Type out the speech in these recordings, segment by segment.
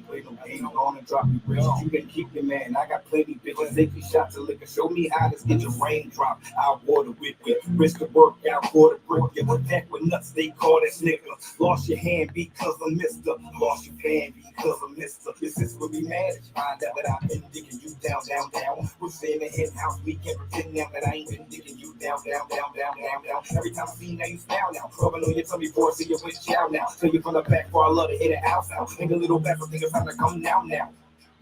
Play no game, on and drop you rich. You can keep your man. I got plenty bitches. Take these shots of liquor. Show me how to get your raindrop. I'll water with you. Risk the work out for the brick. You attack with nuts, they call that snicker. Lost your hand because I missed her. Lost your fan because I missed her. This is what we manage. Find out that I've been digging you down, down, down. We're staying in the head house. We can't pretend now that I ain't been digging you down, down, down, down, down, down. Every time I see you now, you smile now. Rubbing on your tummy for see you with chow now. So you from the back for I love to hit it out now. Ain't a little back for things time to come now.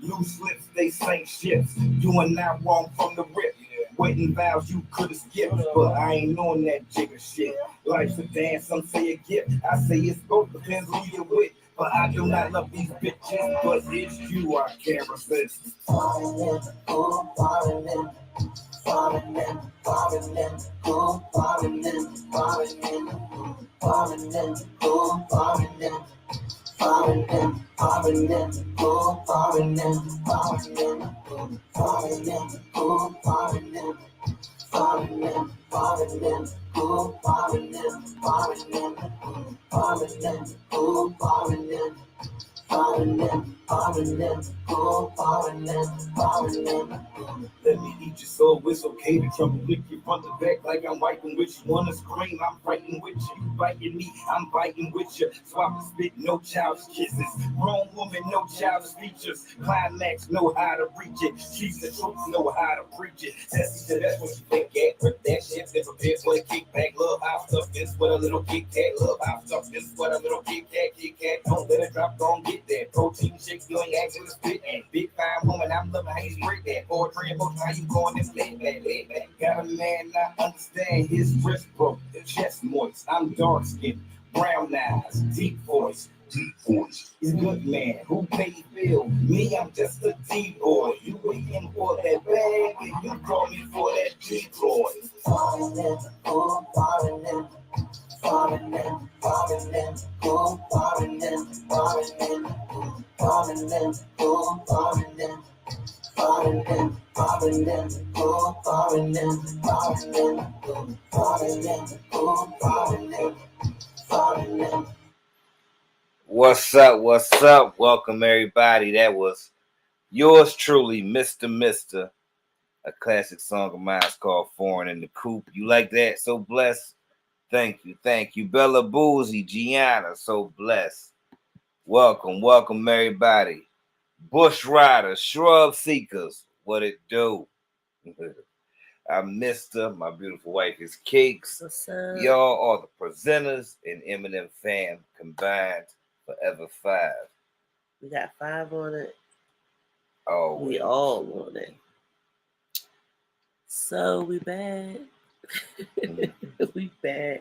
Loose lips, they same shits. Doing not wrong from the rip. Waiting vows you could have skipped, but I ain't on that jigger shit. Life's a dance, some say a gift. I say it's both, depends who you're with. But I do not love these bitches, but it's you I can't resist. Let me eat your soul, it's okay to trouble lick you front to back like I'm wiping with you. Wanna scream, I'm fighting with you. You biting me, I'm biting with you. Swap and spit, no childish kisses. Grown woman, no childish features. Climax, know how to reach it. She's the truth, know how to preach it. Tessie, that's what you think at. Rip that shit, then prepare for the kickback. Love how stuff is what a little Kit Kat. Love how stuff is what a little Kit Kat. Don't let it drop, don't get that. Protein shake, you ain't asking to spit. And big fine woman, I'm loving how you break that. Poetry and motion, how you going this late back. Got a man not understand his wrist broke, the chest moist. I'm dark skinned, brown eyes, deep voice. He's a good man who pays bill. Me, I'm just a D-boy. You waiting for that bag, and you call me for that G-boy. What's up? What's up? Welcome everybody. That was yours truly, Mr. A classic song of mine. It's called Foreign in the Coop. You like that? So blessed. Thank you. Bella Boozy, Gianna, so blessed. Welcome everybody. Bush Riders, Shrub Seekers, what it do? I'm Mr. My beautiful wife is Cakes. Y'all are the presenters and Eminem fam combined forever 5. We got 5 on it. Oh, we all on it. So we back. We back.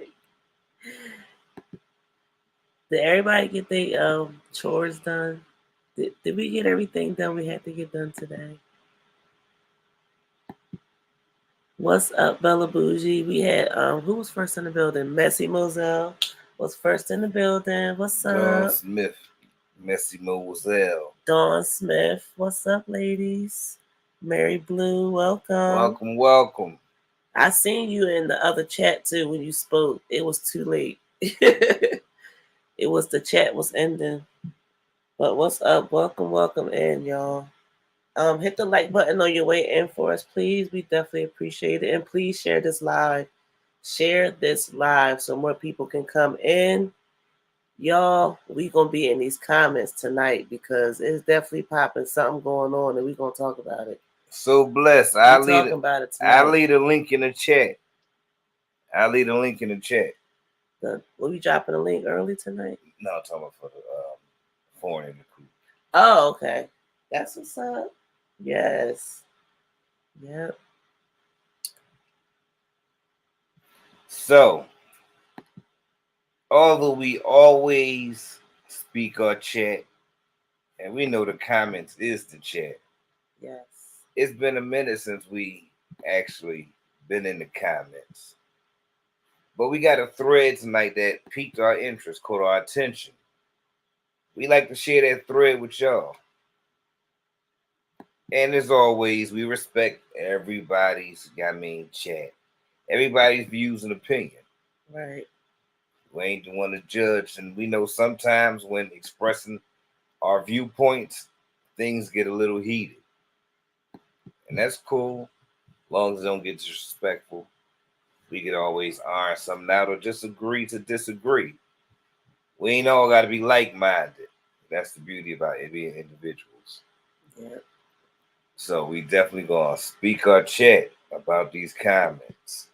Did everybody get their chores done? Did we get everything done we had to get done today? What's up, Bella Bougie? We had who was first in the building? Messy Moselle was first in the building. What's up? Dawn Smith, Messy Moselle. Dawn Smith. What's up, ladies? Mary Blue, welcome. Welcome. I seen you in the other chat too when you spoke. It was too late. It was the chat was ending. But what's up? Welcome in, y'all. Hit the like button on your way in for us, please. We definitely appreciate it. And please share this live. Share this live so more people can come in. Y'all, we gonna be in these comments tonight because it's definitely popping something going on and we gonna talk about it. So blessed. I'll leave a link in the chat. Will we dropping a link early tonight? No, I'm talking about for the Foreign in the Coop. Oh, okay. That's what's up. Yes. Yep. So, although we always speak our chat, and we know the comments is the chat. Yes. It's been a minute since we actually been in the comments. But we got a thread tonight that piqued our interest, caught our attention. We like to share that thread with y'all. And as always, we respect everybody's, chat. Everybody's views and opinion. Right. We ain't the one to judge. And we know sometimes when expressing our viewpoints, things get a little heated. And that's cool. As long as it don't get disrespectful. We could always iron something out or just agree to disagree. We ain't all got to be like-minded. That's the beauty about it being individuals. Yeah. So we definitely gonna speak our chat about these comments.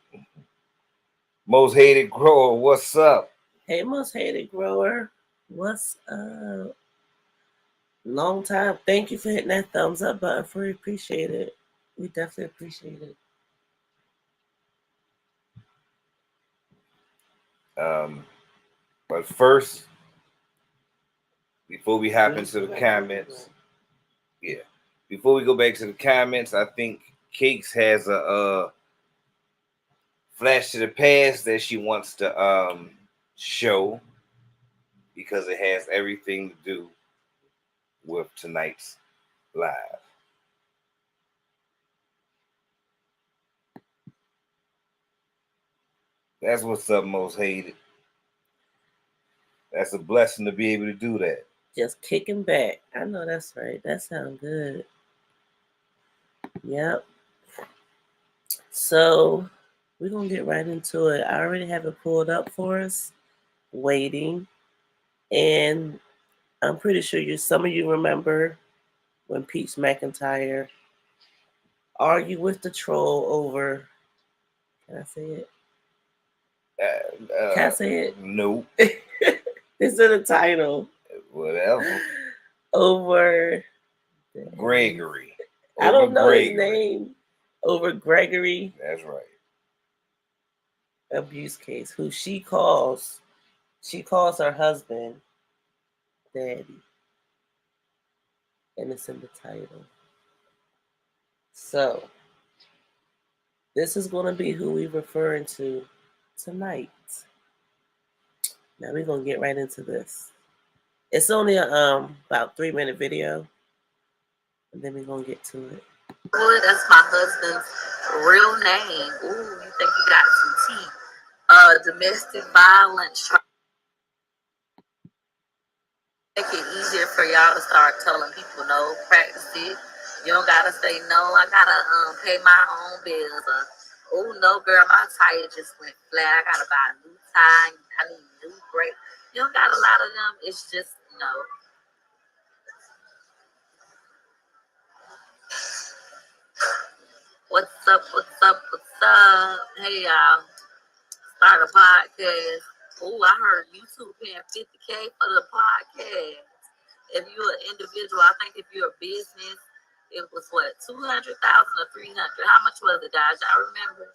Most hated grower, what's up? Hey, most hated grower, what's up? Long time. Thank you for hitting that thumbs up button. We appreciate it. We definitely appreciate it. But first, before we hop into the comments, before we go back to the comments, I think Cakes has a flash to the past that she wants to show because it has everything to do with tonight's live. That's what's up, most hated. That's a blessing to be able to do that. Just kicking back. I know that's right. That sounds good. Yep. So we're going to get right into it. I already have it pulled up for us, waiting. And I'm pretty sure some of you remember when Peach McIntyre argued with the troll over, can I say it? Can I say it? Nope. It's in the title. Whatever. Over Gregory. I don't know his name. Over Gregory. That's right. Abuse case. Who she calls her husband Daddy. And it's in the title. So this is going to be who we're referring to tonight. Now we're going to get right into this. It's only a about 3-minute video. And then we're going to get to it. Boy, that's my husband's real name. Ooh, you think you got some tea. Domestic violence. Make it easier for y'all to start telling people no, practice it. You don't gotta say no, I gotta pay my own bills. Oh no, girl, my tire just went flat. I gotta buy a new tire. I need new brake. You don't got a lot of them. It's just no. What's up? What's up? What's up? Hey y'all, start a podcast. Oh, I heard YouTube paying $50K for the podcast. If you're an individual, I think if you're a business, it was what, 200,000 or 300. How much was it, guys? Y'all remember?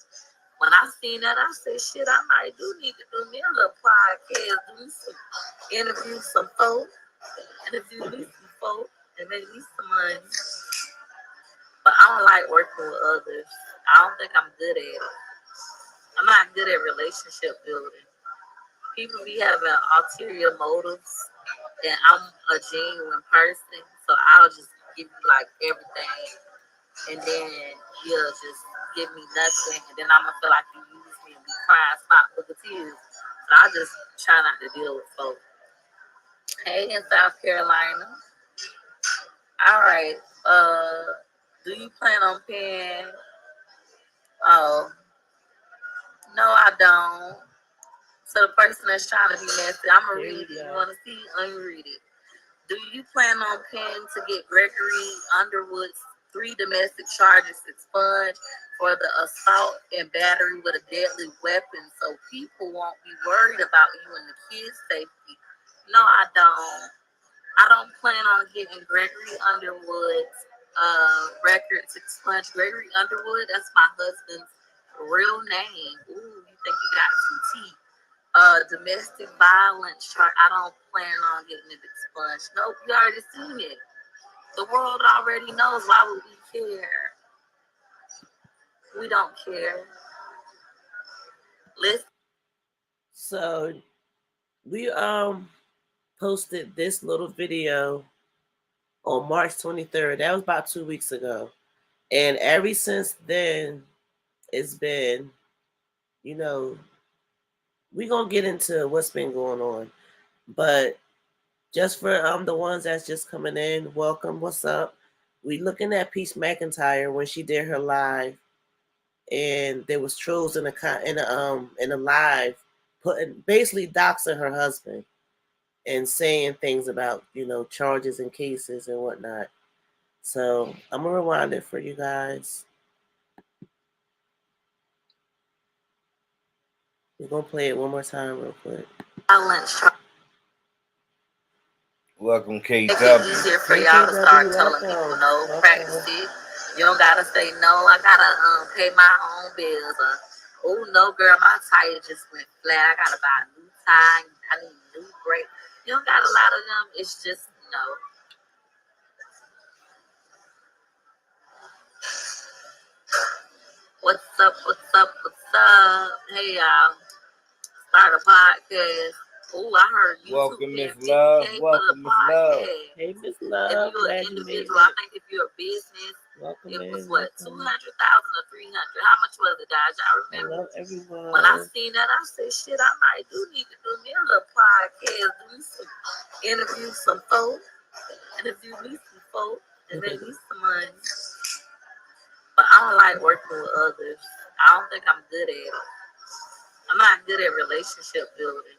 When I seen that, I said, shit, I might do need to do me a little podcast, interview some folks, and make me some money. But I don't like working with others. I don't think I'm good at it. I'm not good at relationship building. People be having ulterior motives, and I'm a genuine person, so I'll just give you like everything, and then you'll just give me nothing, and then I'm gonna feel like you use me and be crying spot for the tears. So I just try not to deal with folks. Hey, in South Carolina. All right. Do you plan on paying? Oh, no, I don't. So the person that's trying to be messy, I'm gonna read it. You want to see? Let me read it. Do you plan on paying to get Gregory Underwood's 3 domestic charges expunged for the assault and battery with a deadly weapon so people won't be worried about you and the kids' safety? No, I don't. I don't plan on getting Gregory Underwood's records expunged. Gregory Underwood, that's my husband's real name. Ooh, you think you got some tea. Domestic violence charge. I don't plan on getting it expunged. Nope, you already seen it. The world already knows. Why would we care? We don't care. Listen. So we posted this little video on March 23rd. That was about 2 weeks ago. And ever since then, it's been, you know, we're going to get into what's been going on. But just for the ones that's just coming in, welcome. What's up? We looking at Peach McIntyre when she did her live, and there was trolls in a live basically doxing her husband and saying things about charges and cases and whatnot. So I'm gonna rewind it for you guys. We're gonna play it one more time real quick. Welcome, KW. Make it easier for y'all to start telling people no, practice it. You don't gotta say no. I gotta pay my own bills. Oh no, girl, my tire just went flat. I gotta buy a new tire. I need a new brake. You don't got a lot of them. It's just no. What's up? What's up? What's up? Hey y'all, start a podcast. Oh, I heard you. Welcome, Miss Love. Welcome, Miss Love. Hey, Miss Love. If you're an individual, I think if you're a business, welcome it was what, 200,000 or 300. How much was it, guys? Y'all remember? Hello, everyone. When I seen that, I said, "Shit, I might do need to do me a little podcast, interview some folks, and make me some money." But I don't like working with others. I don't think I'm good at it. I'm not good at relationship building.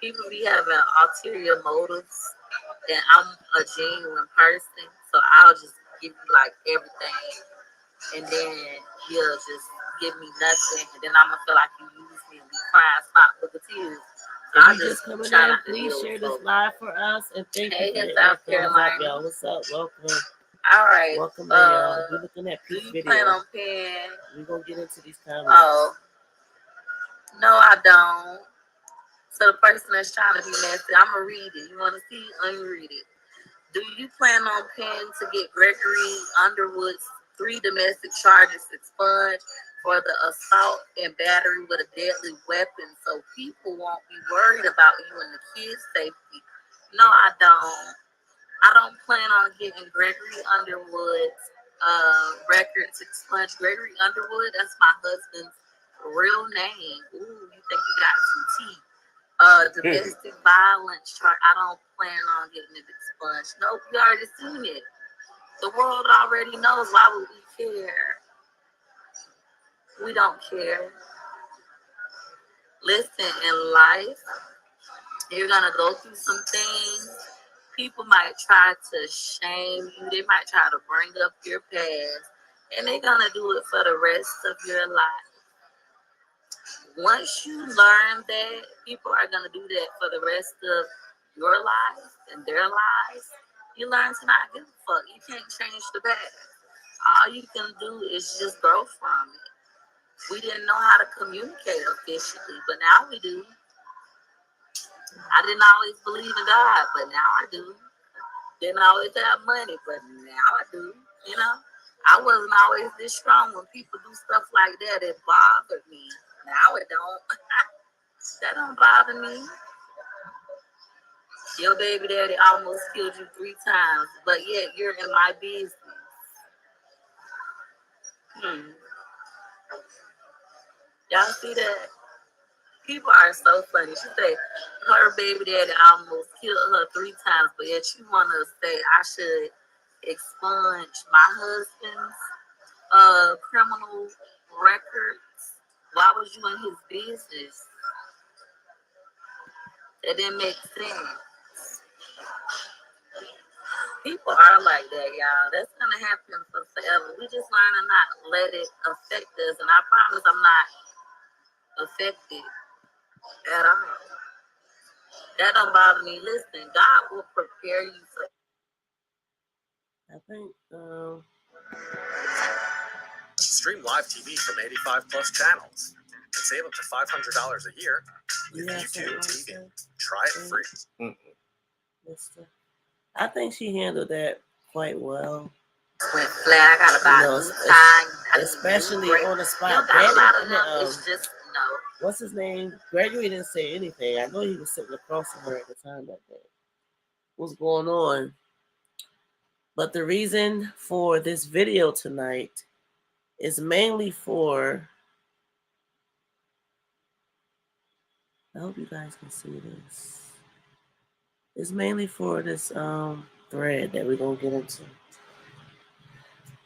People be having ulterior motives, and I'm a genuine person, so I'll just give you like everything, and then you'll just give me nothing, and then I'm gonna feel like you used me and be crying spot with the tears. So I just coming try in. not to Please share this folks. live for us, and thank you for South Carolina. Y'all. What's up? Welcome. All right. Welcome, y'all. We're looking at do Peach you video. Plan on paying? We're gonna get into these comments. Oh, no, I don't. So the person that's trying to be messy, I'm gonna read it. You want to see? Let me read it. Do you plan on paying to get Gregory Underwood's 3 domestic charges expunged for the assault and battery with a deadly weapon, so people won't be worried about you and the kids' safety? No, I don't. I don't plan on getting Gregory Underwood's records expunged. Gregory Underwood, that's my husband's real name. Ooh, you think you got some teeth? Domestic violence charge. I don't plan on getting it expunged. Nope, you already seen it. The world already knows. Why would we care? We don't care. Listen, in life, you're gonna go through some things. People might try to shame you. They might try to bring up your past, and they're gonna do it for the rest of your life. Once you learn that people are going to do that for the rest of your life and their lives, you learn to not give a fuck. You can't change the past. All you can do is just grow from it. We didn't know how to communicate officially, but now we do. I didn't always believe in God, but now I do. Didn't always have money, but now I do. You know, I wasn't always this strong. When people do stuff like that, it bothered me. Now it don't. That don't bother me. Your baby daddy almost killed you 3 times, but yet you're in my business. Y'all see that? People are so funny. She said her baby daddy almost killed her 3 times, but yet you want to say I should expunge my husband's criminal records. Why was you in his business? That didn't make sense. People are like that, y'all. That's gonna happen for forever. We just learn to not let it affect us, and I promise I'm not affected at all. That don't bother me. Listen, God will prepare you for. I think. Stream live TV from 85 plus channels and save up to $500 a year with YouTube TV. Try it free. I think she handled that quite well. Went flat. I gotta buy a new time, especially on the spot. It's just no. What's his name? Gregory didn't say anything. I know he was sitting across from her at the time that day. What's going on? But the reason for this video tonight is mainly for, I hope you guys can see this. It's mainly for this thread that we're going to get into.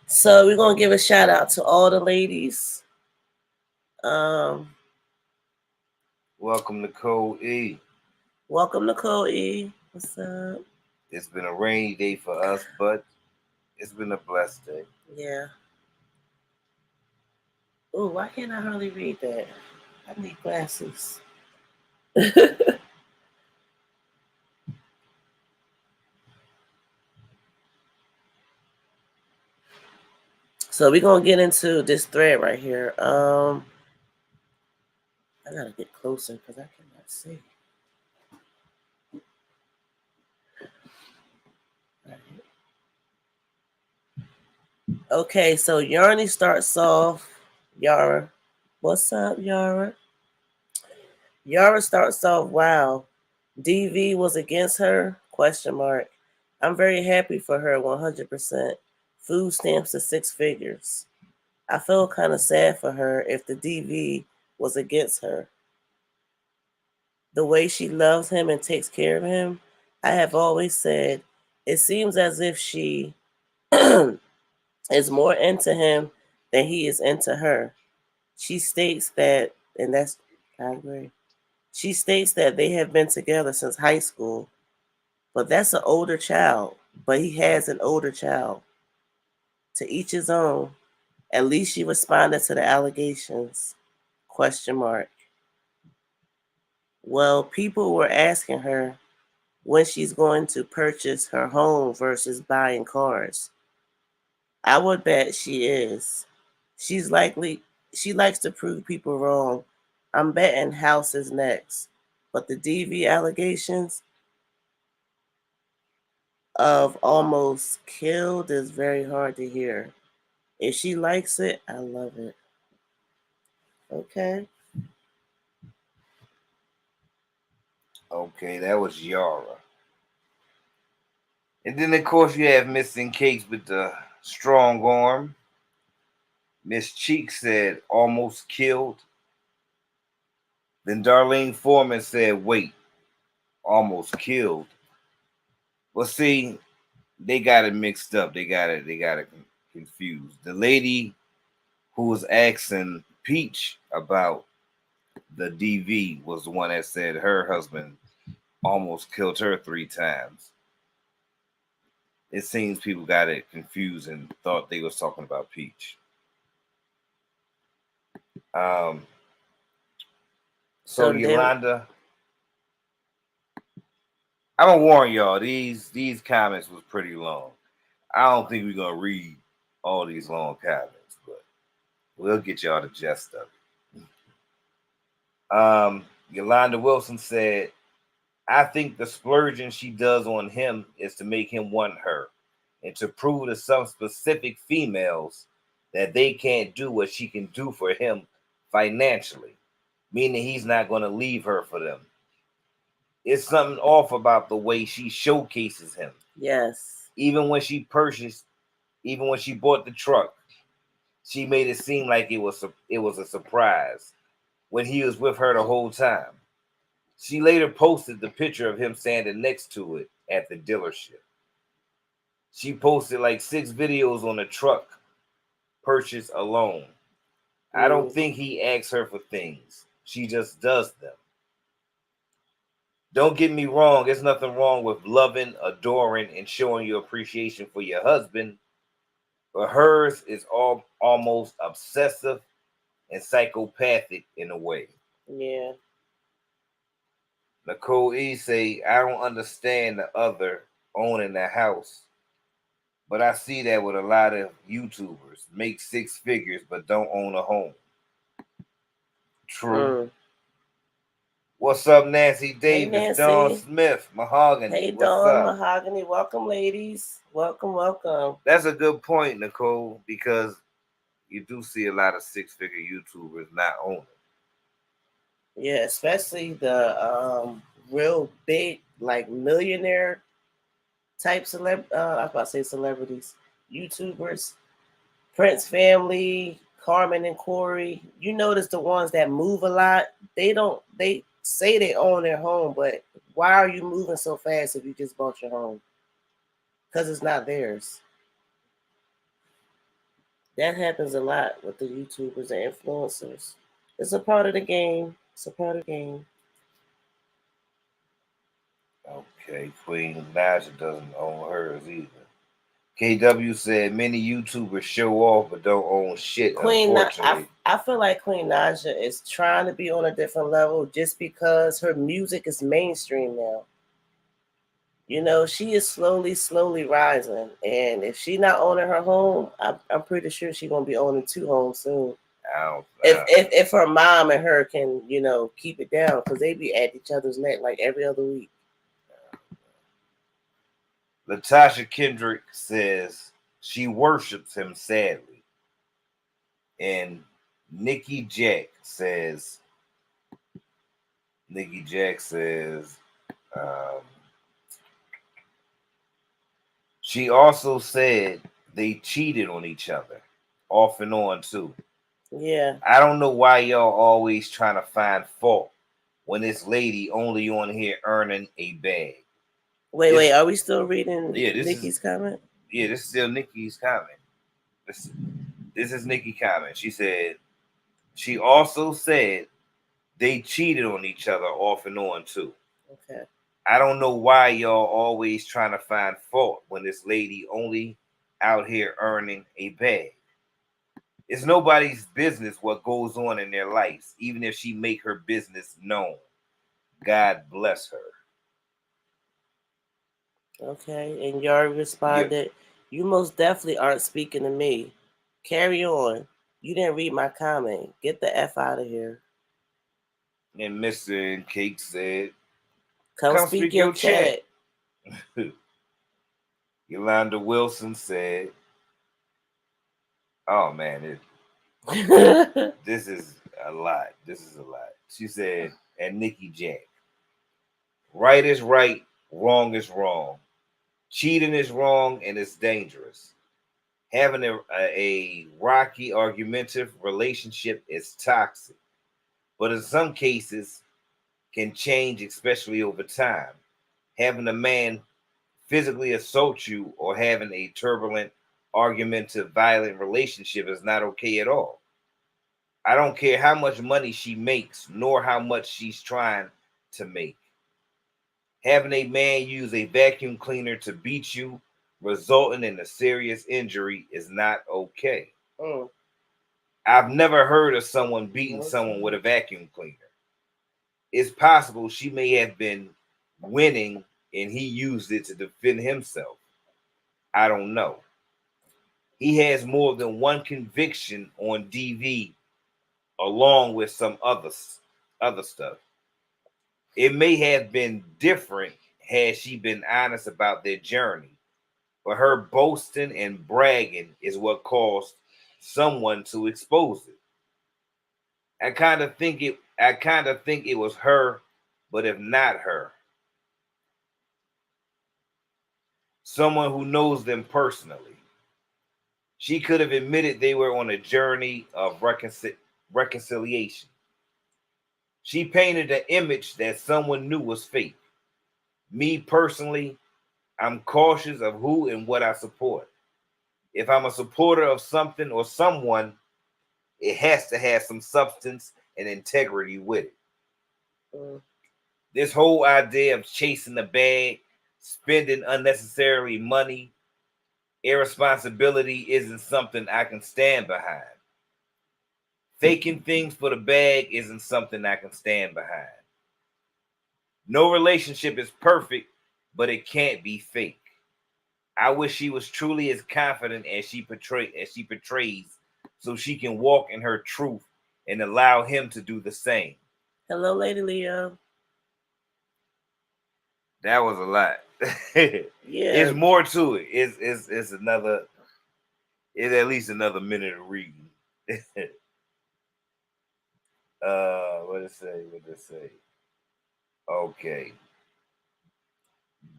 So we're going to give a shout out to all the ladies. Welcome to Code E. Welcome, Nicole E. What's up? It's been a rainy day for us, but it's been a blessed day. Yeah. Oh, why can't I hardly read that? I need glasses. So we're gonna get into this thread right here. I gotta get closer because I cannot see. Right. Okay, so Yarny starts off. Yara, what's up, Yara? Yara starts off. Wow, DV was against her? Question mark. I'm very happy for her. 100%. Food stamps to 6 figures. I feel kind of sad for her if the DV was against her. The way she loves him and takes care of him, I have always said, it seems as if she is more into him than he is into her. She states that, and that's, I agree. She states that they have been together since high school, but that's an older child. But he has an older child. To each his own. At least she responded to the allegations. Question mark. Well, people were asking her when she's going to purchase her home versus buying cars. I would bet she is. She likes to prove people wrong. I'm betting house is next. But the DV allegations of almost killed is very hard to hear. If she likes it, I love it. Okay. Okay, that was Yara. And then, of course, you have Mistancakz with the strong arm. Miss Cheek said, almost killed. Then Darlene Foreman said, wait, almost killed. Well, see, they got it mixed up. They got it confused. The lady who was asking Peach about the DV was the one that said her husband almost killed her 3 times. It seems people got it confused and thought they was talking about Peach. So Yolanda, I'm gonna warn y'all, these comments was pretty long. I don't think we're gonna read all these long comments, but we'll get y'all the gist of it. Yolanda Wilson said, I think the splurging she does on him is to make him want her and to prove to some specific females that they can't do what she can do for him financially, meaning he's not going to leave her for them. It's something off about the way she showcases him. Yes. Even when she bought the truck, she made it seem like it was a surprise when he was with her the whole time. She later posted the picture of him standing next to it at the dealership. She posted like 6 videos on the truck purchase alone. I don't think he asks her for things. She just does them. Don't get me wrong. There's nothing wrong with loving, adoring, and showing your appreciation for your husband. But hers is almost obsessive and psychopathic in a way. Yeah. Nicole E say, I don't understand the other owning the house. But I see that with a lot of YouTubers. Make 6 figures but don't own a home. True. What's up, Nancy Davis? Hey, Nancy. Dawn Smith, Mahogany. Hey, what's Dawn, up? Mahogany. Welcome, ladies. Welcome. That's a good point, Nicole, because you do see a lot of 6-figure YouTubers not owning. Yeah, especially the real big, like millionaire type I was about to say celebrities, YouTubers, Prince family, Carmen and Corey. You notice the ones that move a lot. They say they own their home, but why are you moving so fast if you just bought your home? Because it's not theirs. That happens a lot with the YouTubers and influencers. It's a part of the game. It's a part of the game. Okay, Queen Naja doesn't own hers either. KW said many YouTubers show off but don't own shit, unfortunately. I feel like Queen Naja is trying to be on a different level just because her music is mainstream now. You know, she is slowly rising. And if she not owning her home, I'm pretty sure she's going to be owning 2 homes soon. If her mom and her can, you know, keep it down, because they be at each other's neck like every other week. Latasha Kendrick says she worships him sadly. And Nikki Jack says, she also said they cheated on each other, off and on too. Yeah. I don't know why y'all always trying to find fault when this lady only on here earning a bag. Wait, are we still reading Nikki's comment? Yeah, this is still Nikki's comment. This is Nikki's comment. She also said they cheated on each other off and on too. Okay. I don't know why y'all always trying to find fault when this lady only out here earning a bag. It's nobody's business what goes on in their lives, even if she make her business known. God bless her. Okay, and Yari responded, You most definitely aren't speaking to me. Carry on. You didn't read my comment. Get the F out of here. And Mistancakz said, Come speak your chat. Yolanda Wilson said, oh man, this is a lot. She said, and Nikki Jack, right is right, wrong is wrong. Cheating is wrong and it's dangerous. Having a rocky, argumentative relationship is toxic, but in some cases can change, especially over time. Having a man physically assault you or having a turbulent, argumentative, violent relationship is not okay at all. I don't care how much money she makes, nor how much she's trying to make. Having a man use a vacuum cleaner to beat you, resulting in a serious injury, is not okay. I've never heard of someone beating someone with a vacuum cleaner. It's possible she may have been winning and he used it to defend himself. I don't know. He has more than one conviction on DV, along with some other stuff. It may have been different had she been honest about their journey, but her boasting and bragging is what caused someone to expose it. I kind of think it was her, but if not her, someone who knows them personally. She could have admitted they were on a journey of reconciliation. She painted an image that someone knew was fake. Me personally, I'm cautious of who and what I support. If I'm a supporter of something or someone, it has to have some substance and integrity with it. This whole idea of chasing the bag, spending unnecessarily money, irresponsibility isn't something I can stand behind. Faking things for the bag isn't something I can stand behind. No relationship is perfect, but it can't be fake. I wish she was truly as confident as she portrays, so she can walk in her truth and allow him to do the same. Hello, Lady Leo. That was a lot. Yeah. It's more to it. It's another. It's at least another minute of reading. What did it say? Okay.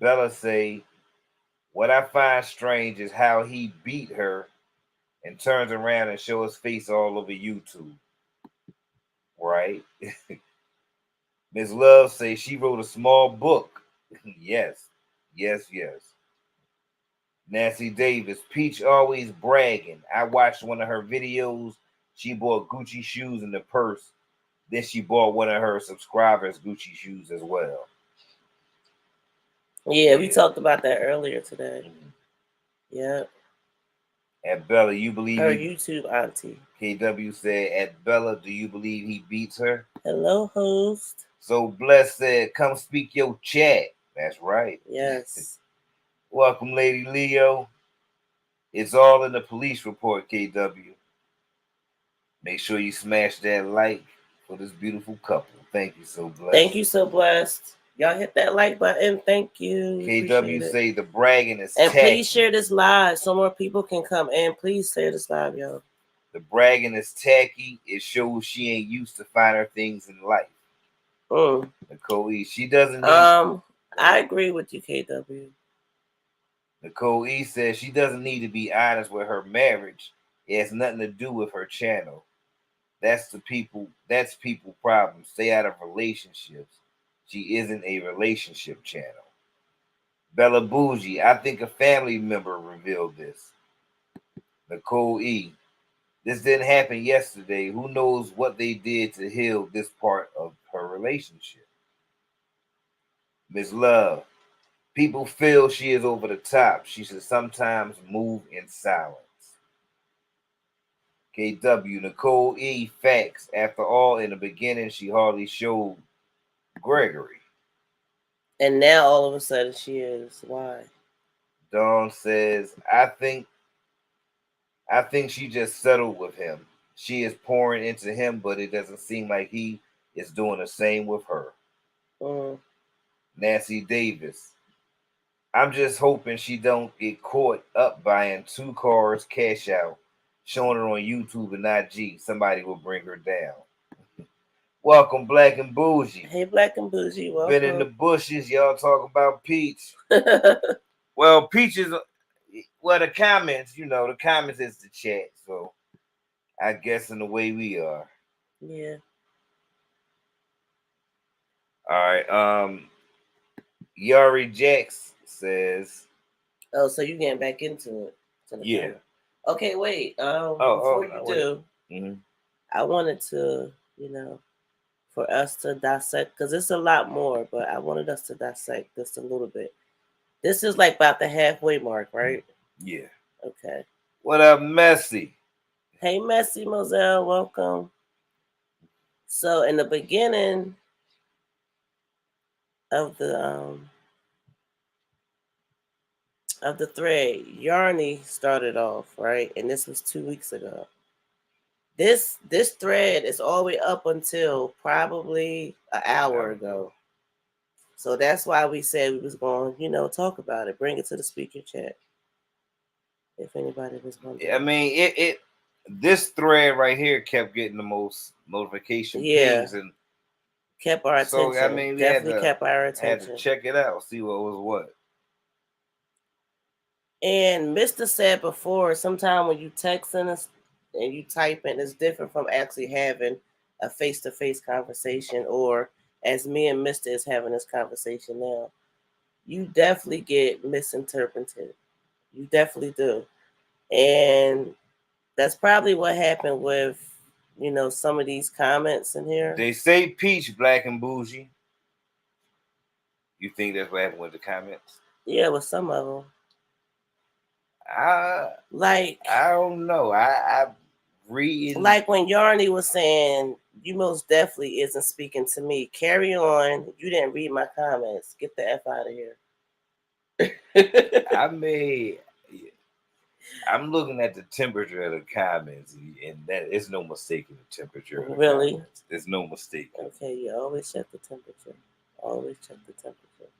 Bella say What I find strange is how he beat her and turns around and shows his face all over YouTube. Right? Miss Love says she wrote a small book. Yes. Nancy Davis, Peach always bragging. I watched one of her videos. She bought Gucci shoes in the purse. Then she bought one of her subscribers Gucci shoes as well. Yeah, we talked about that earlier today. Yeah. At Bella, you believe her YouTube auntie. KW said, at Bella, do you believe he beats her? Hello, host. So Bless said, come speak your chat. That's right. Yes. Welcome, Lady Leo. It's all in the police report, KW. Make sure you smash that like for this beautiful couple. Thank you, so blessed. Thank you, so blessed. Y'all hit that like button. Thank you. KW say the bragging is and tacky. Please share this live so more people can come in. Please share this live, y'all. The bragging is tacky. It shows she ain't used to finer things in life. Nicole E. She doesn't need. I agree with you, KW. Nicole E. says she doesn't need to be honest with her marriage. It has nothing to do with her channel. That's people problem. Stay out of relationships. She isn't a relationship channel. Bella Bougie, I think a family member revealed this. Nicole E. This didn't happen yesterday. Who knows what they did to heal this part of her relationship? Miss Love, people feel she is over the top. She should sometimes move in silence. KW, Nicole E. Facts. After all, in the beginning, she hardly showed Gregory. And now all of a sudden she is. Why? Dawn says, I think she just settled with him. She is pouring into him, but it doesn't seem like he is doing the same with her. Nancy Davis, I'm just hoping she don't get caught up buying 2 cars cash out, showing it on YouTube and IG. Somebody will bring her down. Welcome, Black and Bougie. Hey, Black and Bougie, welcome. Been in the bushes, y'all talking about Peach. Well, Peach is, the comments, the comments is the chat, so I guess in the way we are. Yeah. All right. Yari Jax says. Oh, so you getting back into it? Yeah. Comment. Okay, wait. Before you do, I wanted to, for us to dissect, because it's a lot more, but I wanted us to dissect this a little bit. This is like about the halfway mark, right? Yeah. Okay. What up, Messy? Hey, Messy Moselle, welcome. So in the beginning of the thread, Yarny started off, right? And this was 2 weeks ago. This thread is all the way up until probably an hour ago. So that's why we said we was going, talk about it, bring it to the speaker chat. If anybody was wondering. I mean, this thread right here kept getting the most notification pings and kept our attention. So I mean, we definitely kept our attention. Had to check it out, see what was what. And Mr. said before, sometimes when you texting us and you typing, it's different from actually having a face-to-face conversation, or as me and Mr. is having this conversation now. You definitely get misinterpreted. You definitely do. And that's probably what happened with, some of these comments in here. They say Peach, Black and Bougie. You think that's what happened with the comments? Yeah, with some of them. I don't know. I read like when Yarny was saying, you most definitely isn't speaking to me. Carry on. You didn't read my comments. Get the F out of here. I mean, I'm looking at the temperature of the comments, and that is no mistake in the temperature. Of the really? Comments. There's no mistake. Okay, you always check the temperature. Always check the temperature.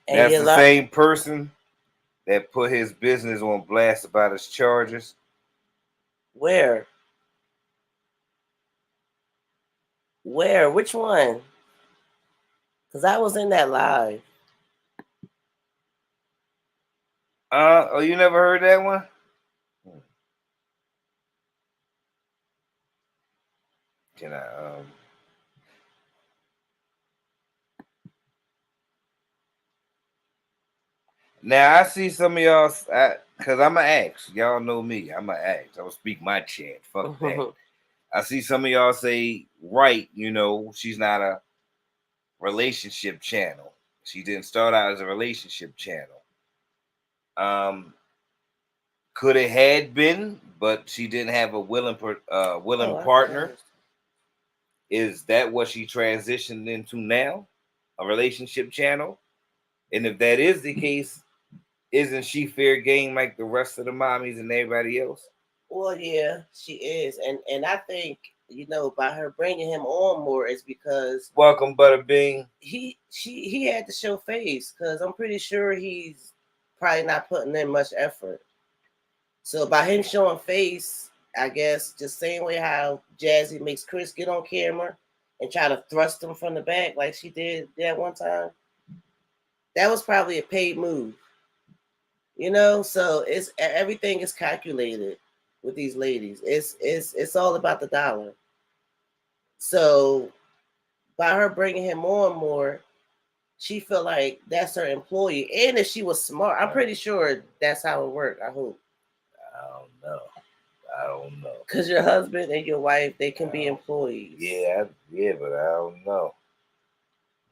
And that's the same person that put his business on blast about his charges. Where? Which one? Because I was in that live. Oh, you never heard that one? Can I Now I see some of y'all, cause I'm a ask. Y'all know me. I'm a ask. I will speak my chant. Fuck that. I see some of y'all say, right, she's not a relationship channel. She didn't start out as a relationship channel. Could it had been, but she didn't have a willing partner. Is that what she transitioned into now? A relationship channel? And if that is the case, isn't she fair game like the rest of the mommies and everybody else? Well, yeah, she is, and I think by her bringing him on more is because welcome, Butterbean. He had to show face because I'm pretty sure he's probably not putting in much effort. So by him showing face, I guess just same way how Jazzy makes Chris get on camera and try to thrust him from the back like she did that one time. That was probably a paid move. So it's everything is calculated with these ladies. It's all about the dollar. So by her bringing him on more, she felt like that's her employee. And if she was smart, I'm pretty sure that's how it worked. I hope. I don't know. Because your husband and your wife, they can be employees. Yeah, but I don't know.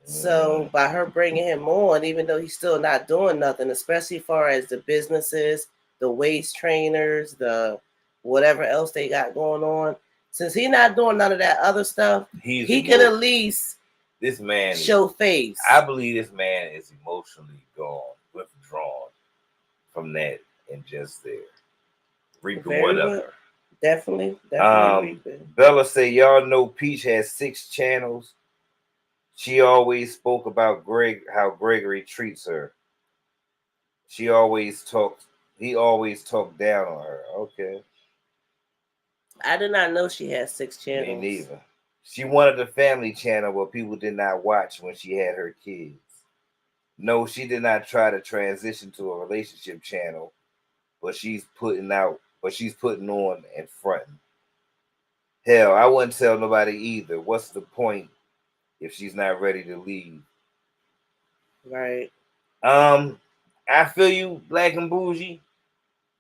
So by her bringing him on, even though he's still not doing nothing, especially as far as the businesses, the waist trainers, the whatever else they got going on, since he's not doing none of that other stuff, he can at least show face. I believe this man is emotionally withdrawn from that and just there. Reaping whatever. Definitely reaping. Bella say, y'all know Peach has 6 channels. She always spoke about how Gregory treats her. He always talked down on her. Okay. I did not know she had 6 channels. Me neither. She wanted a family channel where people did not watch when she had her kids. No, she did not try to transition to a relationship channel, but she's putting on and fronting. Hell, I wouldn't tell nobody either. What's the point if she's not ready to leave? Right. I feel you, Black and Bougie,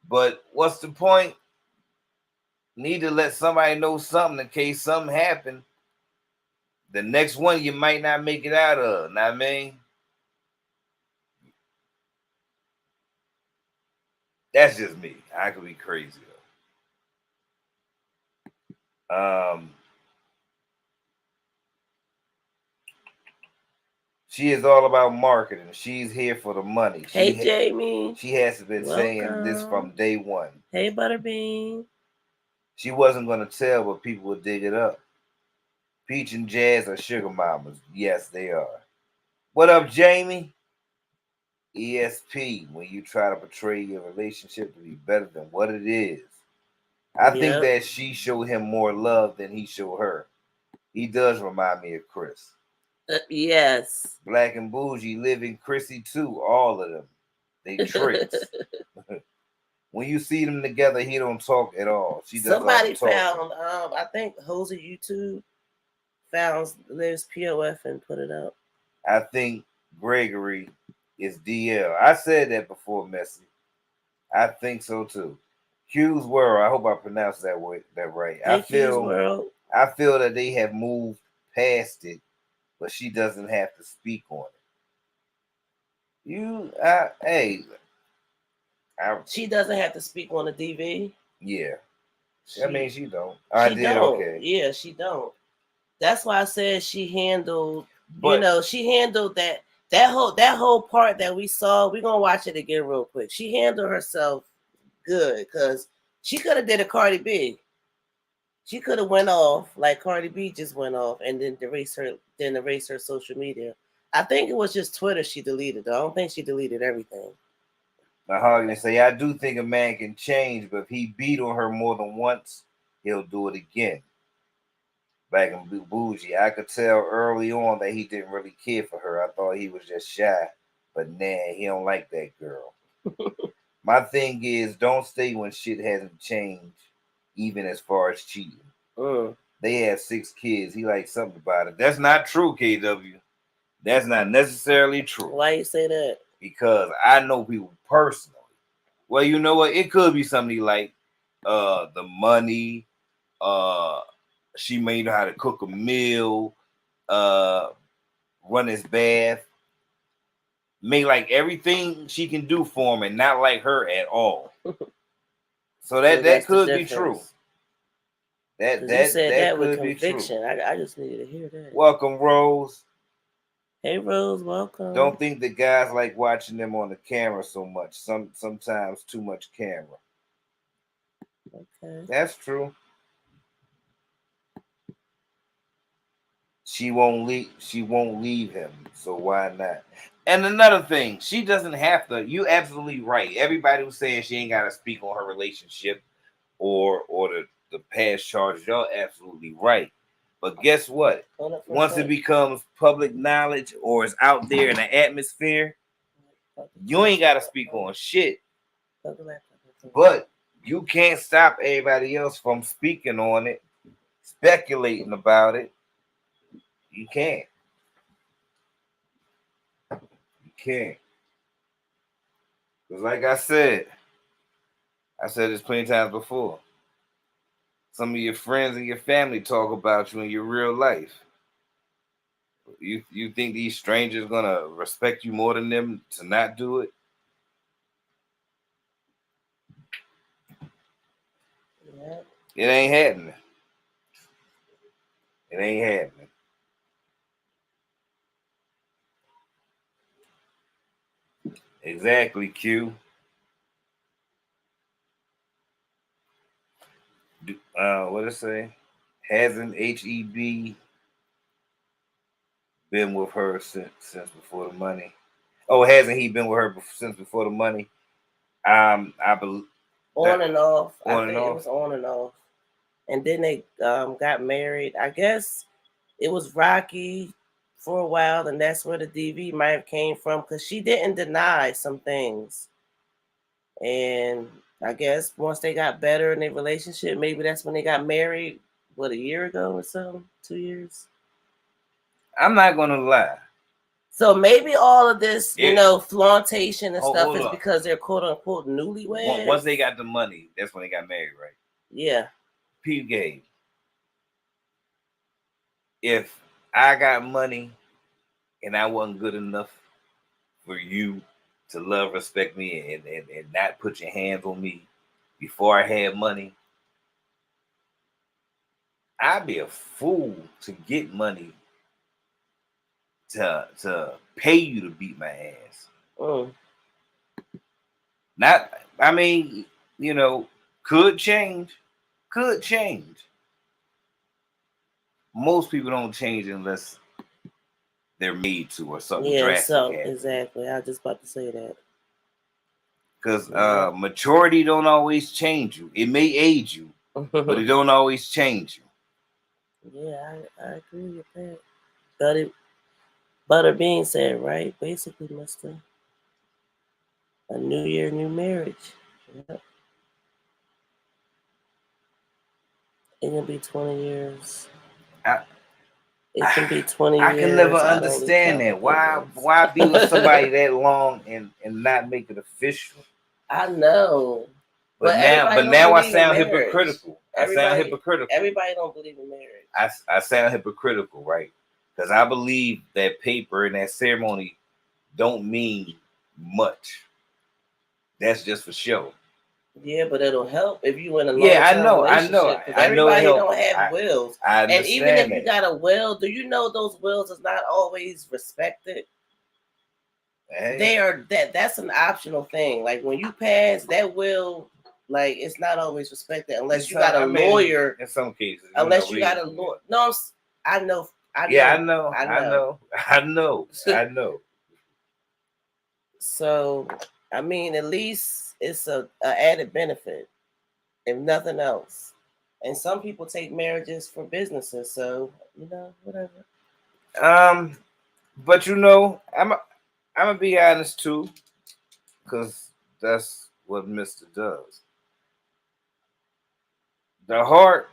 but what's the point? Need to let somebody know something in case something happened. The next one you might not make it out of. Know what I mean? That's just me. I could be crazy though. She is all about marketing. She's here for the money. Hey, Jamie. She has been saying this from day one. Hey, Butterbean. She wasn't going to tell, but people would dig it up. Peach and Jazz are sugar mamas. Yes, they are. What up, Jamie? ESP, when you try to portray your relationship to be better than what it is. I think that she showed him more love than he showed her. He does remind me of Chris. Yes. Black and Bougie living Chrissy too. All of them. They tricks. When you see them together, he don't talk at all. She does. Somebody found. I think Hosey YouTube found Liv's POF and put it up. I think Gregory is DL. I said that before, Messy. I think so too. Q's World. I hope I pronounced that right. Hey, Q's World. I feel that they have moved past it, but she doesn't have to speak on it. She doesn't have to speak on the DV. Yeah, she don't. Okay. Yeah, she don't. That's why I said she handled. She handled that whole part that we saw. We're gonna watch it again real quick. She handled herself good because she could have did a Cardi B. She could have went off like Cardi B just went off and then erase her social media. I think it was just Twitter she deleted. I don't think she deleted everything. Mahogany say, I do think a man can change, but if he beat on her more than once, he'll do it again. Black and bougie. I could tell early on that he didn't really care for her. I thought he was just shy, but nah, he don't like that girl. My thing is, don't stay when shit hasn't changed, even as far as cheating. They have 6 kids. He likes something about it. That's not true, KW. That's not necessarily true. Why you say that? Because I know people personally. Well, you know what? It could be somebody like the money. She may know how to cook a meal, run his bath, may like everything she can do for him, and not like her at all. So that could be true. That you said that could with conviction. I just needed to hear that. Welcome, Rose. Hey, Rose, welcome. Don't think the guys like watching them on the camera so much. Sometimes too much camera. Okay. That's true. She won't leave him, so why not? And another thing, she doesn't have to. You absolutely right. Everybody was saying she ain't got to speak on her relationship or the past charges. Y'all absolutely right. But guess what? Once it becomes public knowledge or it's out there in the atmosphere, you ain't got to speak on shit. But you can't stop everybody else from speaking on it, speculating about it. You can't. You can't. Because like I said this plenty of times before. Some of your friends and your family talk about you in your real life. You think these strangers gonna respect you more than them to not do it? Yeah. It ain't happening. It ain't happening. Exactly, Q. What did it say? Hasn't HEB been with her since before the money? Oh, hasn't he been with her since before the money? I believe on and off. On I and think off. It was on and off. And then they got married. I guess it was rocky for a while, and that's where the DV might have came from, because she didn't deny some things. And I guess once they got better in their relationship, maybe that's when they got married. What, a year ago or so? 2 years? I'm not gonna lie. So maybe all of this, flauntation and stuff is because they're quote unquote newlyweds. Once they got the money, that's when they got married, right? Yeah. P game. If I got money and I wasn't good enough for you to love, respect me, and not put your hands on me before I had money, I'd be a fool to get money to pay you to beat my ass. Not, I mean, could change. Could change. Most people don't change unless they're made to or something drastic happens. Exactly. I was just about to say that. Because maturity don't always change you. It may age you, but it don't always change you. Yeah, I agree with that. Butter being said, right? Basically, Mr. A new year, new marriage. Yep. It can be 20 years. It can be 20 years. I can never understand that. Why be with somebody that long and not make it official? I know. But now I sound hypocritical. Everybody don't believe in marriage. I sound hypocritical, right? Because I believe that paper and that ceremony don't mean much. That's just for show. Yeah, but it'll help if you in a long-term relationship. Everybody don't have wills. I understand. And even if you got a will, do you know those wills is not always respected? Hey. That's an optional thing. Like when you pass, that will, like, it's not always respected unless you got a lawyer. In some cases. Unless you got a lawyer. No, I know. Yeah, I know. So, I mean, at least it's a added benefit, if nothing else. And some people take marriages for businesses, so whatever. But I'm gonna be honest too, because that's what Mister does. The heart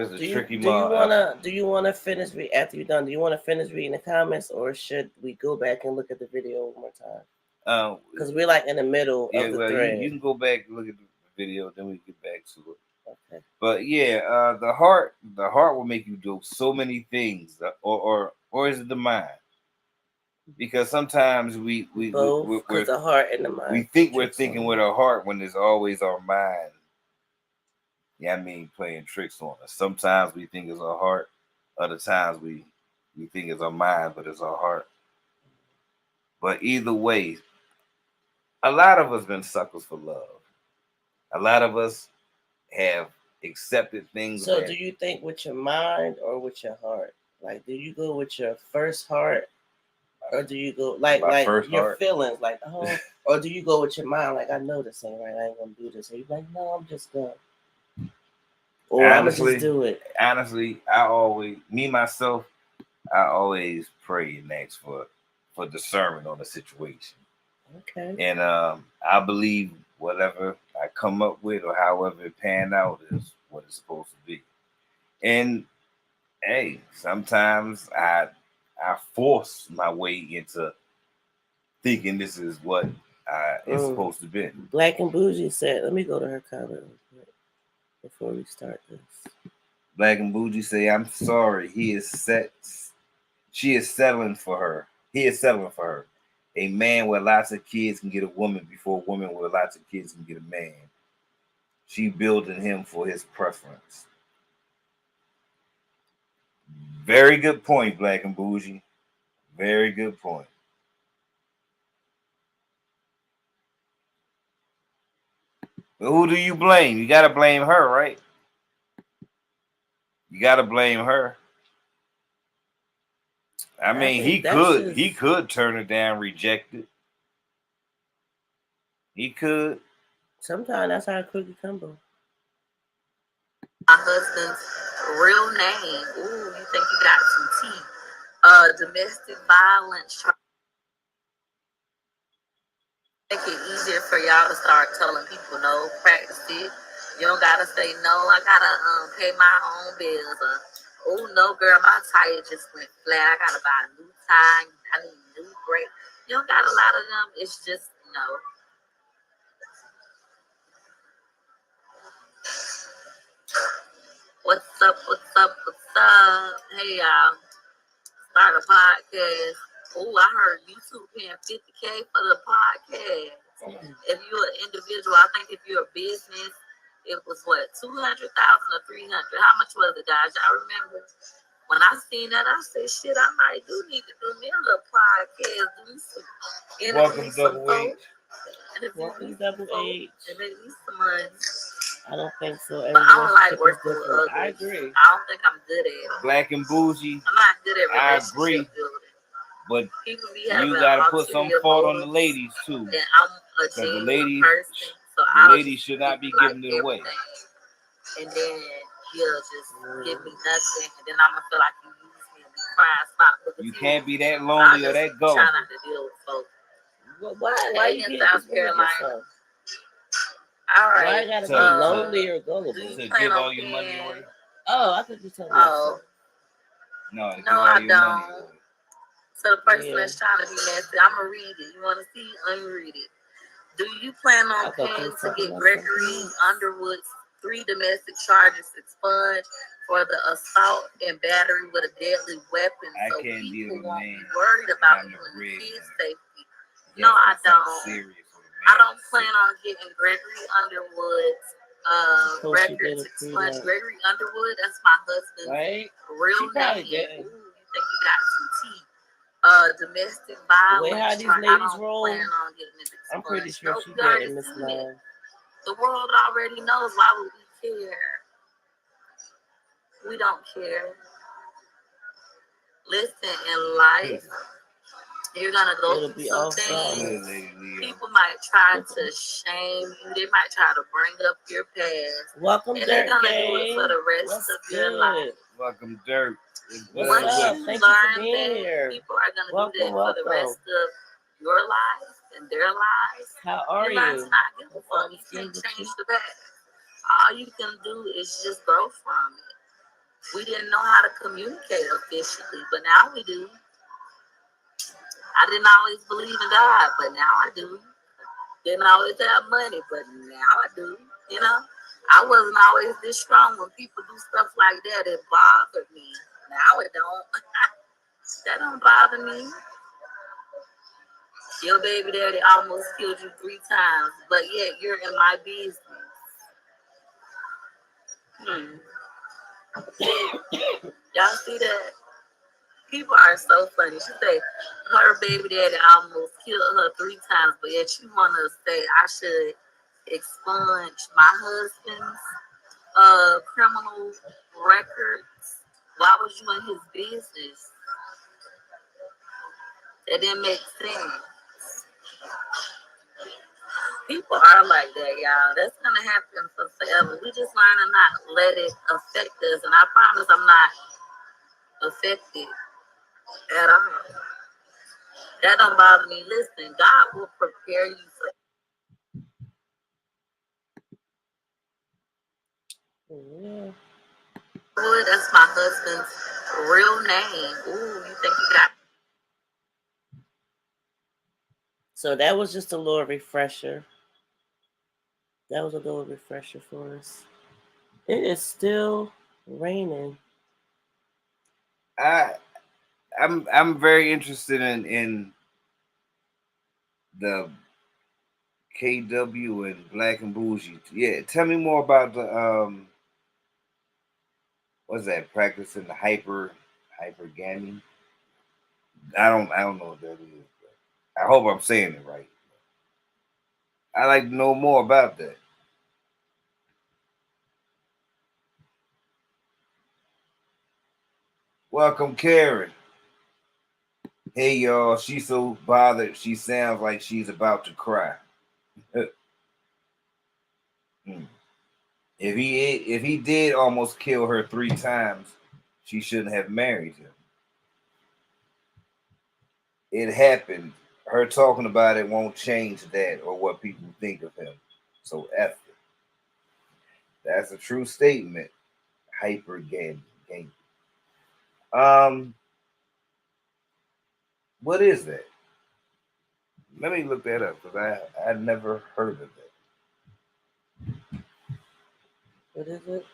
is a tricky mother. Do you wanna finish after you're done? Do you want to finish reading the comments, or should we go back and look at the video one more time? Because we're like in the middle of the thread. You can go back and look at the video, then we get back to it. Okay. But yeah, the heart will make you do so many things, or is it the mind? Because sometimes we're the heart and the mind. We think we're thinking with our heart when it's always our mind. Yeah, I mean, playing tricks on us. Sometimes we think it's our heart. Other times we think it's our mind, but it's our heart. But either way, a lot of us been suckers for love. A lot of us have accepted things. So do you think with your mind or with your heart? Like, do you go with your first heart, or do you go like your heart? Feelings, like or do you go with your mind? Like, I know this ain't right. I ain't gonna do this. Or you like, no, I'm just gonna. Or I'm gonna just do it. Honestly, I always pray and ask for discernment on the situation. Okay. And I believe whatever I come up with or however it pan out is what it's supposed to be. And hey, sometimes I force my way into thinking this is what it's supposed to be. Black and Bougie said, let me go to her comment before we start this. Black and Bougie say, I'm sorry, she is settling for her. He is settling for her. A man with lots of kids can get a woman before a woman with lots of kids can get a man. She building him for his preference. Very good point, Black and Bougie. Very good point. But who do you blame? You got to blame her, right? You got to blame her. I mean, he could turn it down, reject it. He could. Sometimes that's how a cookie crumbles. My husband's real name. Ooh, you think you got some tea? Domestic violence. Make it easier for y'all to start telling people no, practice it. You don't gotta say no. I gotta pay my own bills. Oh no, girl, my tire just went flat. I gotta buy a new tire. I need a new brake. You don't got a lot of them. It's just no. What's up? What's up? What's up? Hey y'all, start a podcast. Oh, I heard YouTube paying $50K for the podcast. If you're an individual, I think if you're a business, it was what, 200,000 or 300? How much was it, guys? Y'all remember? When I seen that, I said, shit, I might do need to do me a little podcast. Do some Welcome, Double H. Welcome, Double H. And maybe some money. I don't think so. But I don't like working with others. I agree. I don't think I'm good at it. Black and Bougie. I'm not good at relationship I agree. building. But you gotta put some fault on the ladies too. And I'm a genuine person, so the ladies should not be giving it away. And then he'll just give me nothing, and then I'm gonna feel like you use me and be crying. Stop. You can't be that lonely or that gullible. Try not to deal with folks. Why you in South Carolina? All right. Why I gotta be lonely or gullible? To give all your money away. Oh, I thought you told me. Oh. No, I don't. So the person that's trying to be messy, I'm gonna read it. You want to see? Let me read it. Do you plan on paying to get Gregory Underwood's 3 domestic charges expunged for the assault and battery with a deadly weapon, so people won't be worried about you and the kids' safety? No, I don't. I don't plan on getting Gregory Underwood's records expunged. Gregory Underwood, that's my husband's real name. Ooh, you think you got some tea? Domestic violence. The way how these ladies roll, I'm pretty sure she getting this love. The world already knows. Why would we care? We don't care. Listen, in life, you're gonna go through some things. People might try to shame you. They might try to bring up your past. Welcome, and they're Dirt gonna do it Gang. for the rest What's of your life. Welcome, Dirt. What's Once up? you Thank you for learn being that, here. people are gonna do that for the rest of your life and their lives. How are you learn you? to not give a fuck. You can't change the past. All you can do is just grow from it. We didn't know how to communicate officially, but now we do. I didn't always believe in God, but now I do. Didn't always have money, but now I do. You know, I wasn't always this strong. When people do stuff like that, it bothered me. Now it don't. That don't bother me. Your baby daddy almost killed you 3 times, but yet you're in my business. Y'all see that? People are so funny. She say her baby daddy almost killed her 3 times, but yet you want to say I should expunge my husband's criminal records. Why was you in his business? That didn't make sense. People are like that, y'all. That's gonna happen for forever. We just learn to not let it affect us, and I promise I'm not affected at all. That don't bother me. Listen, God will prepare you for. Yeah. Boy, that's my husband's real name. Ooh, you think you got? So that was just a little refresher. That was a little refresher for us. It is still raining. I'm very interested in the KW and Black and Bougie. Yeah, tell me more about the what's that? Practicing the hypergamy. I don't know what that is. But I hope I'm saying it right. I like to know more about that. Welcome, Karen. Hey y'all, she's so bothered she sounds like she's about to cry. If he did almost kill her 3 times, she shouldn't have married him. It happened. Her talking about it won't change that or what people think of him. So F it. That's a true statement. Hypergamy. What is that? Let me look that up because I never heard of that. What is it?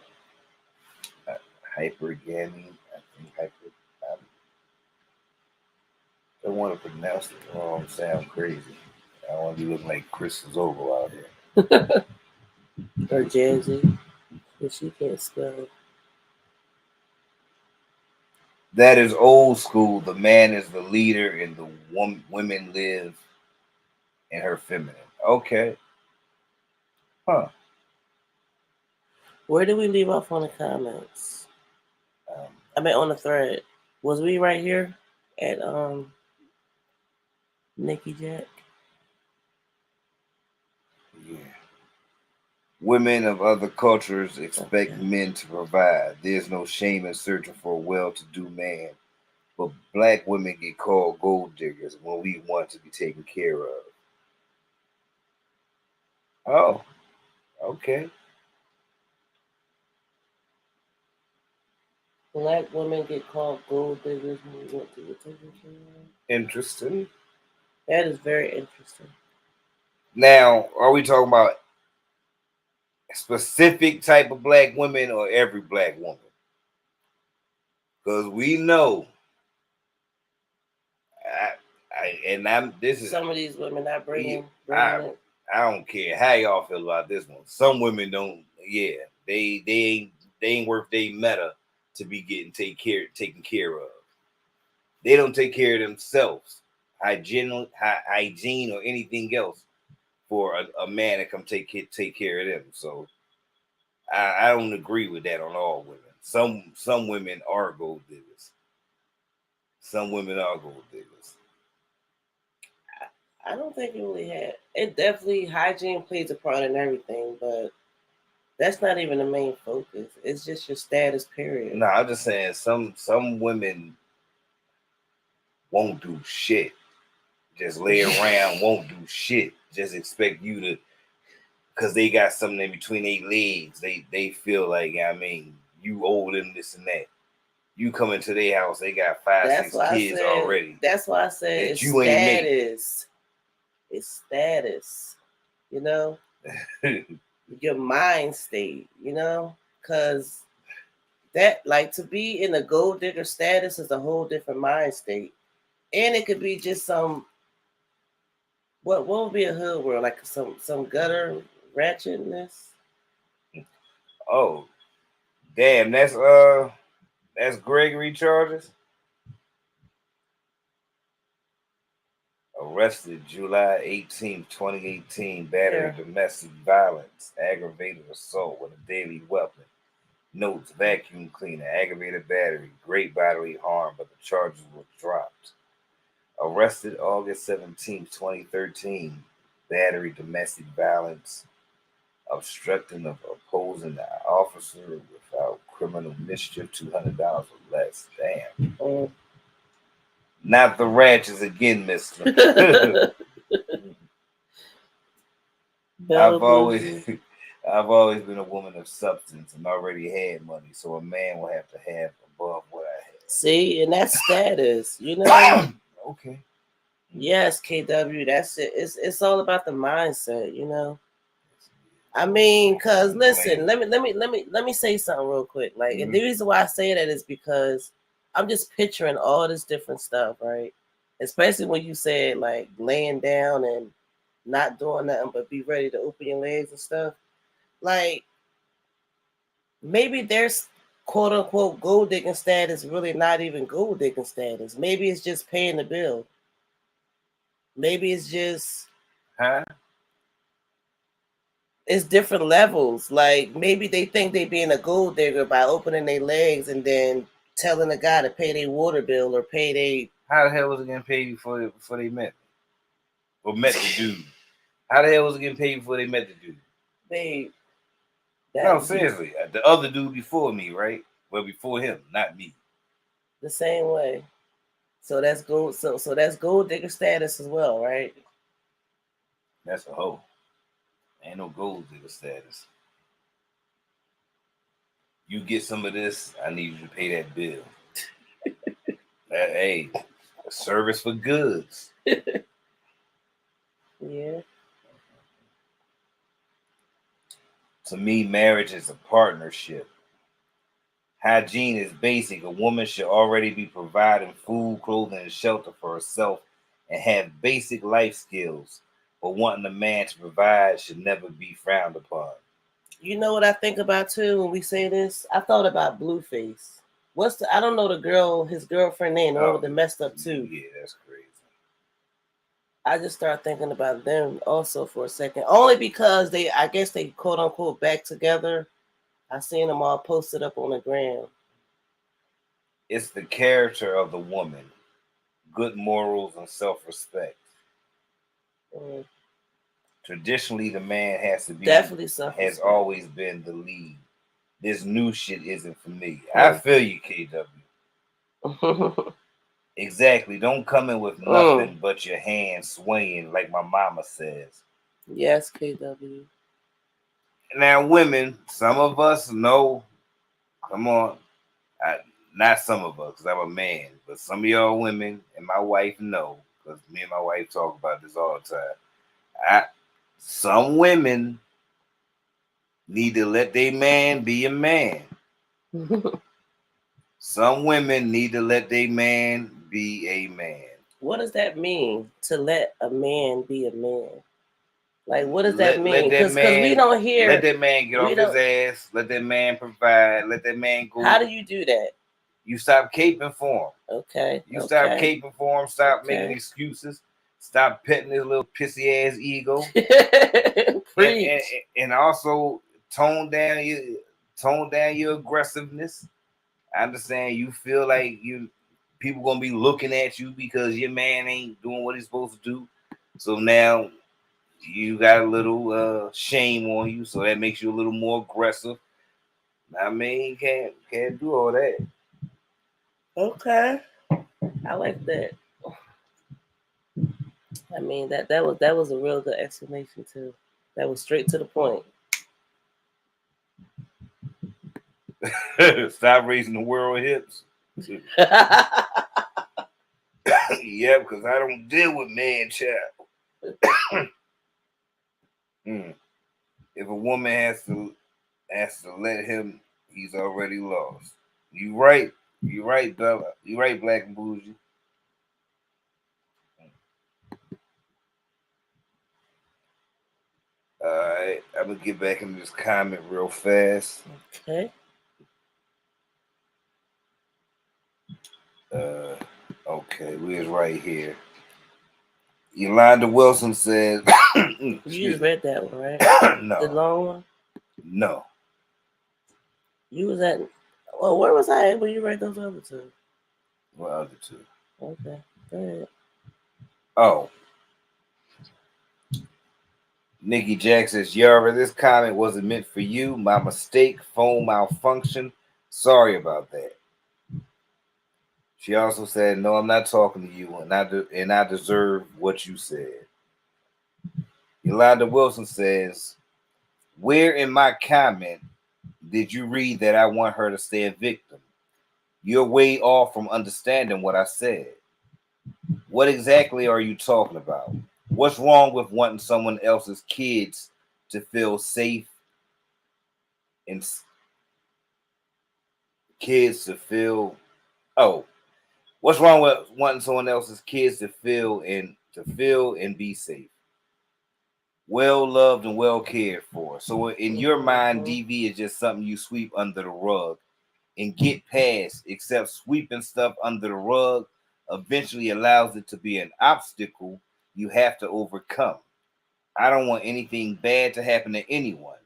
Hypergamy. I think I don't want to pronounce it wrong. Sound crazy. I don't want to be looking like Chris Oval out here. Or Jazzy, if she can't spell. That is old school. The man is the leader, and the women live in her feminine. Okay. Huh. Where did we leave off on the comments? I mean, on the thread. Was we right here at Nikki Jack? Yeah. Women of other cultures expect men to provide. There's no shame in searching for a well-to-do man. But black women get called gold diggers when we want to be taken care of. Oh, okay. Black women get called gold diggers when we want to be taken care of. Interesting. That is very interesting. Now, are we talking about specific type of black women or every black woman? Because we know, this is some of these women I bringing I don't care how y'all feel about this one. Some women don't. Yeah, they ain't worth they meta to be getting taken care of. They don't take care of themselves, hygiene or anything else for a man to come take care of them. So I don't agree with that on all women. Some women are gold diggers. Some women are gold diggers. I don't think it really had. It definitely hygiene plays a part in everything, but that's not even the main focus. It's just your status, period. No, I'm just saying some women won't do shit. Just lay around, won't do shit. Just expect you to, because they got something in between their legs. They feel like, I mean, you owe them this and that. You come into their house, they got 5, 6 kids already. That's why I said it's you ain't status. It's status. You know? Your mind state, you know? Because that, like, to be in a gold digger status is a whole different mind state. And it could be just some, what would be a hood world? Like some gutter ratchetness? Oh, damn, that's Gregory charges. Arrested July 18th, 2018, battery, domestic violence, aggravated assault with a deadly weapon. Notes, vacuum cleaner, aggravated battery, great bodily harm, but the charges were dropped. Arrested August 17th, 2013, battery, domestic violence, obstructing of opposing the officer without criminal mischief, $200 or less. Damn. Not the ratchets again, mister. I've always been a woman of substance and already had money, so a man will have to have above what I had. See, and that's status, you know. Okay. Yes, KW, that's it. It's all about the mindset, you know. I mean, cause listen, let me say something real quick. Like, the reason why I say that is because I'm just picturing all this different stuff, right? Especially when you said like laying down and not doing nothing but be ready to open your legs and stuff. Like, maybe there's quote unquote gold digging status really not even gold digging status. Maybe it's just paying the bill. Maybe it's just it's different levels. Like, maybe they think they being a gold digger by opening their legs and then telling a guy to pay their water bill or pay their. How the hell was it getting paid before they met? Or met the dude? How the hell was it getting paid before they met the dude? Babe. No, seriously. The other dude before me, right? Well, before him, not me. The same way. So that's gold. So that's gold digger status as well, right? That's a hoe. Ain't no gold digger status. You get some of this, I need you to pay that bill. Hey, a service for goods. Yeah. To me, marriage is a partnership. Hygiene is basic. A woman should already be providing food, clothing, and shelter for herself and have basic life skills. But wanting a man to provide should never be frowned upon. You know what I think about too when we say this? I thought about Blueface. I don't know his girlfriend name, the one with the messed up tooth. Yeah, that's crazy. I just started thinking about them also for a second. Only because I guess they quote unquote back together. I seen them all posted up on the gram. It's the character of the woman, good morals and self-respect. Traditionally, the man has always been the lead. This new shit isn't for me. I feel you, KW. Exactly. Don't come in with nothing but your hands swaying, like my mama says. Yes, KW. Now, women, some of us know. Come on. Not some of us, because I'm a man, but some of y'all women and my wife know, because me and my wife talk about this all the time. Some women need to let their man be a man. Some women need to let their man be a man. What does that mean, to let a man be a man? Like, what does that mean? Because we don't hear. Let that man get off his ass. Let that man provide. Let that man go. How do you do that? You stop caping for him. Okay. You stop caping for him. Stop making excuses. Stop petting his little pissy ass ego. and also tone down your aggressiveness. I understand you feel like people gonna be looking at you because your man ain't doing what he's supposed to do. So now you got a little shame on you, so that makes you a little more aggressive. I mean, can't do all that. Okay, I like that. I mean that was a real good explanation too. That was straight to the point. Stop raising the world hips. Yeah, because I don't deal with man child. If a woman has to let him, he's already lost. You right, Bella. You right, Black and Bougie. All right, I'm gonna get back into this comment real fast. Okay. Okay, we're right here. Yolanda Wilson says, You just read that one, right? No. The long one? No. You was at, well, where was I at when you read those other two? What other two? Okay, go ahead. Oh. Nikki Jack says, Yara, this comment wasn't meant for you. My mistake, phone malfunction. Sorry about that. She also said, no, I'm not talking to you, and I deserve what you said. Yolanda Wilson says, where in my comment did you read that I want her to stay a victim? You're way off from understanding what I said. What exactly are you talking about? What's wrong with wanting someone else's kids to feel safe and kids to feel what's wrong with wanting someone else's kids to feel and be safe, well loved and well cared for? So in your mind, DV is just something you sweep under the rug and get past, except sweeping stuff under the rug eventually allows it to be an obstacle you have to overcome. I don't want anything bad to happen to anyone.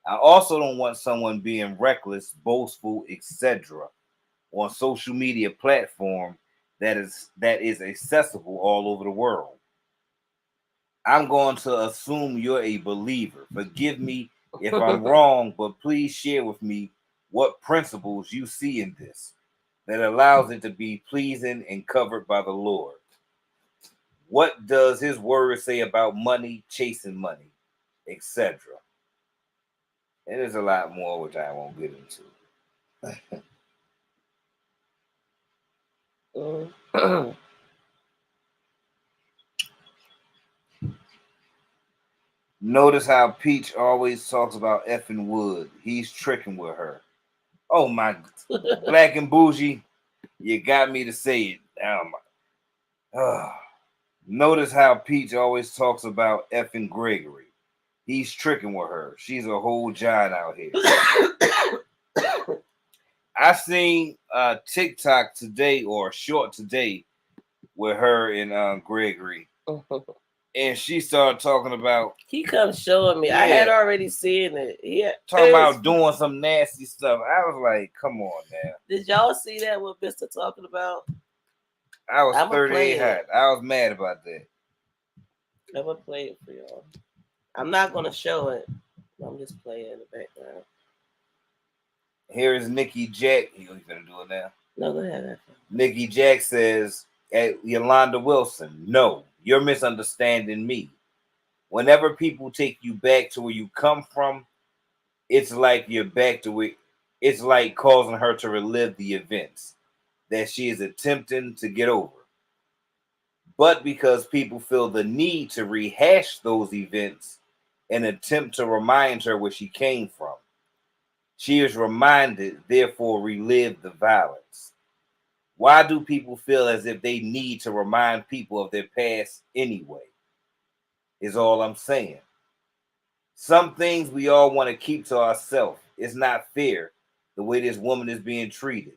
I also don't want someone being reckless, boastful, etc. on social media platform that is accessible all over the world. I'm going to assume you're a believer. Forgive me if I'm wrong, but please share with me what principles you see in this that allows it to be pleasing and covered by the Lord. What does his word say about money, chasing money, etc.? And there's a lot more which I won't get into. Notice how Peach always talks about effing Wood. He's tricking with her. Oh my, Black and Bougie, you got me to say it. Notice how Peach always talks about effing Gregory. He's tricking with her. She's a whole giant out here. I seen TikTok today or a short today with her and Gregory. And she started talking about. He comes showing me. Yeah. I had already seen it. Yeah, talking about doing some nasty stuff. I was like, "Come on, man." Did y'all see that? What Mister talking about? I was 38 hot. I was mad about that. I'm gonna play it for y'all. I'm not gonna show it. I'm just playing in the background. Here is Nikki Jack. You gonna do it now? No, go ahead. Nikki Jack says, at Yolanda Wilson, no, you're misunderstanding me. Whenever people take you back to where you come from, it's like you're back to it. It's like causing her to relive the events that she is attempting to get over. But because people feel the need to rehash those events and attempt to remind her where she came from, she is reminded, therefore relive the violence. Why do people feel as if they need to remind people of their past anyway? Is all I'm saying. Some things we all want to keep to ourselves. It's not fair the way this woman is being treated.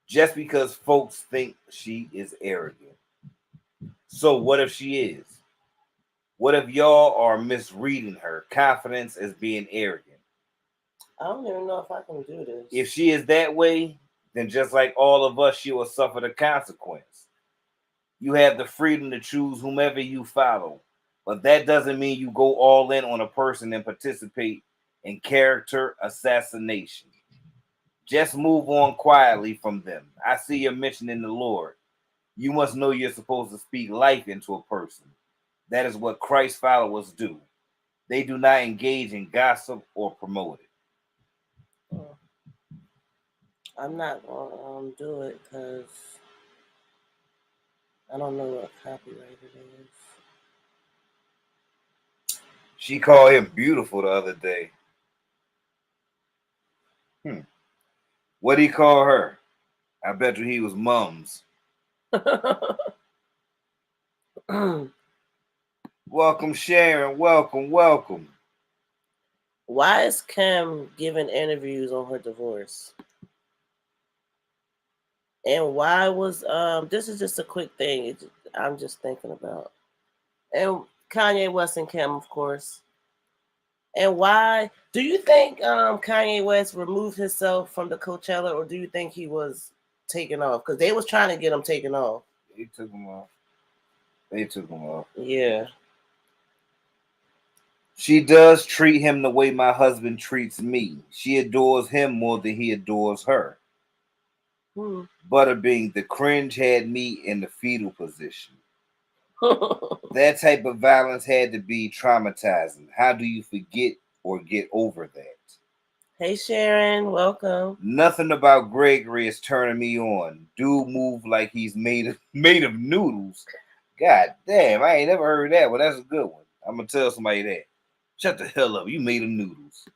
Just because folks think she is arrogant. So what if she is? What if y'all are misreading her confidence as being arrogant? I don't even know if I can do this. If she is that way, then just like all of us, she will suffer the consequence. You have the freedom to choose whomever you follow, but that doesn't mean you go all in on a person and participate in character assassination. Just move on quietly from them. I see you're mentioning the Lord. You must know you're supposed to speak life into a person. That is what Christ followers do. They do not engage in gossip or promote it. I'm not gonna do it because I don't know what copyright it is. She called him beautiful the other day. What did he call her? I bet you he was mums. Welcome, Sharon. Welcome. Why is Kim giving interviews on her divorce? And why was this is just a quick thing I'm just thinking about. And Kanye West and Kim, of course. And why do you think Kanye West removed himself from the Coachella, or do you think he was taken off? Because they was trying to get him taken off. They took him off. Yeah. She does treat him the way my husband treats me. She adores him more than he adores her. Butterbean, the cringe had me in the fetal position. That type of violence had to be traumatizing. How do you forget or get over that? Hey Sharon, welcome. Nothing about Gregory is turning me on. Dude move like he's made of noodles. God damn, I ain't never heard that one. That's a good one. I'm gonna tell somebody that. Shut the hell up. You made of noodles.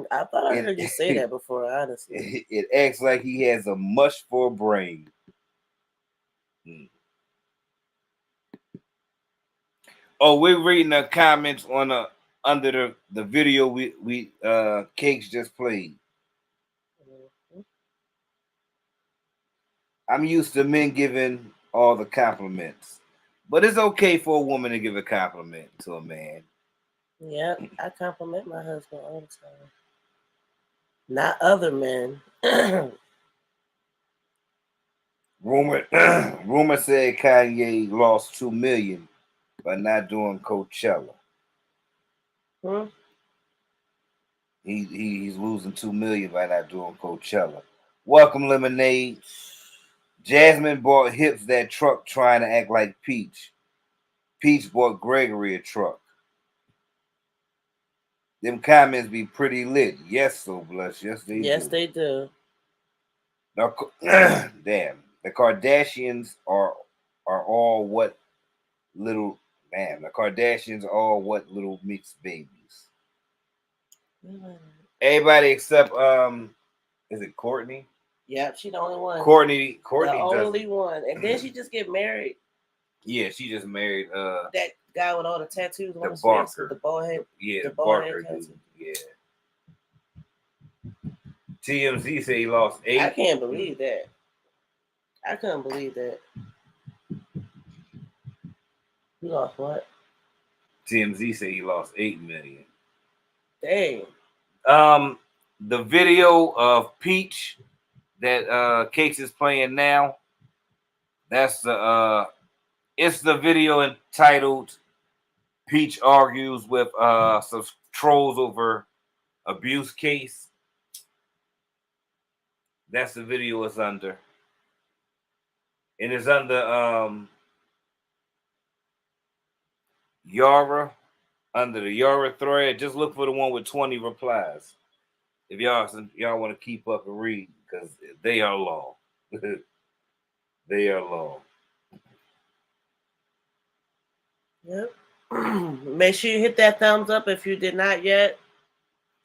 I thought I heard you say that before, honestly. It acts like he has a mush for a brain. Oh, we're reading the comments on under the video we Cakes just played. I'm used to men giving all the compliments, but it's okay for a woman to give a compliment to a man. Yeah, I compliment my husband all the time. Not other men. Rumor said Kanye lost $2 million by not doing Coachella. He's losing $2 million by not doing Coachella. Welcome, Lemonade. Jasmine bought Hips that truck trying to act like Peach. Peach bought Gregory a truck. Them comments be pretty lit. Yes, so bless. Yes, they do. Yes, they do. Now, damn. The Kardashians are all what little man. The Kardashians are all what little mixed babies. Everybody except is it Courtney? Yep, she the only one. Courtney the only one. And then she just get married. Yeah, she just married that guy with all the tattoos on his Barker. face with the bald head. Yeah, the bald head Barker dude. Yeah. TMZ say he lost 8. I can't believe that. I couldn't believe that. He lost what? TMZ say he lost $8 million. Dang. The video of Peach that Cakes is playing now. That's the it's the video entitled Peach argues with some trolls over abuse case. That's the video it's under. And it's under Yara, under the Yara thread. Just look for the one with 20 replies. If y'all want to keep up and read, because they are long. They are long. Yep. Make sure you hit that thumbs up if you did not yet.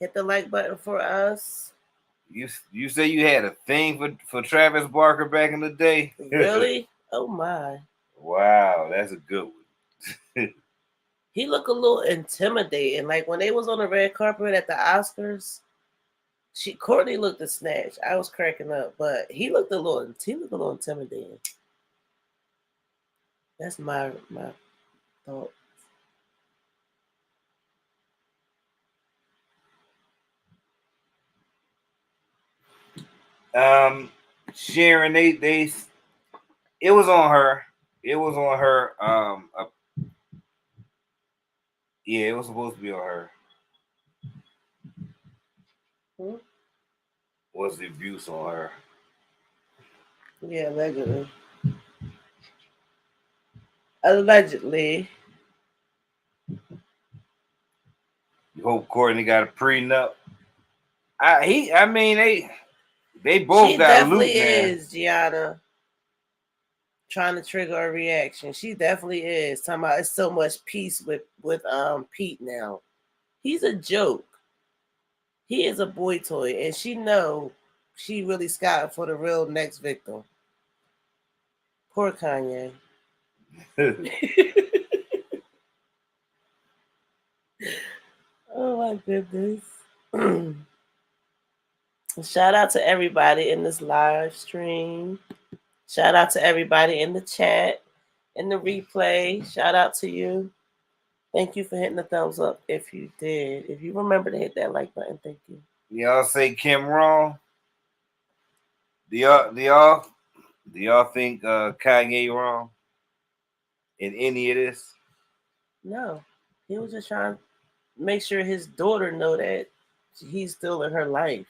Hit the like button for us. You say you had a thing for Travis Barker back in the day? Really? Oh my. Wow, that's a good one. He looked a little intimidating. Like when they was on the red carpet at the Oscars, Courtney looked a snatch. I was cracking up, but he looked a little intimidating. That's my thought. Sharon, it was on her. It was on her. Yeah, it was supposed to be on her. Was the abuse on her? Yeah, allegedly. Allegedly. You hope Courtney got a prenup. I mean, they both She got definitely loot now. is, Gianna. Trying to trigger a reaction. She definitely is. Talking about it's so much peace with Pete now. He's a joke. He is a boy toy, and she know she really scouting for the real next victim. Poor Kanye. Oh my goodness. Shout out to everybody in this live stream. Shout out to everybody in the chat, in the replay. Shout out to you. Thank you for hitting the thumbs up if you did. If you remember to hit that like button, thank you. Y'all say Kim wrong? Do y'all think Kanye wrong in any of this? No. He was just trying to make sure his daughter know that he's still in her life.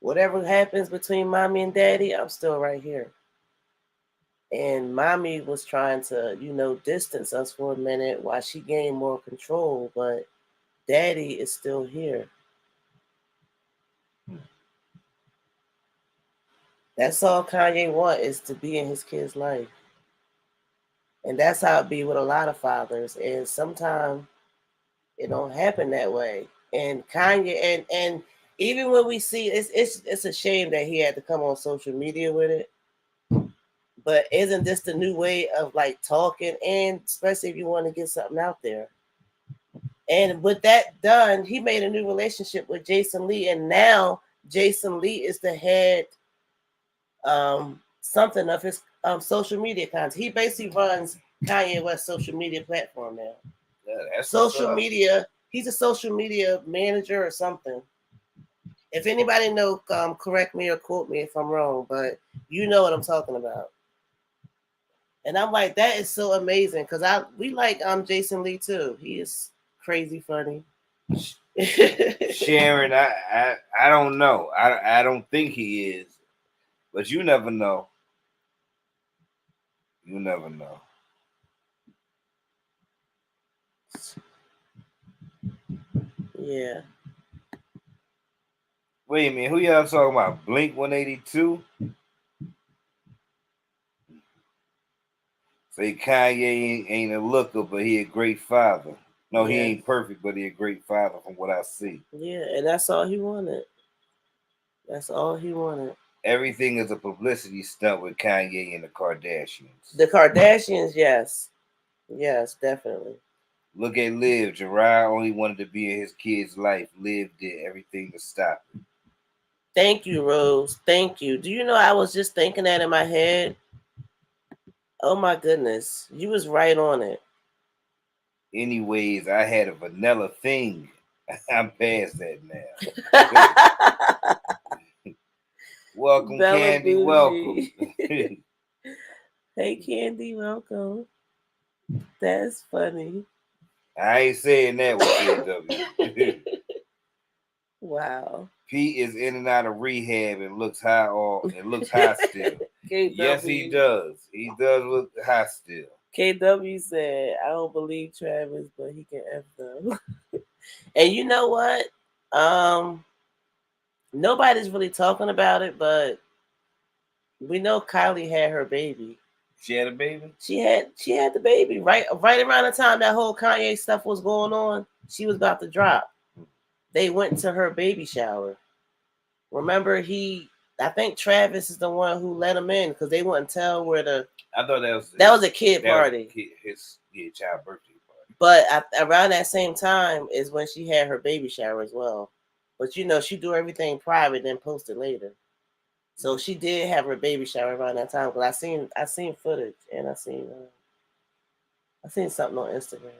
Whatever happens between mommy and daddy, I'm still right here. And mommy was trying to, distance us for a minute while she gained more control, but daddy is still here. That's all Kanye wants, is to be in his kid's life. And that's how it be with a lot of fathers. And sometimes it don't happen that way. And Kanye, and even when we see it's a shame that he had to come on social media with it. But isn't this the new way of like talking, and especially if you want to get something out there? And with that done, he made a new relationship with Jason Lee, and now Jason Lee is the head something of his social media content. He basically runs Kanye West's social media platform now. Yeah, that's social media. He's a social media manager or something. If anybody know, correct me or quote me if I'm wrong, but you know what I'm talking about. And I'm like, that is so amazing because we like Jason Lee too. He is crazy funny. Sharon, I don't know. I don't think he is, but you never know. You never know. Yeah. Wait a minute, who y'all talking about? Blink 182? Say Kanye ain't a looker, but he a great father. No, he ain't perfect, but he a great father from what I see. Yeah, and that's all he wanted. That's all he wanted. Everything is a publicity stunt with Kanye and the Kardashians. The Kardashians, yes. Yes, definitely. Look at Liv. Gerard only wanted to be in his kid's life. Liv did everything to stop it. Thank you, Rose. Thank you. Do you know I was just thinking that in my head? Oh my goodness. You was right on it. Anyways, I had a vanilla thing. I'm past that now. Welcome, Bella Candy. Bougie. Welcome. Hey, Candy. Welcome. That's funny. I ain't saying that with KW. Wow. Pete is in and out of rehab and looks high still. KW. Yes, he does. He does look high still. KW said, I don't believe Travis, but he can F them. And you know what? Nobody's really talking about it, but we know Kylie had her baby. She had a baby? She had the baby. Right around the time that whole Kanye stuff was going on, she was about to drop. They went to her baby shower. Remember, I think Travis is the one who let him in because they wouldn't tell where the. I thought that was a kid party. His child birthday party. But around that same time is when she had her baby shower as well. But she do everything private, then post it later. So she did have her baby shower around that time. Because I seen footage and I seen something on Instagram.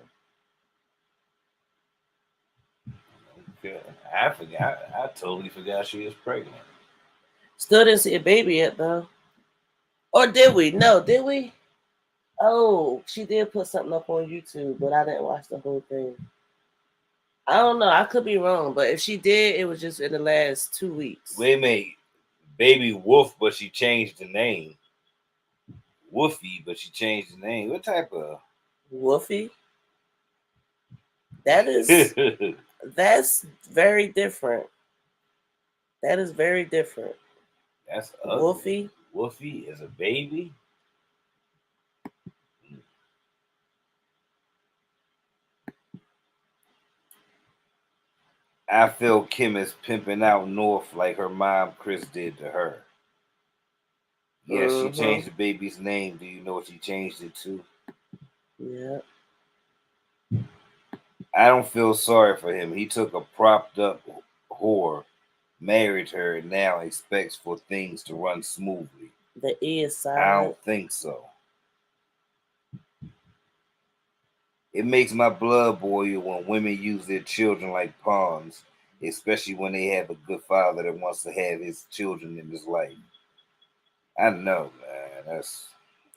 Okay. I forgot. I totally forgot she was pregnant. Still didn't see a baby yet though. Or did we? No, did we? Oh, she did put something up on YouTube, but I didn't watch the whole thing. I don't know. I could be wrong, but if she did, it was just in the last 2 weeks. Wait a minute. Baby Wolf, but she changed the name. Woofy, but she changed the name. What type of Woofy? That's very different. That is very different. That's ugly. Woofy? Woofy is a baby? I feel Kim is pimping out North like her mom Chris did to her. Yes, she changed the baby's name. Do you know what she changed it to? Yeah. I don't feel sorry for him. He took a propped up whore, married her, and now expects for things to run smoothly. The E is silent. I don't think so. It makes my blood boil when women use their children like pawns, especially when they have a good father that wants to have his children in his life. I know, man.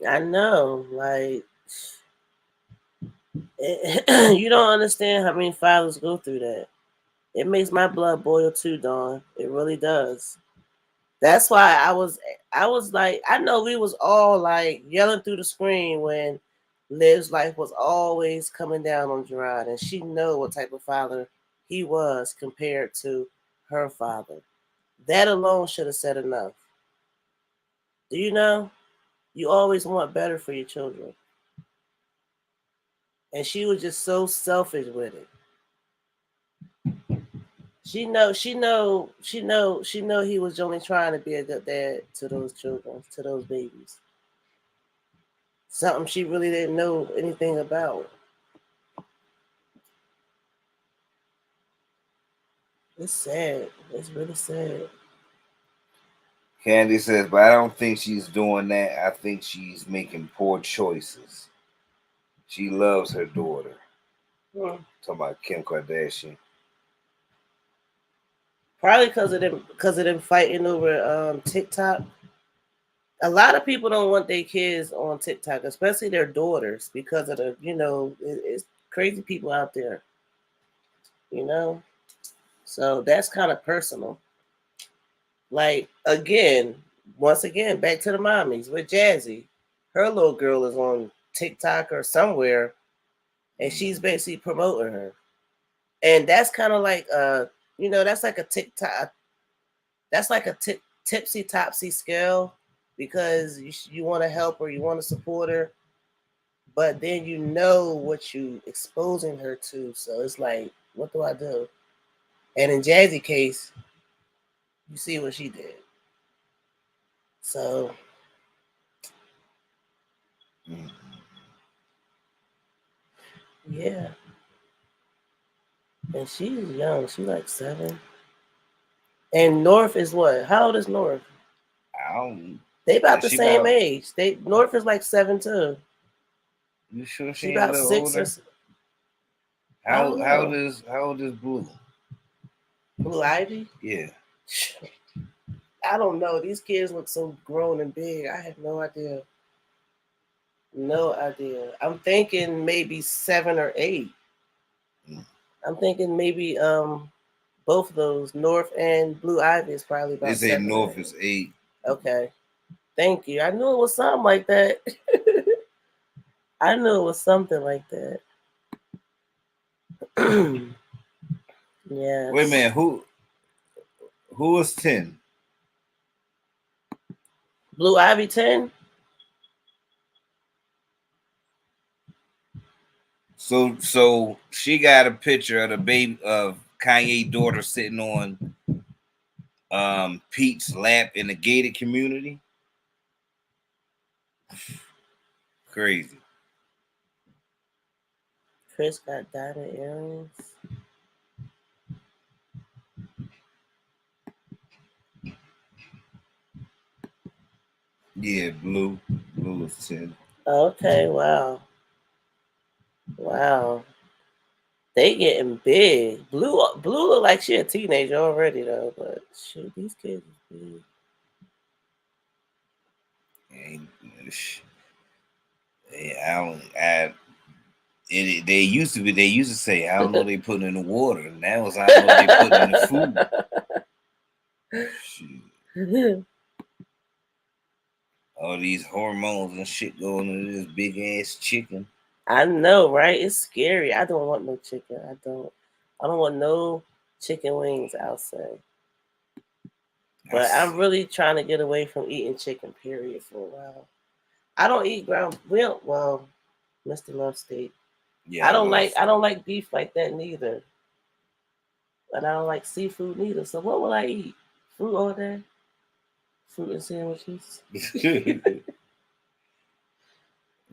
I know, like you don't understand how many fathers go through that. It makes my blood boil too, Dawn. It really does. That's why I was like, I know we was all like yelling through the screen when Liv's life was always coming down on Gerard, and she know what type of father he was compared to her father. That alone should have said enough. Do you know? You always want better for your children. And she was just so selfish with it. She know he was only trying to be a good dad to those children, to those babies. Something she really didn't know anything about. It's sad. It's really sad. Candy says, but I don't think she's doing that. I think she's making poor choices. She loves her daughter. Talking about Kim Kardashian. Probably because of them fighting over TikTok. A lot of people don't want their kids on TikTok, especially their daughters, because of the, it's crazy people out there. So that's kind of personal. Like, once again, back to the mommies with Jazzy. Her little girl is on TikTok or somewhere, and she's basically promoting her. And that's kind of like, that's like a TikTok. That's like a tipsy topsy scale, because you want to help or you want to support her, but then you know what you exposing her to. So it's like, what do I do? And in Jazzy's case, you see what she did. So yeah. And she's young. She's like 7. And North is what? How old is North? They about the same age. North is like 7 too. You sure she about 6 older? How old is Blue? Blue Ivy? Yeah. I don't know. These kids look so grown and big. I have no idea. No idea. I'm thinking maybe 7 or 8. I'm thinking maybe both of those, North and Blue Ivy, is probably about. They say North is 8. Okay. Thank you. I knew it was something like that. I knew it was something like that. Yeah. Wait a minute. Who was 10? Blue Ivy 10? So she got a picture of the baby of Kanye's daughter sitting on Pete's lap in the gated community. Crazy. Chris got diamond earrings. Yeah, Blue is 10. Okay, wow. They getting big. Blue look like she a teenager already though, but shoot, these kids is big. Yeah, I don't. They used to be. They used to say, "I don't know they put in the water." Now it's I don't know they put in the food. Shit. All these hormones and shit going into this big ass chicken. I know, right? It's scary. I don't want no chicken. I don't want no chicken wings outside. But I'm really trying to get away from eating chicken, period, for a while. I don't eat ground. Well, Mr. Love Steak. Yeah, I don't like beef like that neither. And I don't like seafood neither. So what will I eat? Fruit all day? Fruit and sandwiches?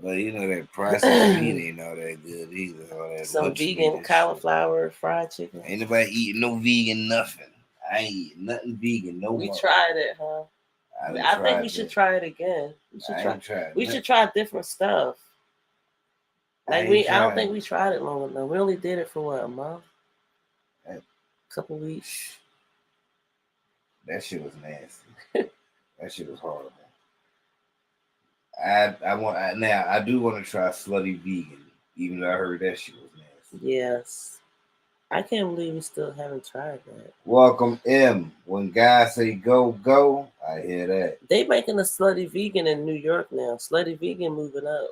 Well, you know that processed meat ain't all that good either. All that some vegan cauliflower fried chicken. Ain't nobody eating no vegan nothing. I ain't eating nothing vegan no more. We tried it, huh? I think we should try it again. We should try different stuff. Like I don't think we tried it long enough. We only did it for what, a month? A couple weeks. That shit was nasty. That shit was horrible. I do want to try slutty vegan, even though I heard that shit was nasty. Yes. I can't believe we still haven't tried that. Welcome M. When guys say go, go, I hear that. They making a slutty vegan in New York now. Slutty vegan moving up.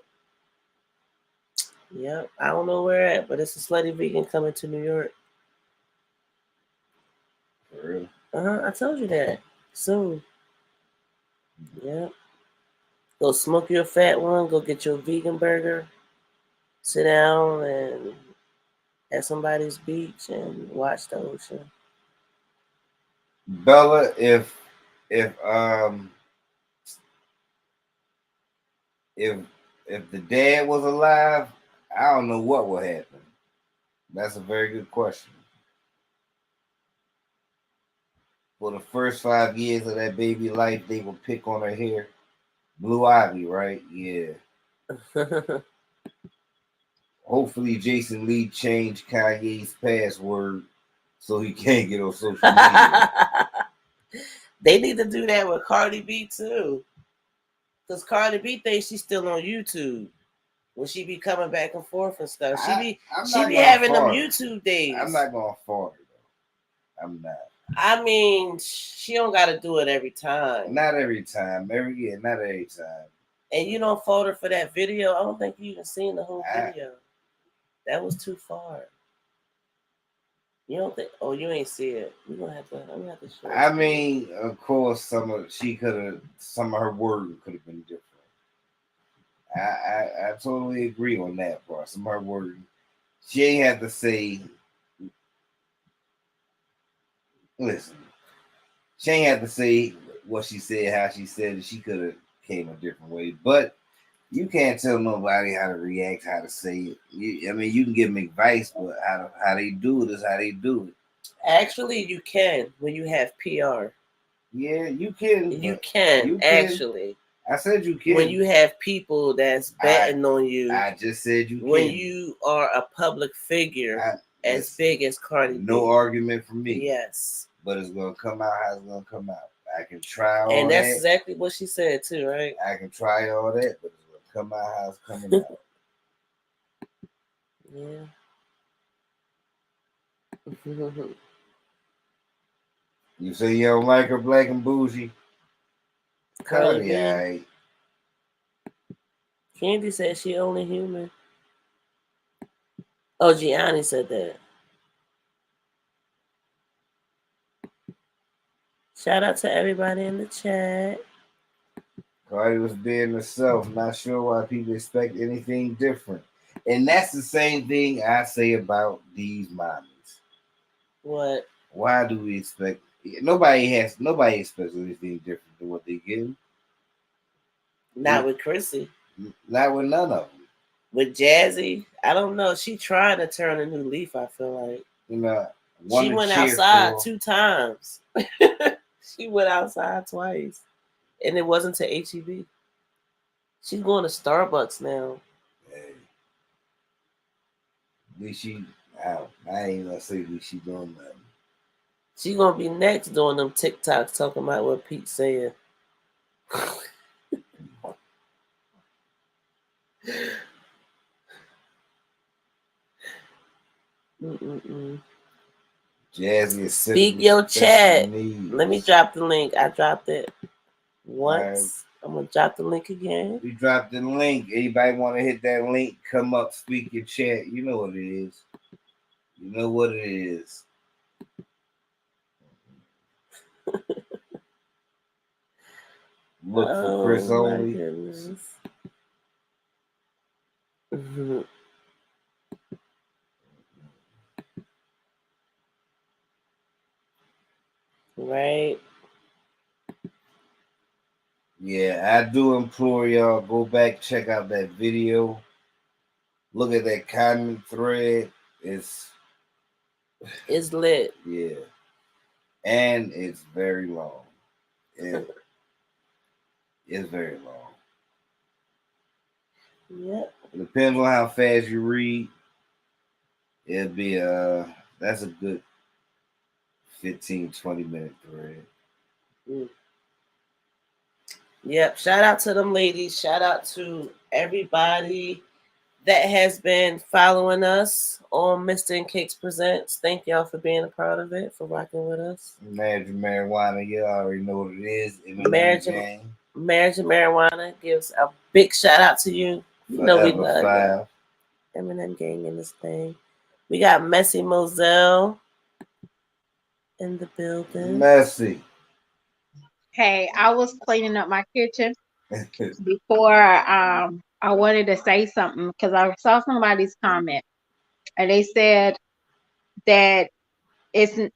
Yep. I don't know where at, but it's a slutty vegan coming to New York. For real? I told you that. Soon. Yep. Go smoke your fat one. Go get your vegan burger. Sit down and at somebody's beach and watch the ocean. Bella, if the dad was alive, I don't know what would happen. That's a very good question. For the first 5 years of that baby life, they would pick on her hair. Blue Ivy, right? Yeah. Hopefully Jason Lee changed Kanye's password so he can't get on social media. They need to do that with Cardi B too. Because Cardi B thinks she's still on YouTube. When she be coming back and forth and stuff. She be having them YouTube days. I'm not going to fault her though. I'm not. I mean, she don't got to do it every time. Not every time. Not every time. And you don't fault her for that video. I don't think you even seen the whole video. That was too far. You don't think? Oh, you ain't see it. I'm gonna have to show. I mean, of course, some of her words could have been different. I totally agree on that part. Some of her words, she ain't have to say. Listen, she ain't have to say what she said, how she said it. She could have came a different way, but you can't tell nobody how to react, how to say it. You can give them advice, but how they do it is how they do it. Actually, you can when you have PR. Yeah, you can. You can actually. I said you can. When you have people that's betting on you. I just said you can. When you are a public figure as big as Cardi B. No argument from me. Yes. But it's going to come out how it's going to come out. I can try all that. And that's exactly what she said too, right? I can try all that, but it's going to come out how it's coming out. Yeah. You say you don't like her black and bougie? Cardi, right. Candy said she only human. Oh, Gianni said that. Shout out to everybody in the chat. Cardi was being herself. Not sure why people expect anything different. And that's the same thing I say about these mommies. What? Why do we expect? Nobody expects anything different than what they give. Not with Chrissy. Not with none of them. With Jazzy, I don't know. She tried to turn a new leaf. I feel like she went outside 2 times. She went outside twice, and it wasn't to HEB. She's going to Starbucks now. Hey. At least I ain't gonna say at least she doing nothing. She gonna be next doing them TikToks talking about what Pete's saying. Jazzy is Speak your chat. Let me drop the link. I dropped it once. Right. I'm gonna drop the link again. We dropped the link. Anybody want to hit that link? Come up, speak your chat. You know what it is. You know what it is. Look for Chris only. Mm-hmm. Right. Yeah, I do implore y'all, go back, check out that video. Look at that comment thread. It's lit. Yeah. And it's very long. It's very long. Yep. It depends on how fast you read. It'll be that's a good 15-20 minute thread. Yep. Shout out to them ladies. Shout out to everybody that has been following us on Mistancakz Presents. Thank y'all for being a part of it, for rocking with us. Marriage and Marijuana, you already know what it is. Marriage and Marijuana gives a big shout out to you. You know we love you. Eminem gang in this thing. We got Messy Moselle in the building. Messy. Hey, I was cleaning up my kitchen before I wanted to say something because I saw somebody's comment and they said that it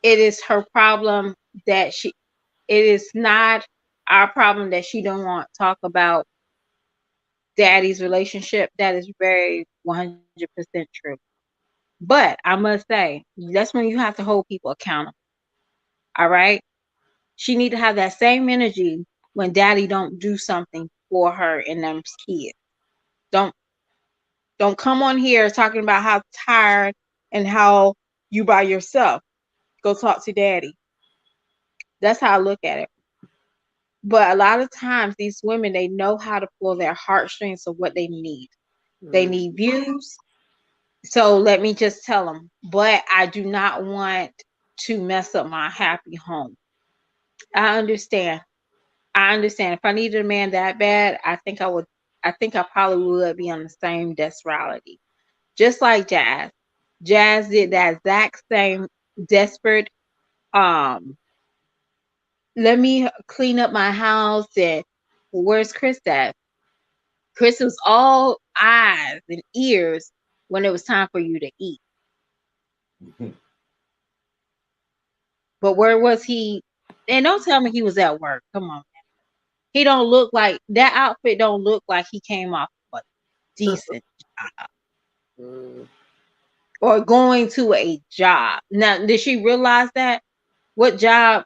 is her problem that it is not our problem that she don't want to talk about daddy's relationship. That is very 100% true. But I must say, that's when you have to hold people accountable. All right? She need to have that same energy when daddy don't do something for her and them kids. Don't come on here talking about how tired and how you by yourself. Go talk to daddy. That's how I look at it. But a lot of times these women, they know how to pull their heartstrings of what they need. They need views. So let me just tell them, but I do not want to mess up my happy home. I understand. If I needed a man that bad, I think I probably would be on the same desperality. Just like Jazz. Jazz did that exact same desperate, let me clean up my house and where's Chris at? Chris was all eyes and ears when it was time for you to eat. But where was he? And don't tell me he was at work. Come on, man. He don't look like that outfit. Don't look like he came off of a decent job or going to a job. Now, did she realize that? What job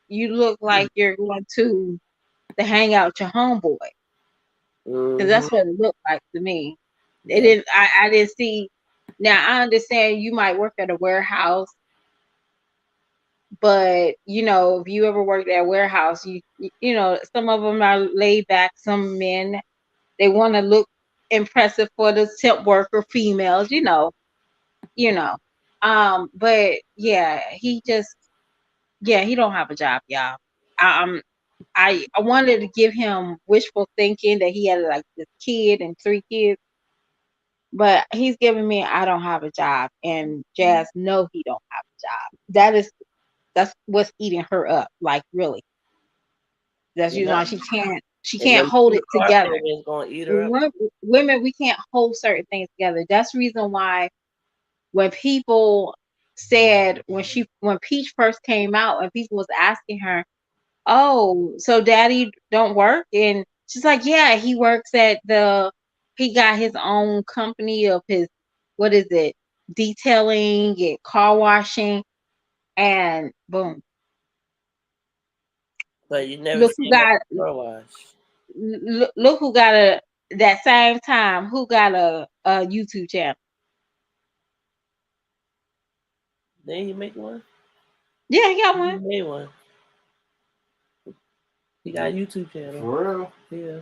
you look like you're going to hang out with your homeboy? Because that's what it looked like to me. It didn't. I didn't see. Now I understand you might work at a warehouse. But if you ever worked at a warehouse, you know, some of them are laid back. Some men, they want to look impressive for the temp worker females, But yeah, he don't have a job, y'all. I wanted to give him wishful thinking that he had like this kid and 3 kids, but he's giving me I don't have a job, and Jazz no, he don't have a job. That's what's eating her up, like really. That's why she can't hold it together. Women, we can't hold certain things together. That's the reason why when people said when Peach first came out and people was asking her, oh, so daddy don't work? And she's like, yeah, he works he got his own company of his, what is it, detailing and car washing, and boom. But you never look who got car wash. Look who got that same time who got a YouTube channel. Didn't he make one? Yeah, he got one. He made one. He got a YouTube channel. For real? Yeah.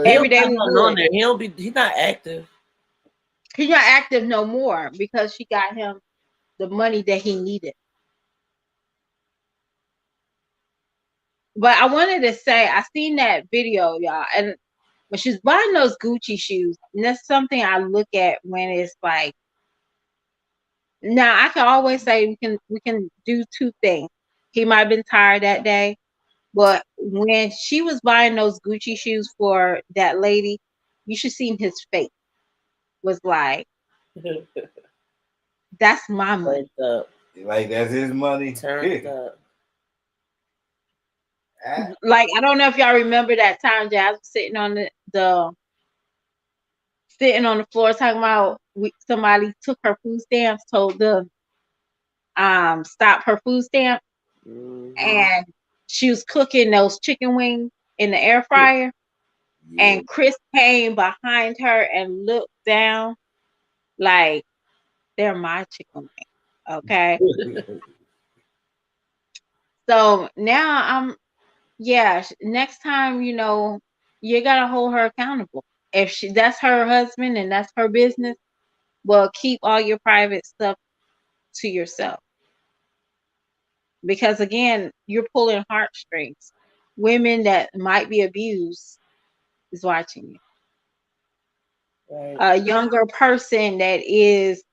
Every day we on there. He's not active. He's not active no more because she got him the money that he needed. But I wanted to say, I seen that video, y'all, and when she's buying those Gucci shoes, and that's something I look at when it's like, now I can always say we can do two things. He might have been tired that day, but when she was buying those Gucci shoes for that lady, you should seen his face was like, that's my money. Turned up. Like that's his money. Turned up. Like, I don't know if y'all remember that time Jazz was sitting on the sitting on the floor talking about somebody took her food stamps, told them stop her food stamp, and she was cooking those chicken wings in the air fryer, and Chris came behind her and looked down like, they're my chicken wings, okay? So now next time, you gotta hold her accountable. If that's her husband and that's her business, well, keep all your private stuff to yourself. Because again, you're pulling heartstrings. Women that might be abused is watching you. Right. A younger person that is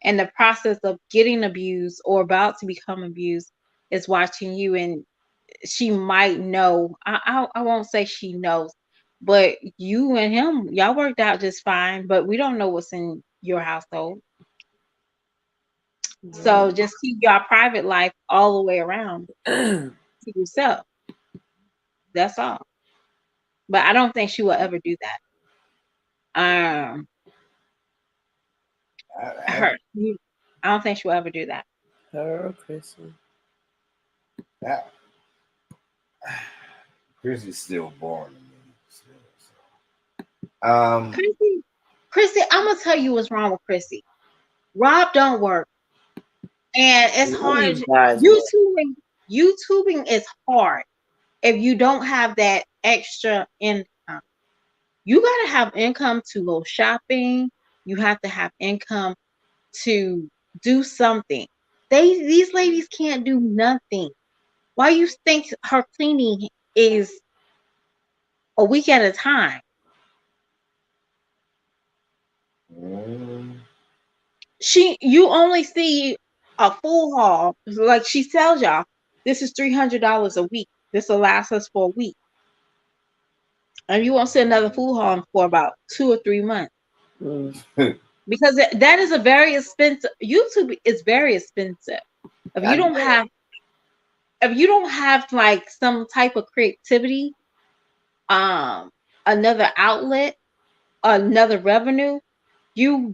in the process of getting abused or about to become abused is watching you, and she might know. I won't say she knows, but you and him, y'all worked out just fine, but we don't know what's in your household. So just keep your private life all the way around to yourself. That's all. But I don't think she will ever do that. I don't think she will ever do that. Her, Chrissy. Chrissy's still born to me. Chrissy, I'm gonna tell you what's wrong with Chrissy. Rob don't work, and it's hard. YouTubing is hard if you don't have that extra income. You gotta have income to go shopping. You have to have income to do something. These ladies can't do nothing. Why you think her cleaning is a week at a time? You only see a full haul. Like she tells y'all, this is $300 a week. This will last us for a week. And you won't see another full haul for about 2 or 3 months. Because that is a very expensive. YouTube is very expensive. If you don't have like some type of creativity, another outlet, another revenue, you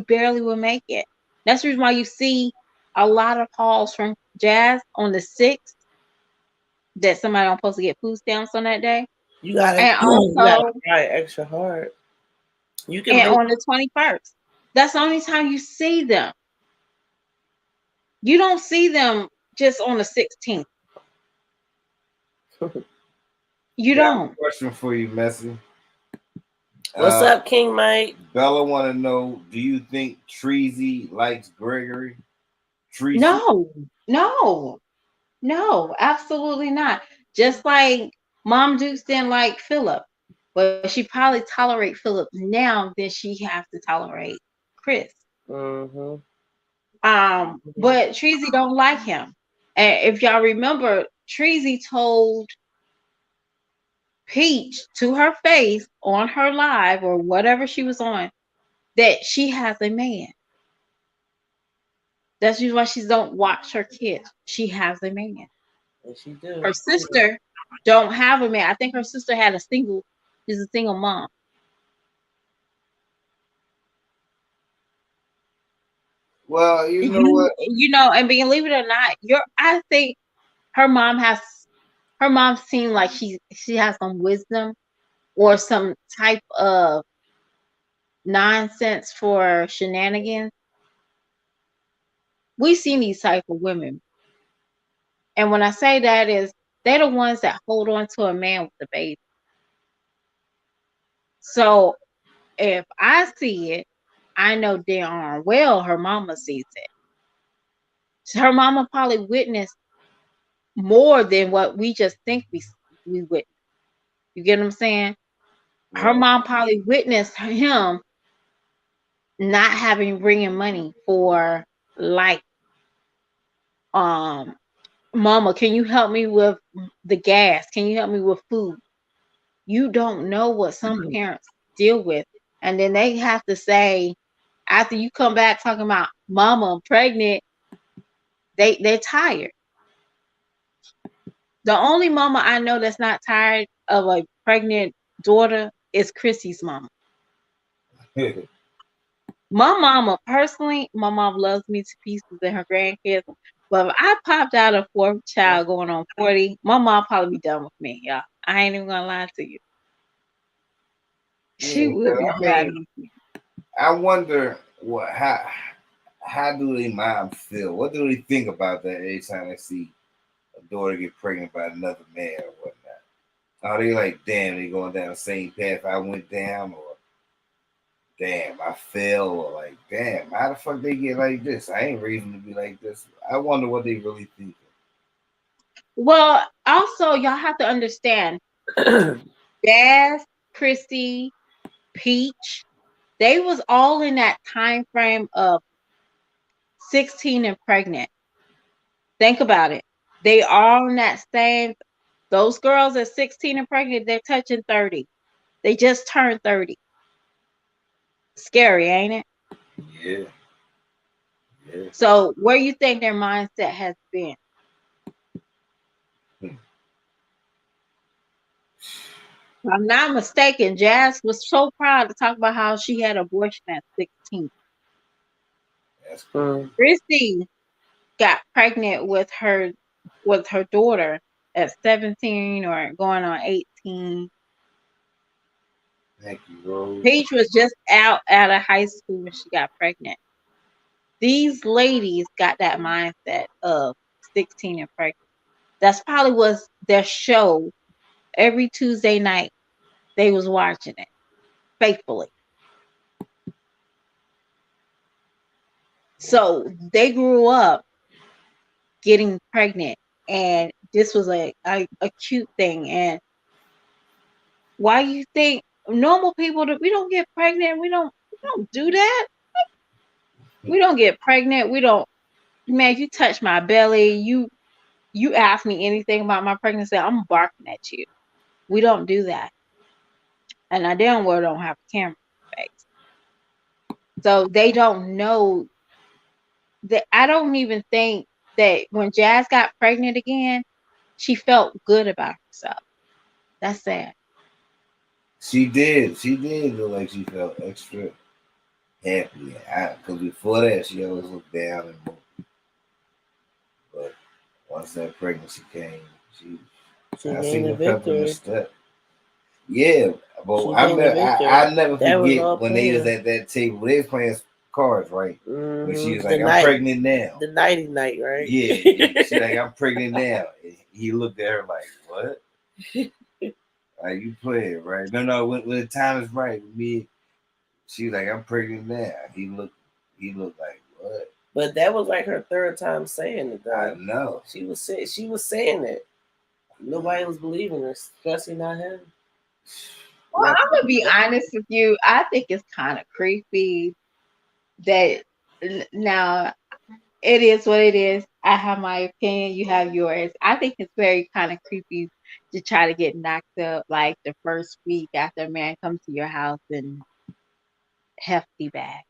barely will make it. That's the reason why you see a lot of calls from Jazz on the 6th that somebody don't supposed to get food stamps on that day. You gotta try extra hard. You can on the 21st. That's the only time you see them. You don't see them just on the 16th. You don't. I have a question for you, Messi. What's up, King Mike? Bella want to know: do you think Treasy likes Gregory? Treasy? No, absolutely not. Just like Mom Dukes didn't like Philip, but she probably tolerate Philip now than she has to tolerate Chris. But Treasy don't like him. And if y'all remember, Treasy told Peach to her face on her live or whatever she was on that she has a man. That's usually why she don't watch her kids. She has a man. Yes, she do. Her sister don't have a man. I think her sister had she's a single mom. Well, you know what? And believe it or not, I think her mom seemed like she has some wisdom or some type of nonsense for shenanigans. We've seen these type of women. And when I say that is they're the ones that hold on to a man with a baby. So if I see it I know damn well her mama sees it. So her mama probably witnessed more than what we just think we witnessed. You get what I'm saying? Her Right. mom probably witnessed him not having bringing money for like um mama, can you help me with the gas? Can you help me with food? You don't know what some parents deal with. And then they have to say, after you come back talking about mama, I'm pregnant, they're tired. The only mama I know that's not tired of a pregnant daughter is Chrissy's mama. My mama, personally, my mom loves me to pieces and her grandkids. But if I popped out a fourth child going on 40, my mom probably be done with me, y'all. I ain't even gonna lie to you. She Yeah, would 'cause be I done mean, with me. I wonder what how do they moms feel? What do they think about that every time they see a daughter get pregnant by another man or whatnot? Are they like, damn, they going down the same path I went down, or damn, I fell, or like, damn, how the fuck they get like this? I ain't raising to be like this. I wonder what they really thinking. Well, also y'all have to understand, Jazz, Chrissy, Peach, they was all in that time frame of 16 and pregnant. Think about it. They all in that same. Those girls at 16 and pregnant, they're touching 30. They just turned 30. Scary, ain't it? Yeah, yeah. So where you think their mindset has been? Hmm. If I'm not mistaken, Jazz was so proud to talk about how she had abortion at 16. That's crazy. Christy got pregnant with her daughter at 17 or going on 18. Thank you, Rose. Paige was just out of high school when she got pregnant. These ladies got that mindset of 16 and pregnant. That's probably was their show every Tuesday night. They was watching it faithfully. So they grew up getting pregnant, and this was a cute thing. And why you think normal people we don't get pregnant? We don't do that. We don't get pregnant. We don't. Man, if you touch my belly, you ask me anything about my pregnancy, I'm barking at you. We don't do that. And I damn well don't have a camera face. So they don't know that. I don't even think that when Jazz got pregnant again, she felt good about herself. That's sad. She did. She did look like she felt extra happy. Because before that, she always looked down and moved. But once that pregnancy came, she She I gained seen a her pepper in the victory. step. Yeah, but She gained a victory. I never That was forget all when they was planned. at that table. They was playing cards, right? When she was The like, "I'm night, pregnant now." the nighty night, right? Yeah, she like, "I'm pregnant now." And he looked at her like, "What? Like you playing, right?" No. When the time is right, with me, she was like, "I'm pregnant now." He looked like, "What?" But that was like her third time saying it, I though. know. She was saying it. Nobody was believing her, especially not him. Well, Not, I'm gonna be honest with you. I think it's kind of creepy that now it is what it is. I have my opinion. You have yours. I think it's very kind of creepy to try to get knocked up like the first week after a man comes to your house and hefty bag.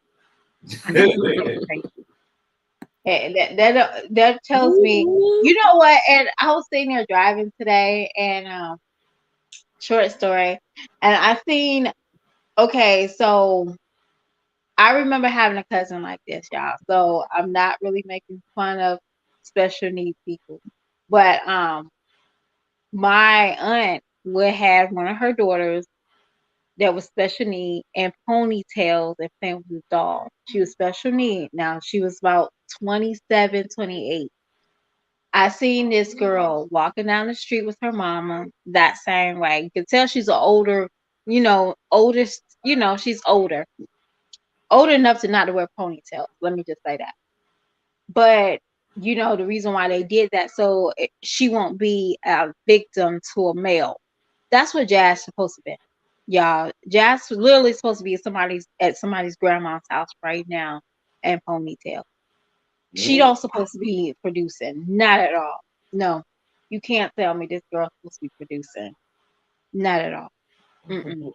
I think it's kind of crazy. And that tells me, you know what? And I was sitting there driving today, and short story, and I seen. Okay, so I remember having a cousin like this, y'all. So I'm not really making fun of special needs people, but my aunt would have one of her daughters that was special need and ponytails and playing with the doll. She was special need. Now she was about 27, 28. I seen this girl walking down the street with her mama that same way. You can tell she's an older, oldest, she's older. old enough to not to wear ponytails. Let me just say that. But you know the reason why they did that, so she won't be a victim to a male. That's what Jazz supposed to be. Y'all, Jazz literally supposed to be at somebody's grandma's house right now and ponytail. She don't supposed to be producing. Not at all. No. You can't tell me this girl's supposed to be producing. Not at all. Mm-mm.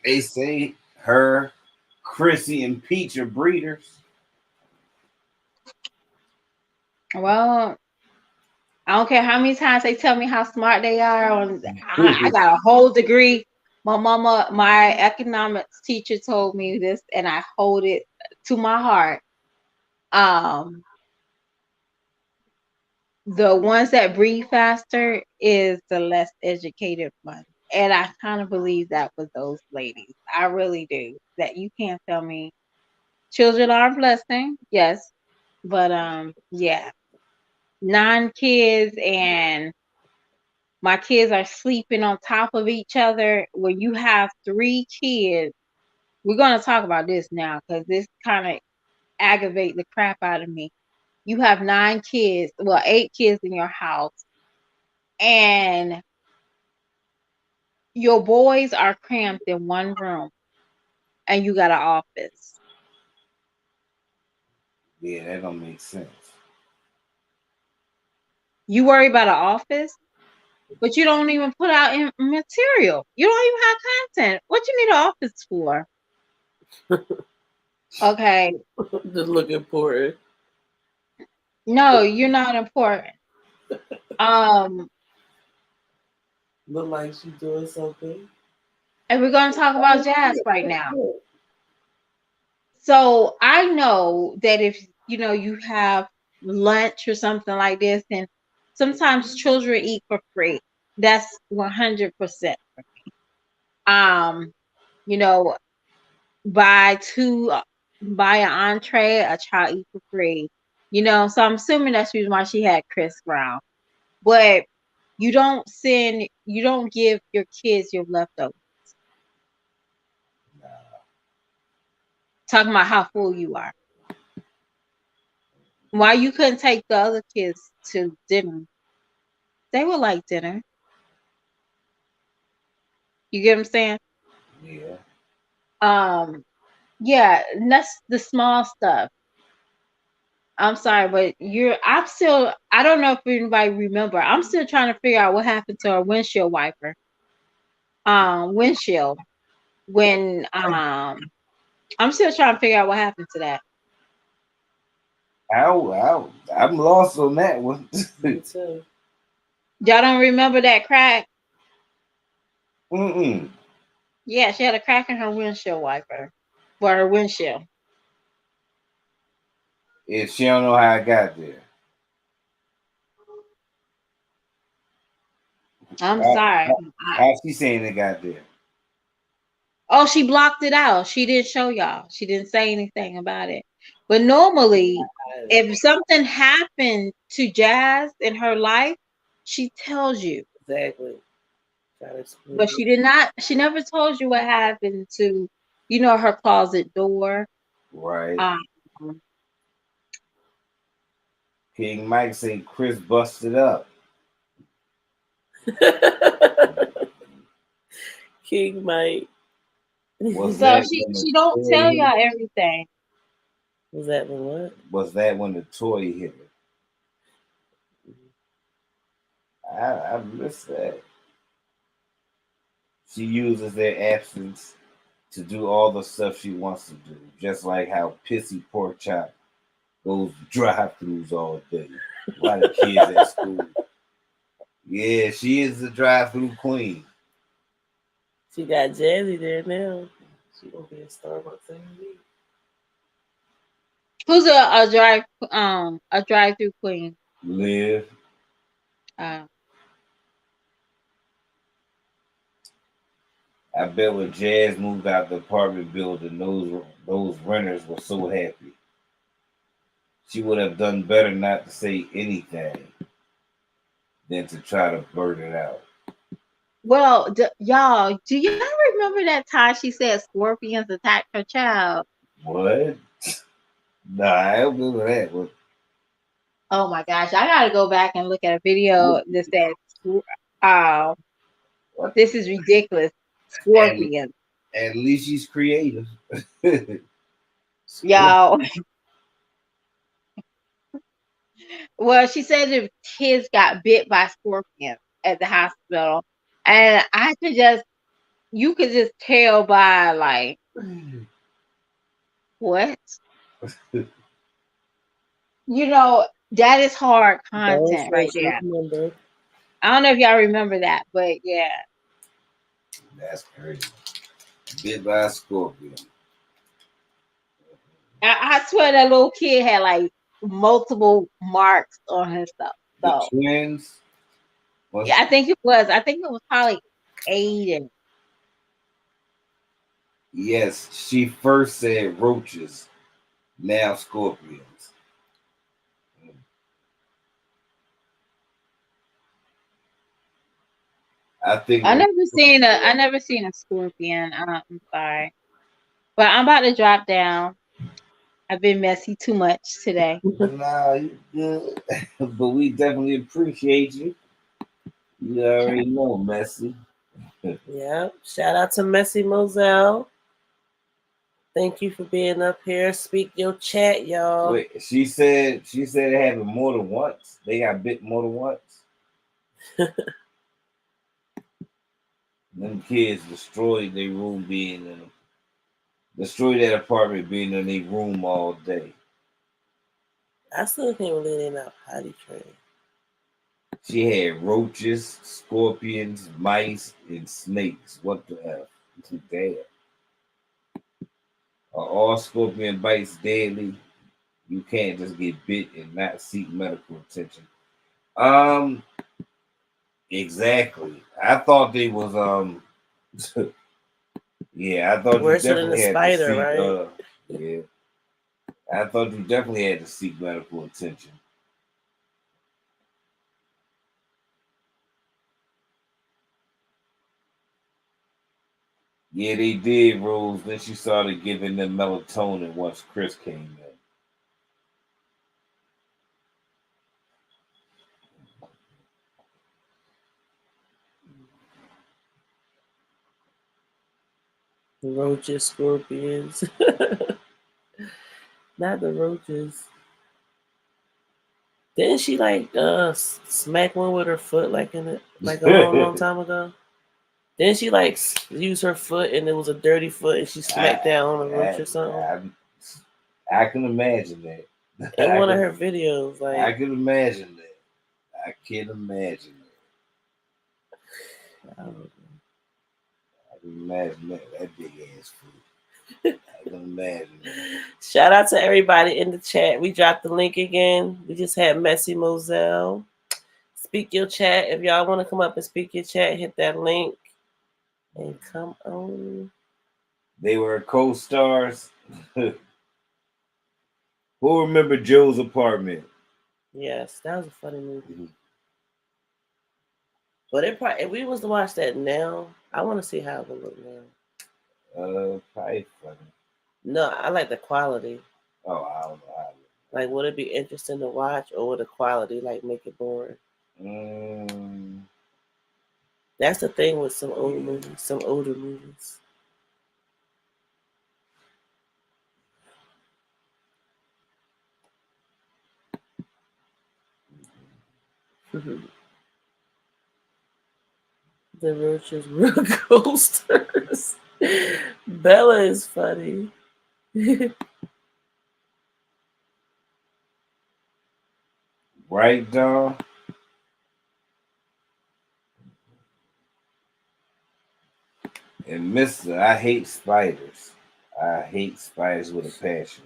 They say her, Chrissy, and Peach are breeders. Well, I don't care how many times they tell me how smart they are. I got a whole degree. My economics teacher told me this, and I hold it to my heart. The ones that breed faster is the less educated ones. And I kind of believe that with those ladies. I really do. That you can't tell me children are a blessing, yes. But yeah. 9 kids and my kids are sleeping on top of each other. When you have 3 kids, we're gonna talk about this now because this kind of aggravate the crap out of me. You have 9 kids, well, 8 kids in your house, and your boys are cramped in one room, and you got an office. Yeah, that don't make sense. You worry about an office, but you don't even put out material. You don't even have content. What you need an office for? Okay. Just look important. No, you're not important. Look like she's doing something. And we're gonna talk about Jazz right now. So I know that if you have lunch or something like this, and sometimes children eat for free. That's 100% for me. You know, buy an entree, a child eat for free. So I'm assuming that's the reason why she had Chris Brown. But you don't give your kids your leftovers. Talking about how full you are. Why you couldn't take the other kids to dinner? They would like dinner. You get what I'm saying? Yeah. Yeah, and that's the small stuff. I'm sorry, but I don't know if anybody remember. I'm still trying to figure out what happened to our windshield wiper. Windshield. When I'm still trying to figure out what happened to that. I'm lost on that one. Me too. Y'all don't remember that crack? Mm-mm. Yeah, she had a crack in her windshield wiper. For her windshield. If she don't know how I got there. I'm sorry. How she saying it got there? Oh, she blocked it out. She didn't show y'all. She didn't say anything about it. But normally, if something happened to Jazz in her life, she tells you. Exactly. But she did not. She never told you what happened to, her closet door. Right. King Mike said Chris busted up. King Mike. So she don't tell y'all everything. Was that the what? Was that when the toy hit her? I missed that. She uses their absence to do all the stuff she wants to do, just like how Pissy Pork Chop goes drive-thrus all day while the kids at school. Yeah, she is the drive-thru queen. She got Jazzy there now. She gonna be a Starbucks every Who's a drive-through queen? Liv. I bet when Jazz moved out the apartment building, those renters were so happy. She would have done better not to say anything than to try to blurt it out. Well, y'all, do y'all remember that time she said scorpions attacked her child? What? Nah, I don't remember that one. Oh my gosh, I gotta go back and look at a video that says, What? "This is ridiculous." And Scorpion, at least she's creative. y'all. Well, she said the kids got bit by scorpions at the hospital, and you could just tell by like what, that is hard That's content right right. there. Remember. I don't know if y'all remember that, but yeah, That's crazy. Bit by a scorpion. I swear that little kid had like multiple marks on his stuff. The So twins. yeah, I think it was. I think it was probably Aiden. Yes, she first said roaches, now scorpions. I think I never seen a scorpion. I'm sorry, but I'm about to drop down. I've been messy too much today. nah, you good. But we definitely appreciate you. You already know, Messi. Yeah. Shout out to Messy Moselle. Thank you for being up here. Speak your chat, y'all. Wait, she said it happened more than once. They got bit more than once. Them kids destroyed their room being in them. Destroyed that apartment being in their room all day. I still can't believe they're not potty trained. She had roaches, scorpions, mice, and snakes. What the hell? Damn. Are all scorpion bites deadly? You can't just get bit and not seek medical attention. Um, exactly. I thought they was yeah, I thought you Worse than the definitely had to spider, seek right? yeah. I thought you definitely had to seek medical attention. Yeah, they did, Rose. Then she started giving them melatonin once Chris came in. Roaches, scorpions. Not the roaches. Didn't she like smack one with her foot like a long time ago? Didn't she like use her foot and it was a dirty foot and she smacked down on a roach or something? I can imagine that. In one of her videos, like I can imagine that. I can imagine that. I don't know. I can imagine that big ass foot. I can imagine that. Shout out to everybody in the chat. We dropped the link again. We just had Messy Moselle. Speak your chat. If y'all want to come up and speak your chat, hit that link and come on. They were co-stars. Who remember Joe's Apartment? Yes, that was a funny movie. But if we was to watch that now, I want to see how it would look now. Probably funny. No, I like the quality. Oh, I don't know how. Like, would it be interesting to watch, or would the quality like make it boring? That's the thing with some older movies. The roaches were coasters. Bella is funny. Right, dog? And Mister, I hate spiders. I hate spiders with a passion.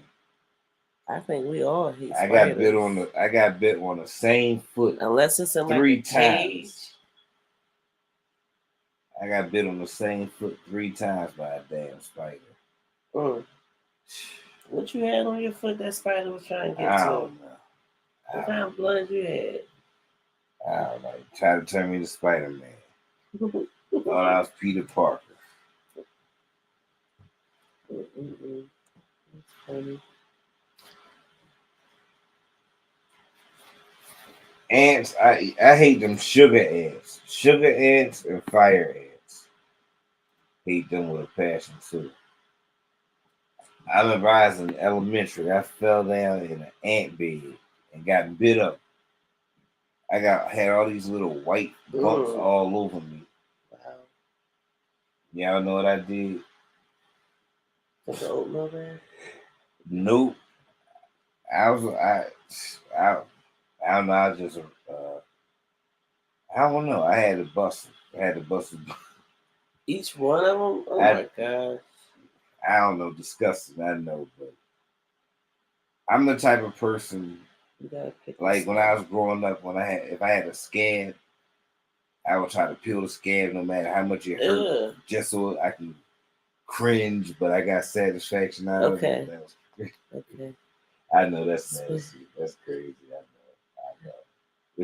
I think we all hate I spiders. got bit on the same foot. Unless it's in like 3 a cage. times. I got bit on the same foot 3 times by a damn spider. What you had on your foot that spider was trying to get I to? don't know. What kind of blood you had? I don't know. Try to turn me to Spider-Man. Thought I was Peter Parker. It's honey. Ants, I hate them sugar ants. Sugar ants and fire ants. Hate them with a passion too. I remember I was in elementary. I fell down in an ant bed and got bit up. Had all these little white bumps all over me. Wow. Y'all know what I did? Took the oatmeal bath? Nope. I don't know. I just I don't know. I had to bust it. Each one of them? Oh my God. I don't know. Disgusting. I know, but I'm the type of person. Like when I was growing up, if I had a scab, I would try to peel the scab no matter how much it hurt, just so I can cringe, but I got satisfaction out of it. Okay. I know that's nasty. That's crazy. I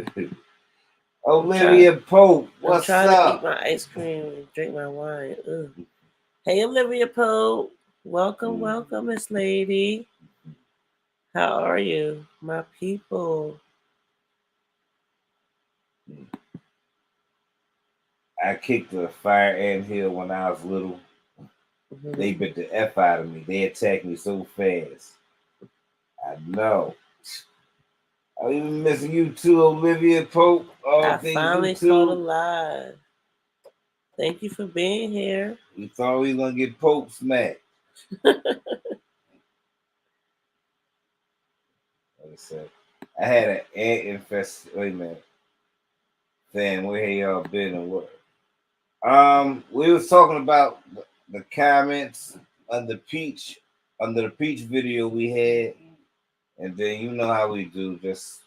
know. Olivia Pope, what's up? I'm trying to eat my ice cream and drink my wine. Ugh. Hey, Olivia Pope. Welcome, Miss Lady. How are you, my people? I kicked a fire ant hill when I was little. Mm-hmm. They bit the F out of me. They attacked me so fast. I know. I'm even missing you too, Olivia Pope. I finally caught a live. Thank you for being here. We thought we were gonna get Pope smacked. I had an ant infestation. Wait a minute. Damn, where y'all been and what? We was talking about the comments on the peach video we had, and then you know how we do, just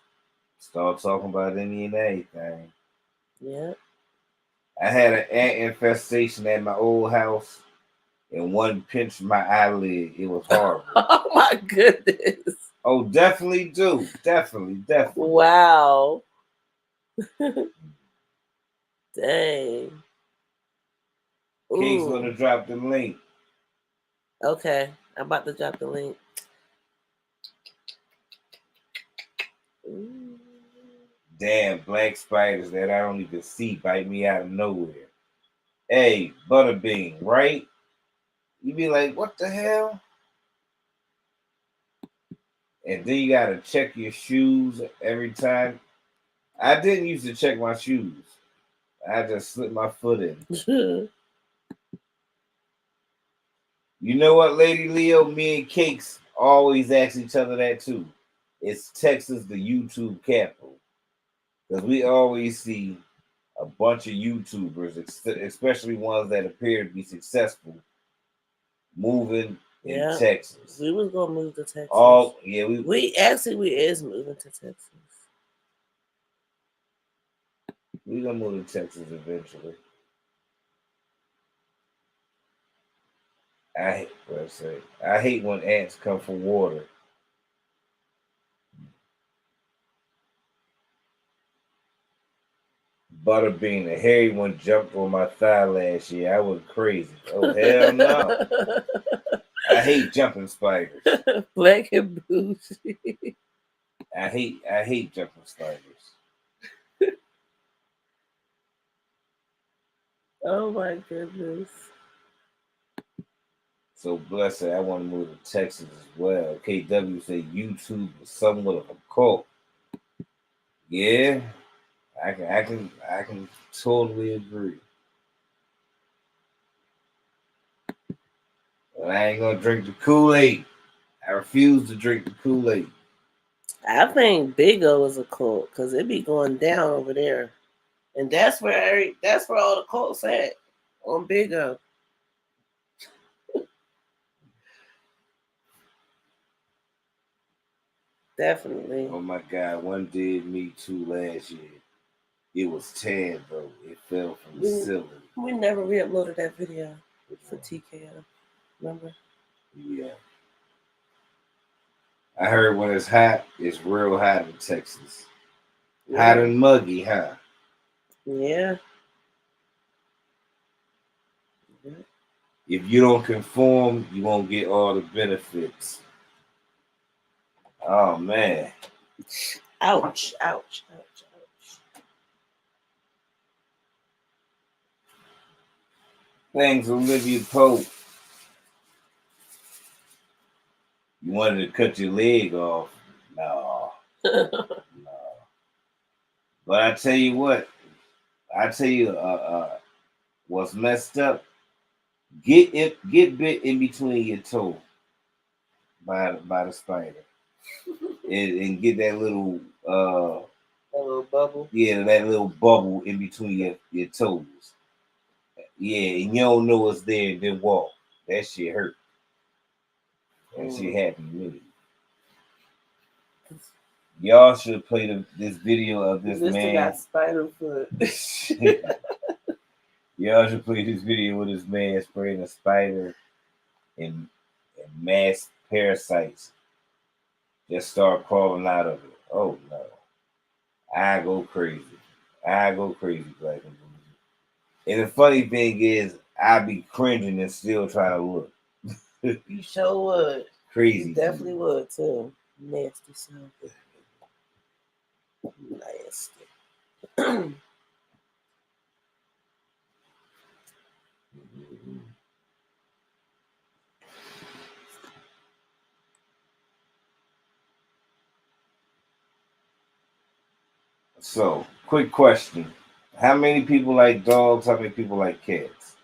start talking about any and everything. Yeah. I had an ant infestation at my old house, and one pinched my eyelid. It was horrible. Oh my goodness. Oh, definitely do. Definitely. Wow. Dang. Kate's gonna drop the link. Okay, I'm about to drop the link. Ooh. Damn, black spiders that I don't even see bite me out of nowhere. Hey, Butterbean, right? You be like, what the hell? And then you gotta check your shoes every time. I didn't used to check my shoes. I just slipped my foot in. You know what, Lady Leo? Me and Cakes always ask each other that too. Is Texas the YouTube capital? Because we always see a bunch of YouTubers, especially ones that appear to be successful, moving in Texas. We was gonna move to Texas. We is moving to Texas. We gonna move to Texas eventually. I hate when ants come for water. Butterbean, the hairy one, jumped on my thigh last year. I was crazy. Oh hell no! I hate jumping spiders. Black and bougie. I hate jumping spiders. Oh my goodness. So blessed, I want to move to Texas as well. KW said YouTube is somewhat of a cult. Yeah, I can totally agree. But I ain't gonna drink the Kool-Aid. I refuse to drink the Kool-Aid. I think Big O is a cult because it be going down over there, and that's where all the cults at, on Big O. Definitely. Oh my God, one did me too last year. It was tan though. It fell from the ceiling. We never re-uploaded that video for TKO. Remember? Yeah. I heard when it's hot, it's real hot in Texas. Yeah. Hot and muggy, huh? Yeah. If you don't conform, you won't get all the benefits. Oh man. Ouch, ouch, ouch, ouch. Thanks, Olivia Pope. You wanted to cut your leg off. No. No. But I tell you what, what's messed up. Get bit in between your toe by the spider, and get that little A little bubble. yeah, that little bubble in between your toes. Yeah, and you don't know what's there, and then walk. That shit hurt. That shit happened to me. Y'all should play this video of this man. Got spider foot. Y'all should play this video with this man spraying a spider and mass parasites just start crawling out of it. Oh no. I go crazy. Black and blue. And the funny thing is, I be cringing and still trying to look. You sure would. Crazy. You definitely would too. Nasty sound. Nasty. So, quick question. How many people like dogs? How many people like cats?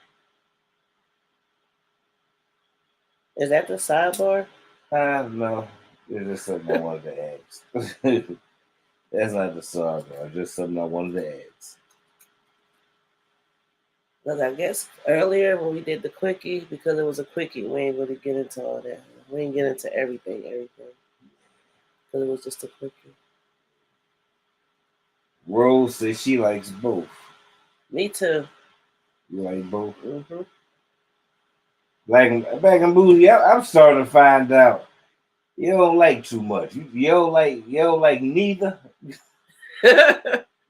Is that the sidebar? No. It's just something I wanted to ask. That's not the sidebar. Just something I wanted to ask. Because I guess earlier when we did the quickie, because it was a quickie, we ain't really get into all that. We didn't get into everything. Because it was just a quickie. Rose says she likes both. Me too. You like both? Mm-hmm. Black and Bougie, I'm starting to find out you don't like too much. You don't like neither.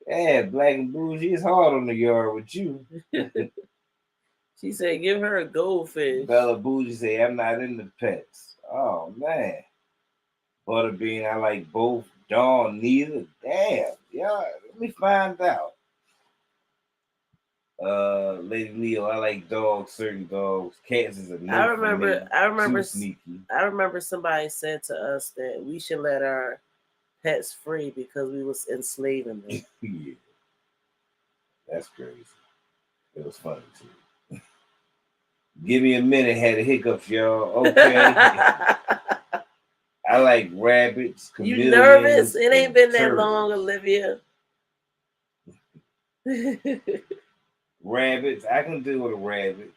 Yeah, Black and Bougie, it's hard on the yard with you. She said, give her a goldfish. Bella Bougie say, I'm not into pets. Oh, man. Butterbean, I like both. Dawn, neither. Damn. Yeah, let me find out. Lady Leo, I like dogs, certain dogs. Cats is a no. I remember Too sneaky. I remember somebody said to us that we should let our pets free because we was enslaving them. Yeah. That's crazy. It was funny too. Give me a minute, had the hiccups, y'all. Okay. I like rabbits. You nervous? It ain't been that long, Olivia. Rabbits. I can deal with a rabbit.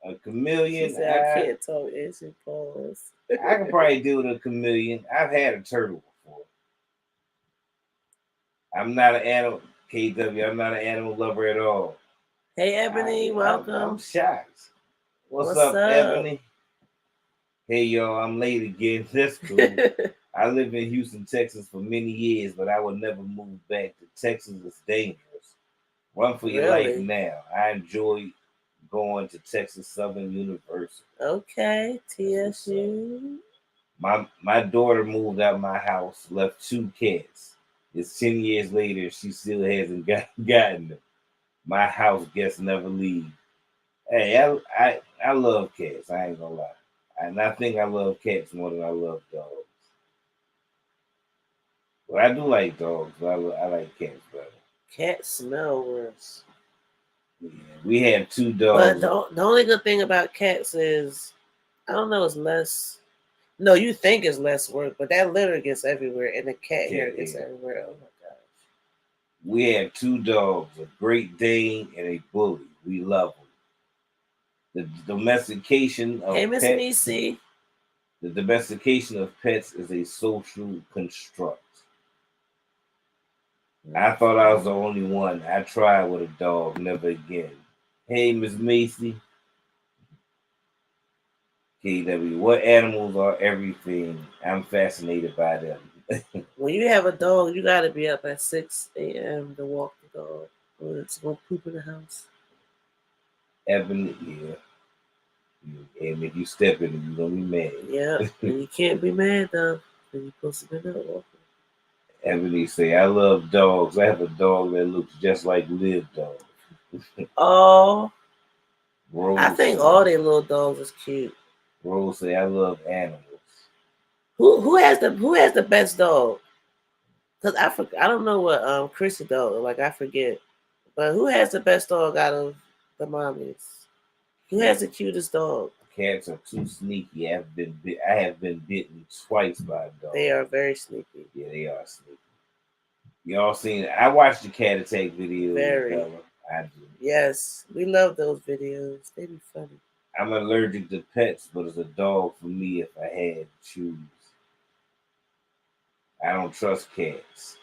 A chameleon. She said, I can't talk. And she paused. I can probably deal with a chameleon. I've had a turtle before. I'm not an animal. KW. I'm not an animal lover at all. Hey, Ebony, welcome. I'm shocked. What's up, Ebony? Hey, y'all, I'm late again. That's cool. I lived in Houston, Texas for many years, but I would never move back to Texas. It's dangerous. Run for your life now. I enjoy going to Texas Southern University. Okay, TSU. My daughter moved out of my house, left 2 cats. It's 10 years later, she still hasn't gotten them. My house guests never leave. Hey, I love cats. I ain't gonna lie. And I think I love cats more than I love dogs. Well, I do like dogs, but I like cats better. Cats smell worse. Yeah, we have 2 dogs. But the only good thing about cats is, I don't know, it's less. No, you think it's less work, but that litter gets everywhere, and the cat hair gets everywhere. Oh my gosh. We have 2 dogs, a Great Dane and a Bully. We love them. The domestication of Miss pets. Missy. The domestication of pets is a social construct. I thought I was the only one. I tried with a dog, never again. Hey, Miss Macy. KW, what animals are everything? I'm fascinated by them. When you have a dog, you got to be up at 6 a.m. to walk the dog, or it's going to poop in the house. Ebony, yeah. And if you step in it, you're going to be mad. Yeah, and you can't be mad, though. You supposed to be not walking. Ebony say, I love dogs. I have a dog that looks just like Liv dog. Oh, Rose I think say, all their little dogs is cute. Rose say, I love animals. Who has the best dog? Cause I don't know what Chrissy dog like. I forget, but who has the best dog out of the mommies? Who has the cutest dog? Cats are too sneaky. I have been bitten twice by a dog. They are very sneaky. Yeah, they are sneaky. Y'all seen it? I watched the cat attack video. Very. I do. Yes, we love those videos. They be funny. I'm allergic to pets, but it's a dog for me if I had to choose. I don't trust cats.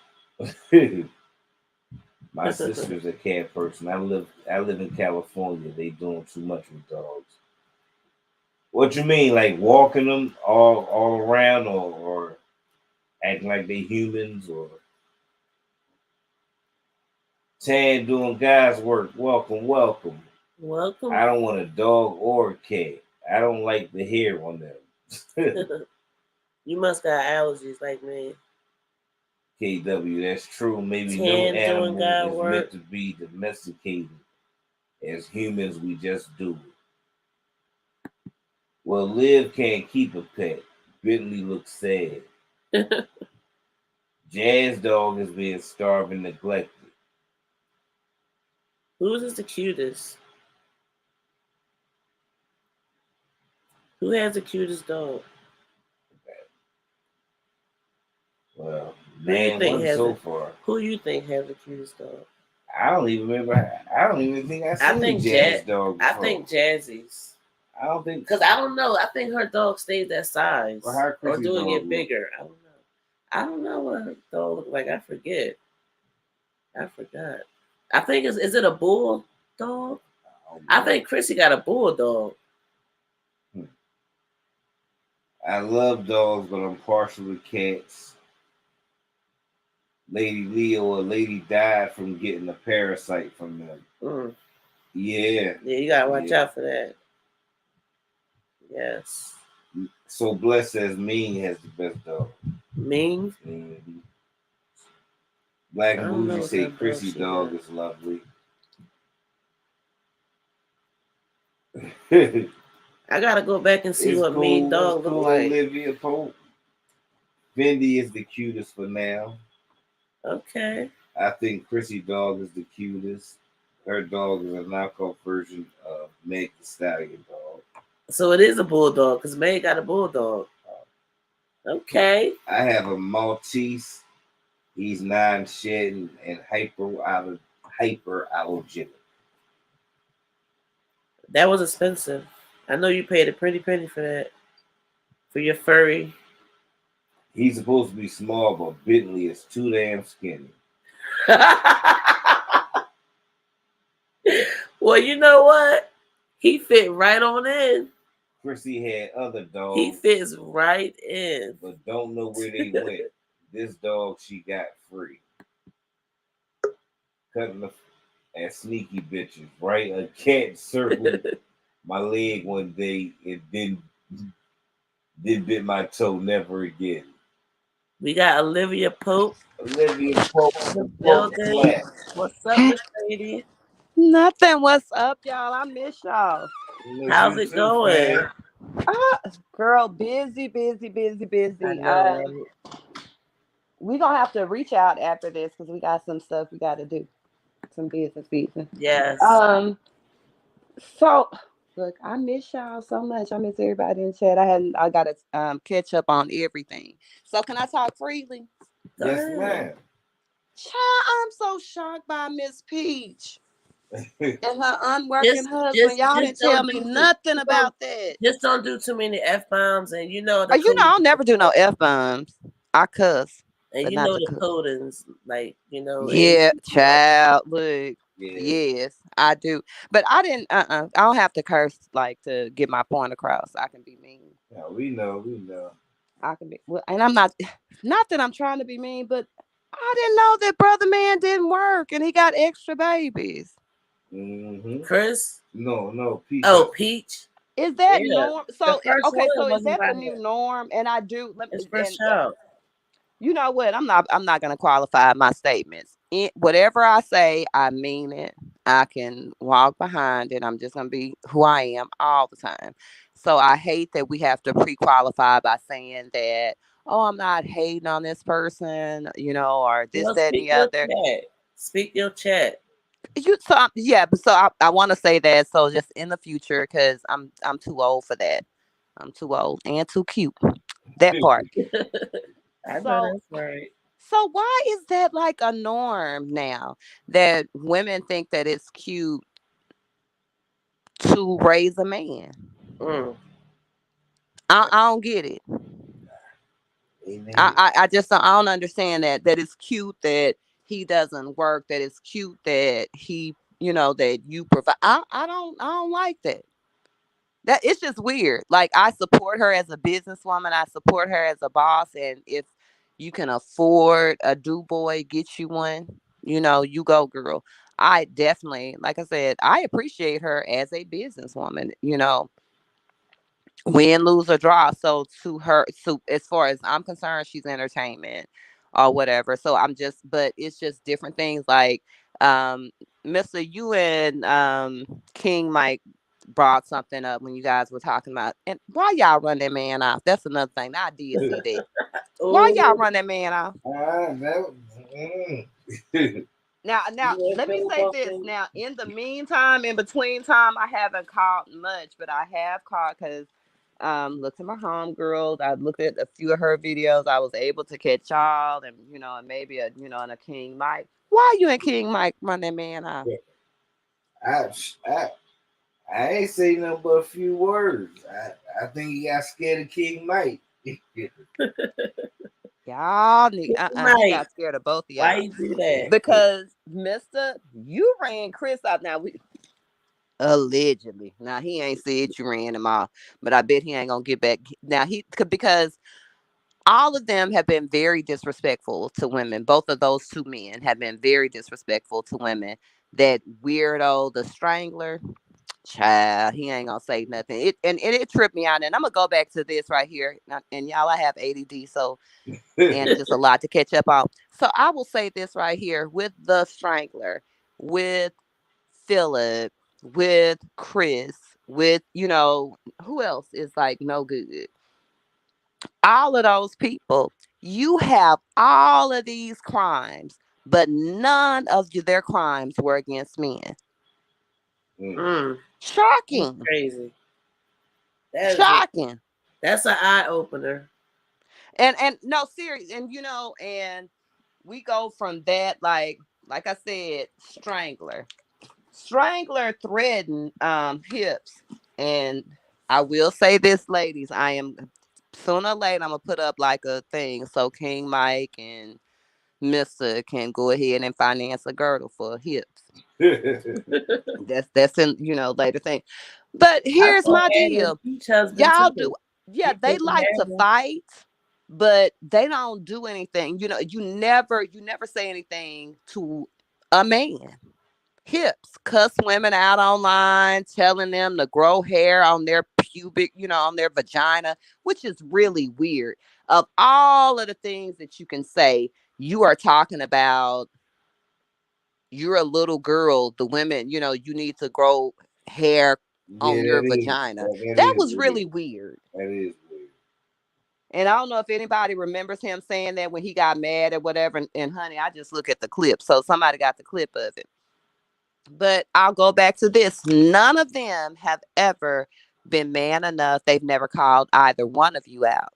My sister's a cat person. I live in California. They doing too much with dogs. What you mean, like walking them all around, or acting like they humans, or Tan doing God's work? Welcome. Welcome. I don't want a dog or a cat. I don't like the hair on them. You must got allergies like me. KW, that's true. Maybe Tan no animal is work. meant to be domesticated. As humans, we just do it. Well, Liv can't keep a pet. Bentley looks sad. Jazz dog is being starved and neglected. Whose is the cutest? Who has the cutest dog? Well, man, one so far. Who you think has the cutest dog? I don't even remember. I don't even think I seen Jazz dog before. I think Jazzy's. I don't think, because I don't know. I think her dog stays that size, or do it get bigger? I don't know. I don't know what her dog look like. I forget. I forgot. I think is it a bulldog? Oh, I think Chrissy got a bulldog. I love dogs, but I'm partial to cats. Lady Leo, a lady died from getting a parasite from them. Yeah. Yeah, you gotta watch out for that. Yes. So Bless says Mean has the best dog. Mean? Mm-hmm. Black Bougie say Chrissy dog is lovely. I gotta go back and see what Mean dog look like. Olivia Pope. Fendi is the cutest for now. Okay. I think Chrissy dog is the cutest. Her dog is a knockoff version of Meg the Stallion dog. So it is a bulldog because Meg got a bulldog. Okay. I have a Maltese. He's non-shedding and hyperallergenic. That was expensive. I know you paid a pretty penny for that. For your furry. He's supposed to be small, but Bentley is too damn skinny. Well, you know what? He fit right on in. Chrissy had other dogs. He fits right in. But don't know where they went. This dog she got free. Cutting at sneaky bitches, right? A cat circled my leg one day and then bit my toe. Never again. We got Olivia Pope. Olivia Pope. What's up, lady? Nothing. What's up, y'all? I miss y'all. How's it going? Girl, busy. I know, we gonna have to reach out after this because we got some stuff we got to do, some business season. Yes. So look, I miss y'all so much. I miss everybody in chat. I got to catch up on everything. So can I talk freely? Yes, ma'am. Child, I'm so shocked by Miss Peach and her unworking husband. Y'all didn't tell me nothing about that. Just don't do too many F-bombs, and you know. I'll never do no F-bombs. I cuss. And you know the codings, like, you know. Yeah, child. Look. Yeah. Yes, I do. But I didn't. I don't have to curse like to get my point across. I can be mean. Yeah, we know. I can be. Well, and I'm not. Not that I'm trying to be mean, but I didn't know that Brother Man didn't work and he got extra babies. Mm-hmm. Chris? No, Peach. Oh, Peach. Is that Yeah. norm? The So first okay, one so is wasn't that by the new norm? And I do let his me first child. you know what? I'm not gonna qualify my statements. Whatever I say, I mean it. I can walk behind it. I'm just gonna be who I am all the time. So I hate that we have to pre-qualify by saying that, oh, I'm not hating on this person, or this, Well, that, and speak the your other. chat. Speak your chat. Yeah, but so I want to say that so just in the future because I'm too old for that. I'm too old and too cute. That part. I know So that's right. so why is that like a norm now that women think that it's cute to raise a man? Mm. I don't get it. I just I don't understand that it's cute that he doesn't work, that it's cute that he that you provide. I don't like that. That it's just weird. Like I support her as a businesswoman. I support her as a boss. And if you can afford a do boy, get you one, you go, girl. I definitely, like I said, I appreciate her as a businesswoman, win, lose, or draw. So to her, so as far as I'm concerned, she's entertainment or whatever. So but it's just different things like, um, Mr. You and King Mike brought something up when you guys were talking about, and why y'all run that man off? That's another thing. I did see that. Why y'all Oh, run that man off? Now, you ain't let me say this. filibuster. Now, in the meantime, in between time, I haven't caught much, but I have caught because looked at my homegirl. I looked at a few of her videos. I was able to catch y'all, and and maybe and a King Mike. Why you and King Mike run that man off? I, I, I ain't say nothing but a few words. I think he got scared of King Mike. Y'all need he Mike, got scared of both of why y'all you do that? because Mister, you ran Chris out. Now we allegedly. Now he ain't said you ran him off, but I bet he ain't gonna get back. Now because all of them have been very disrespectful to women. Both of those two men have been very disrespectful to women. That weirdo, the strangler, child, he ain't gonna say nothing. It tripped me out. And I'm gonna go back to this right here. And y'all, I have ADD, so and it's just a lot to catch up on. So I will say this right here with the strangler, with Philip, with Chris, with who else is like no good. All of those people, you have all of these crimes, but none of their crimes were against men. Mm, that's Shocking. crazy. That is Shocking. that's an eye opener. And no, serious. And and we go from that, like I said, strangler threatened hips. And I will say this, ladies, I am sooner or later I'm gonna put up like a thing so King Mike and Mister can go ahead and finance a girdle for hips. That's in later thing. But I here's saw my Anna's deal. beach husband Y'all do, too. yeah, He they doesn't like to have one. fight, but they don't do anything. You never say anything to a man. Hips cuss women out online, telling them to grow hair on their pubic, on their vagina, which is really weird. Of all of the things that you can say, you are talking about you're a little girl, the women, you need to grow hair Yeah, on your that is vagina. that That is was weird. really weird. That is weird. And I don't know if anybody remembers him saying that when he got mad or whatever. And honey, I just look at the clip. So somebody got the clip of it. But I'll go back to this. None of them have ever been man enough. They've never called either one of you out.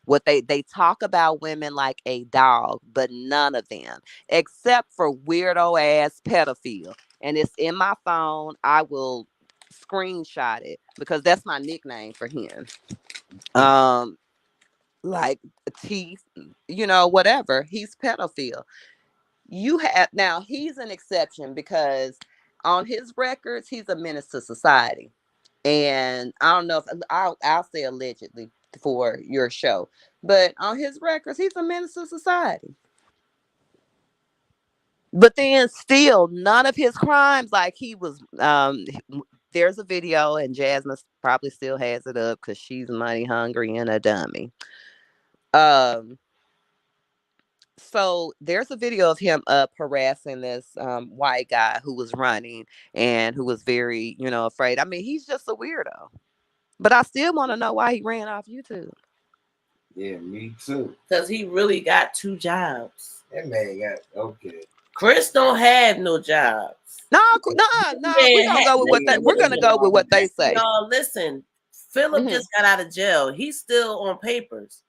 What they talk about women like a dog, but none of them, except for weirdo ass pedophile. And it's in my phone. I will screenshot it because that's my nickname for him. Um, like teeth, whatever. He's pedophile. You have now he's an exception because on his records, he's a menace to society. And I don't know if I'll say allegedly for your show, but on his records, he's a menace to society. But then still, none of his crimes, like he was there's a video, and Jasmine probably still has it up because she's money hungry and a dummy. Um, so there's a video of him up harassing this white guy who was running and who was very, afraid. I mean, he's just a weirdo. But I still want to know why he ran off YouTube. Yeah, me too. Because he really got 2 jobs. That man got okay. Chris don't have no jobs. No. We're gonna go with what they say. Y'all listen. Philip just got out of jail. He's still on papers.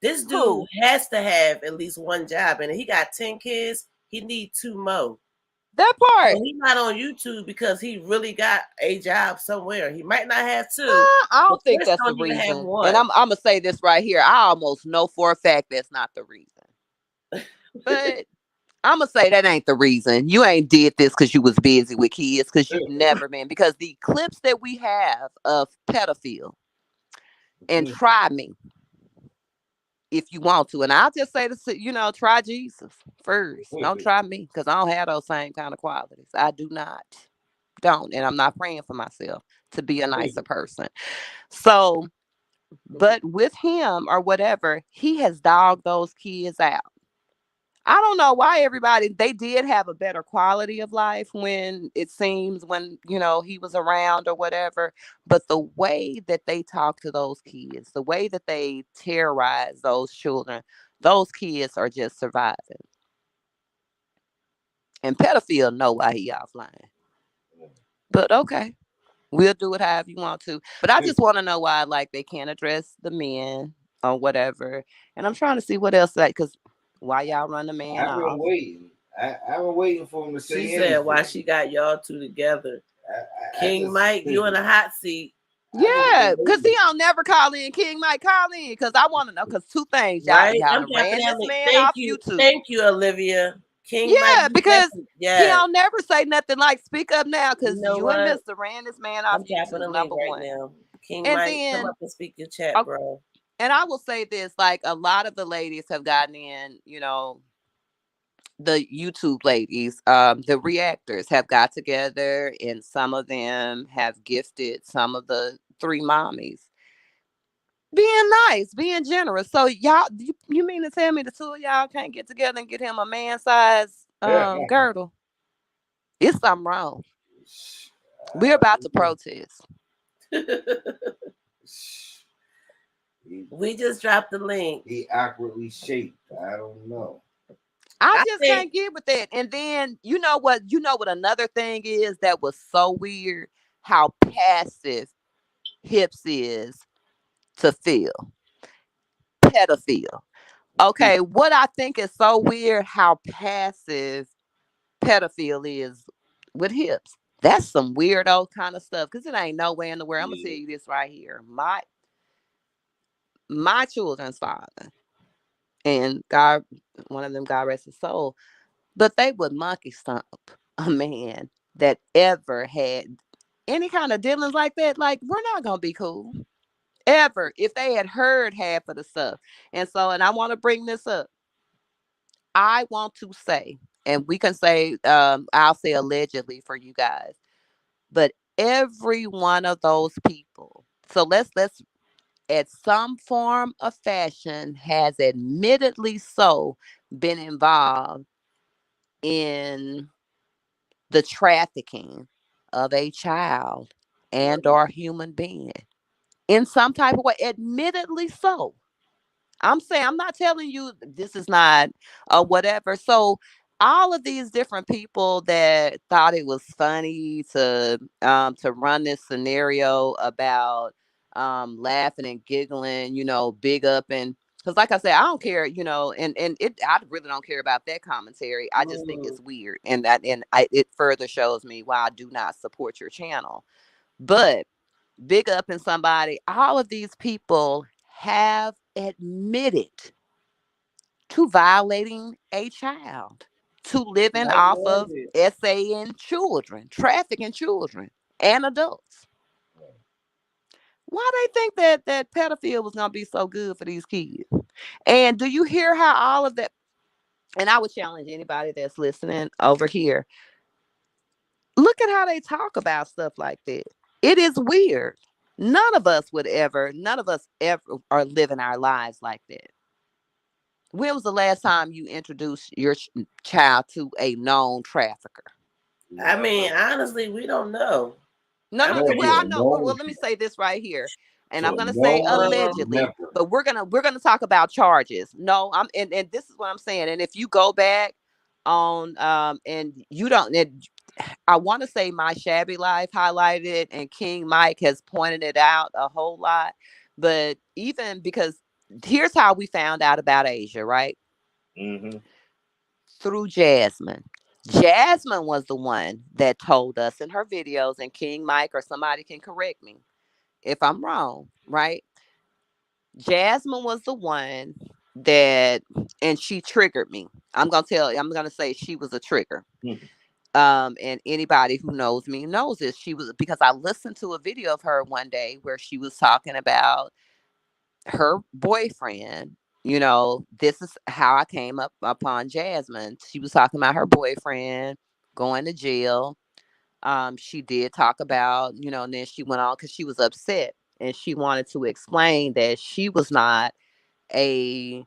This dude has to have at least 1 job, and he got 10 kids. He need 2 more. That part. So he's not on YouTube because he really got a job somewhere. He might not have 2. I don't think that's the reason. And I'm gonna say this right here. I almost know for a fact that's not the reason. But I'm gonna say that ain't the reason. You ain't did this because you was busy with kids, because you've never been. Because the clips that we have of pedophile, and try me if you want to. And I'll just say this, try Jesus first. Don't try me, because I don't have those same kind of qualities. I don't. And I'm not praying for myself to be a nicer person. So, but with him or whatever, he has dogged those kids out. I don't know why they did have a better quality of life when he was around or whatever. But the way that they talk to those kids, the way that they terrorize those children, those kids are just surviving. And pedophile know why he offline. But okay, we'll do it however you want to. But I just want to know why, they can't address the men or whatever. And I'm trying to see what else, because why y'all run the man off? I've been waiting. I've been waiting for him to say She said why she got y'all 2 together. King Mike, you in the hot seat. Yeah, because he don't never call in. King Mike, call in, because I want to know, because 2 things. Y'all ran this man off YouTube. Thank you, Olivia. King Mike, because he don't never say nothing like speak up now, because you and Mr. ran this man off YouTube, number one. Now. King and Mike, come up and speak your chat, bro. And I will say this, a lot of the ladies have gotten in, the YouTube ladies, the reactors have got together, and some of them have gifted some of the 3 mommies being nice, being generous. So y'all, you mean to tell me the 2 of y'all can't get together and get him a man-size girdle? It's something wrong. We're about to protest. We just dropped the link. He awkwardly shaped. I don't know. I just can't get with that. And then you know what another thing is that was so weird? How passive Hips is to Phil. Pedophile. Okay, what I think is so weird, how passive pedophile is with Hips. That's some weirdo kind of stuff, because it ain't nowhere in the world. I'm gonna tell you this right here. My children's father, and God, one of them, God rest his soul, but they would monkey stomp a man that ever had any kind of dealings like that. Like, we're not gonna be cool ever if they had heard half of the stuff. And I want to bring this up. I want to say, and we can say, I'll say allegedly for you guys, but every one of those people. So let's at some form of fashion has admittedly so been involved in the trafficking of a child and or human being in some type of way, admittedly so. I'm saying, I'm not telling you this is not whatever. So all of these different people that thought it was funny to run this scenario about laughing and giggling, big up, and because like I said, I don't care, I really don't care about that commentary. I just think it's weird, and it further shows me why I do not support your channel. But big up in somebody, all of these people have admitted to violating a child, to living off of SAN children, trafficking children and adults. Why they think that pedophile was gonna be so good for these kids? And do you hear how all of that? And I would challenge anybody that's listening over here. Look look at how they talk about stuff like that. It is weird. None of us ever are living our lives like that. When was the last time you introduced your child to a known trafficker? I mean, honestly, we don't know. No. No, Well, I yeah, know. no. Well, let me say this right here, and I'm So gonna say no, allegedly, never. but we're gonna talk about charges. No, and this is what I'm saying. And if you go back on and you don't, and I want to say My Shabby Life highlighted it, and King Mike has pointed it out a whole lot. But even because here's how we found out about Asia, right? Mm-hmm. Through Jasmine. Jasmine was the one that told us in her videos, and King Mike or somebody can correct me if I'm wrong, right? Jasmine was the one that, and she triggered me. I'm gonna say she was a trigger. Mm-hmm. And anybody who knows me knows this. She was, because I listened to a video of her one day where she was talking about her boyfriend. This is how I came up upon Jasmine. She was talking about her boyfriend going to jail. She did talk about, and then she went on because she was upset and she wanted to explain that she was not a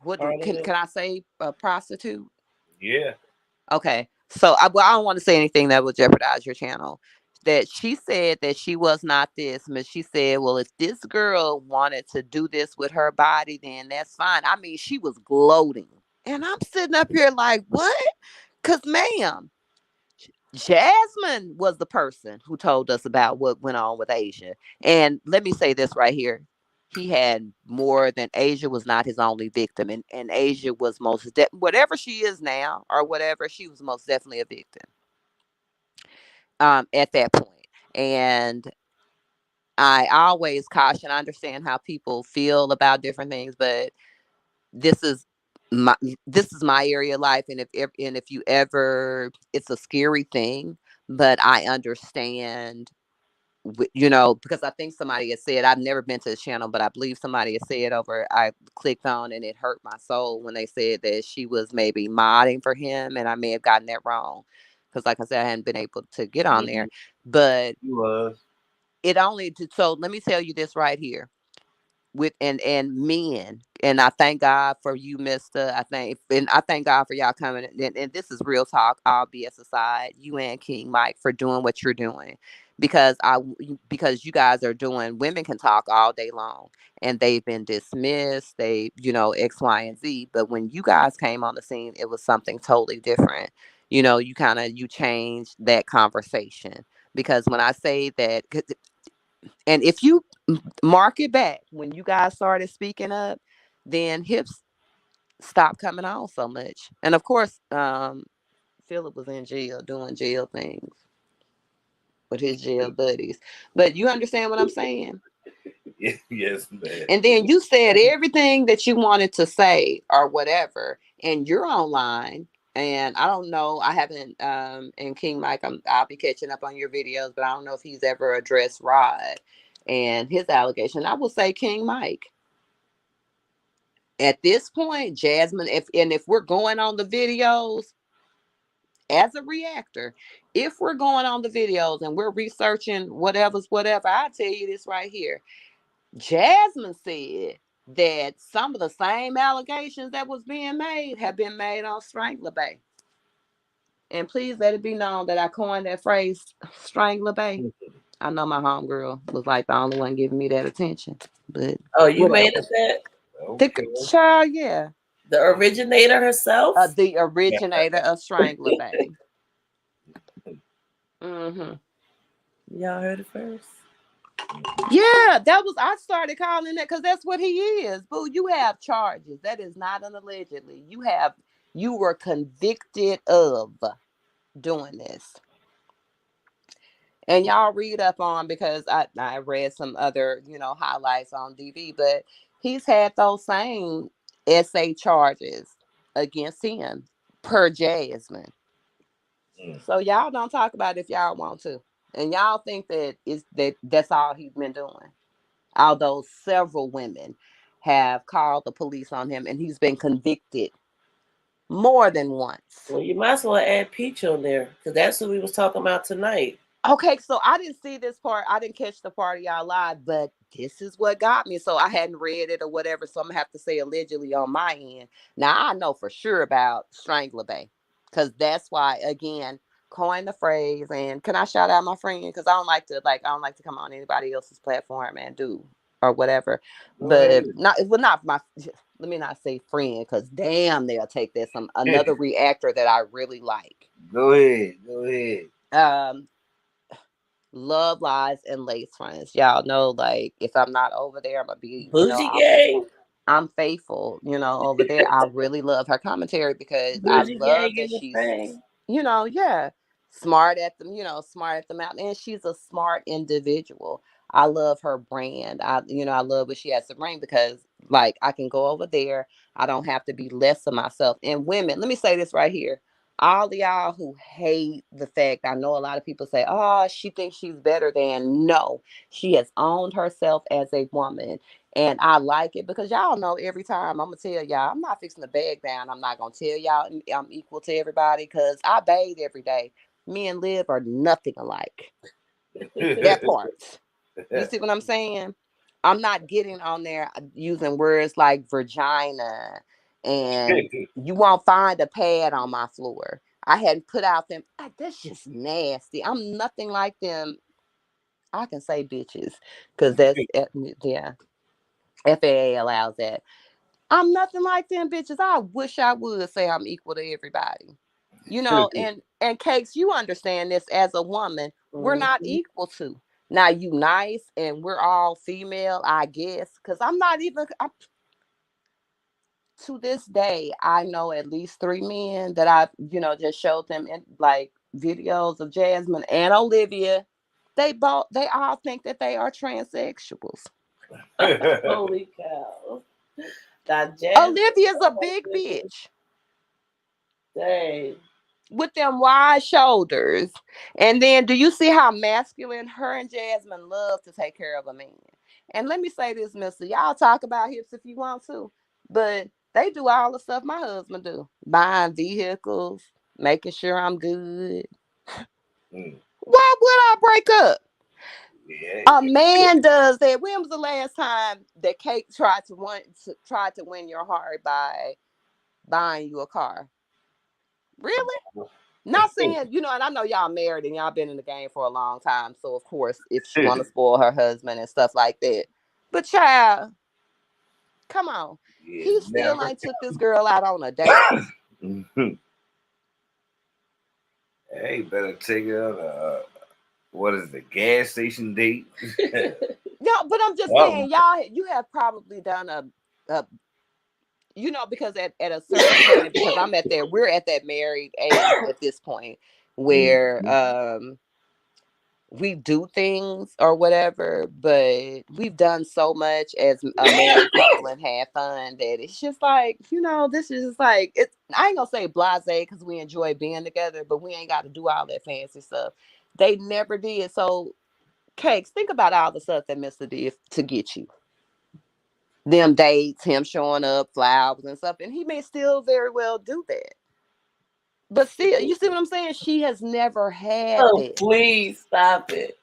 what Part of can it. I say, a prostitute? Yeah. Okay. So I don't want to say anything that would jeopardize your channel. That she said that she was not this, but she said, well, if this girl wanted to do this with her body, then that's fine. I mean, she was gloating. And I'm sitting up here like, what? Because, ma'am, Jasmine was the person who told us about what went on with Asia. And let me say this right here. He had more than, Asia was not his only victim. And Asia was whatever she is now or whatever, she was most definitely a victim at that point. And I always caution, I understand how people feel about different things, but this is my area of life. And if you ever, it's a scary thing, but I understand, because I think somebody has said, I've never been to the channel, but I believe somebody has said over, I clicked on and it hurt my soul when they said that she was maybe modding for him, and I may have gotten that wrong because, like I said, I hadn't been able to get on there. But He was. it only so let me tell you this right here, with and men, and I thank God for you, Mister. I thank God for y'all coming, and this is real talk, all BS aside, you and King Mike for doing what you're doing, because because you guys are doing, women can talk all day long and they've been dismissed, they, X, Y, and Z, but when you guys came on the scene, it was something totally different. You changed that conversation, because when I say that, and if you mark it back, when you guys started speaking up, then hips stopped coming on so much. And of course, Philip was in jail doing jail things with his jail buddies. But you understand what I'm saying? Yes, man. And then you said everything that you wanted to say or whatever, and you're online. And I don't know, I haven't, and King Mike, I'll be catching up on your videos, but I don't know if he's ever addressed Rod and his allegation. I will say King Mike. At this point, Jasmine, if we're going on the videos as a reactor, if we're going on the videos and we're researching whatever's whatever, I tell you this right here. Jasmine said that some of the same allegations that was being made have been made on Strangler Bay. And please let it be known that I coined that phrase, Strangler Bay. I know my homegirl was like the only one giving me that attention. But Oh, you whatever. made it that? Okay. The child, yeah. The originator herself? The originator of Strangler Bay. Mm-hmm. Y'all heard it first. Yeah, I started calling that because that's what he is. Boo, you have charges. That is not an allegedly. You were convicted of doing this. And y'all read up on, because I read some other, highlights on DV, but he's had those same SA charges against him per Jasmine. So y'all don't talk about it if y'all want to. And y'all think that's all he's been doing. Although several women have called the police on him and he's been convicted more than once. Well, you might as well add Peach on there because that's who we was talking about tonight. Okay, so I didn't see this part. I didn't catch the part of y'all live, but this is what got me. So I hadn't read it or whatever, so I'm gonna have to say allegedly on my end. Now I know for sure about Strangler Bay, because that's why again coined the phrase. And can I shout out my friend? Because I don't like to come on anybody else's platform and do or whatever. But not my. Let me not say friend, because damn, they'll take this. Another reactor that I really like. Go ahead. Love Lies and Lace Fronts. Y'all know, like, if I'm not over there, I'm gonna be, Bougie Gang. I'm faithful, over there. I really love her commentary because Bougie I love Gang that in the she's, thing. smart at them, smart at the mountain, and she's a smart individual. I love her brand. I love what she has to bring because, like, I can go over there. I don't have to be less of myself. And women, let me say this right here. All of y'all who hate the fact, I know a lot of people say, oh, she thinks she's better than. No, she has owned herself as a woman. And I like it because y'all know every time I'm going to tell y'all, I'm not fixing to bag down. I'm not going to tell y'all I'm equal to everybody because I bathe every day. Me and Liv are nothing alike. That part. You see what I'm saying? I'm not getting on there using words like vagina, and you won't find a pad on my floor. I hadn't put out them. That's just nasty. I'm nothing like them. I can say bitches because that's, yeah, FAA allows that. I'm nothing like them bitches. I wish I would say I'm equal to everybody. And Cakes, you understand this as a woman. We're not equal to. Now you nice and we're all female, I guess. Cause to this day, I know at least 3 men that I've, just showed them in like videos of Jasmine and Olivia. They all think that they are transsexuals. Holy cow. Olivia's a big bitch. Dang. With them wide shoulders. And then do you see how masculine her and Jasmine love to take care of a man? And let me say this, mister. Y'all talk about hips if you want to, but they do all the stuff my husband do. Buying vehicles, making sure I'm good. Why would I break up? A man does that. When was the last time that Kate tried to win your heart by buying you a car? Really? Not saying, and I know y'all married and y'all been in the game for a long time. So of course, if she want to spoil her husband and stuff like that. But child, come on. He still ain't took this girl out on a date. Hey, better take her on what is the gas station date? Yeah, but I'm just saying, y'all, you have probably done a because at a certain point, because we're at that married age at this point where we do things or whatever, but we've done so much as a married couple and had fun that it's just like, this is just like, I ain't gonna say blasé because we enjoy being together, but we ain't got to do all that fancy stuff. They never did. So, Cakes, think about all the stuff that Mr. did to get you. Them dates, him showing up, flowers and stuff, and he may still very well do that. But still, you see what I'm saying? She has never had that. Please stop it.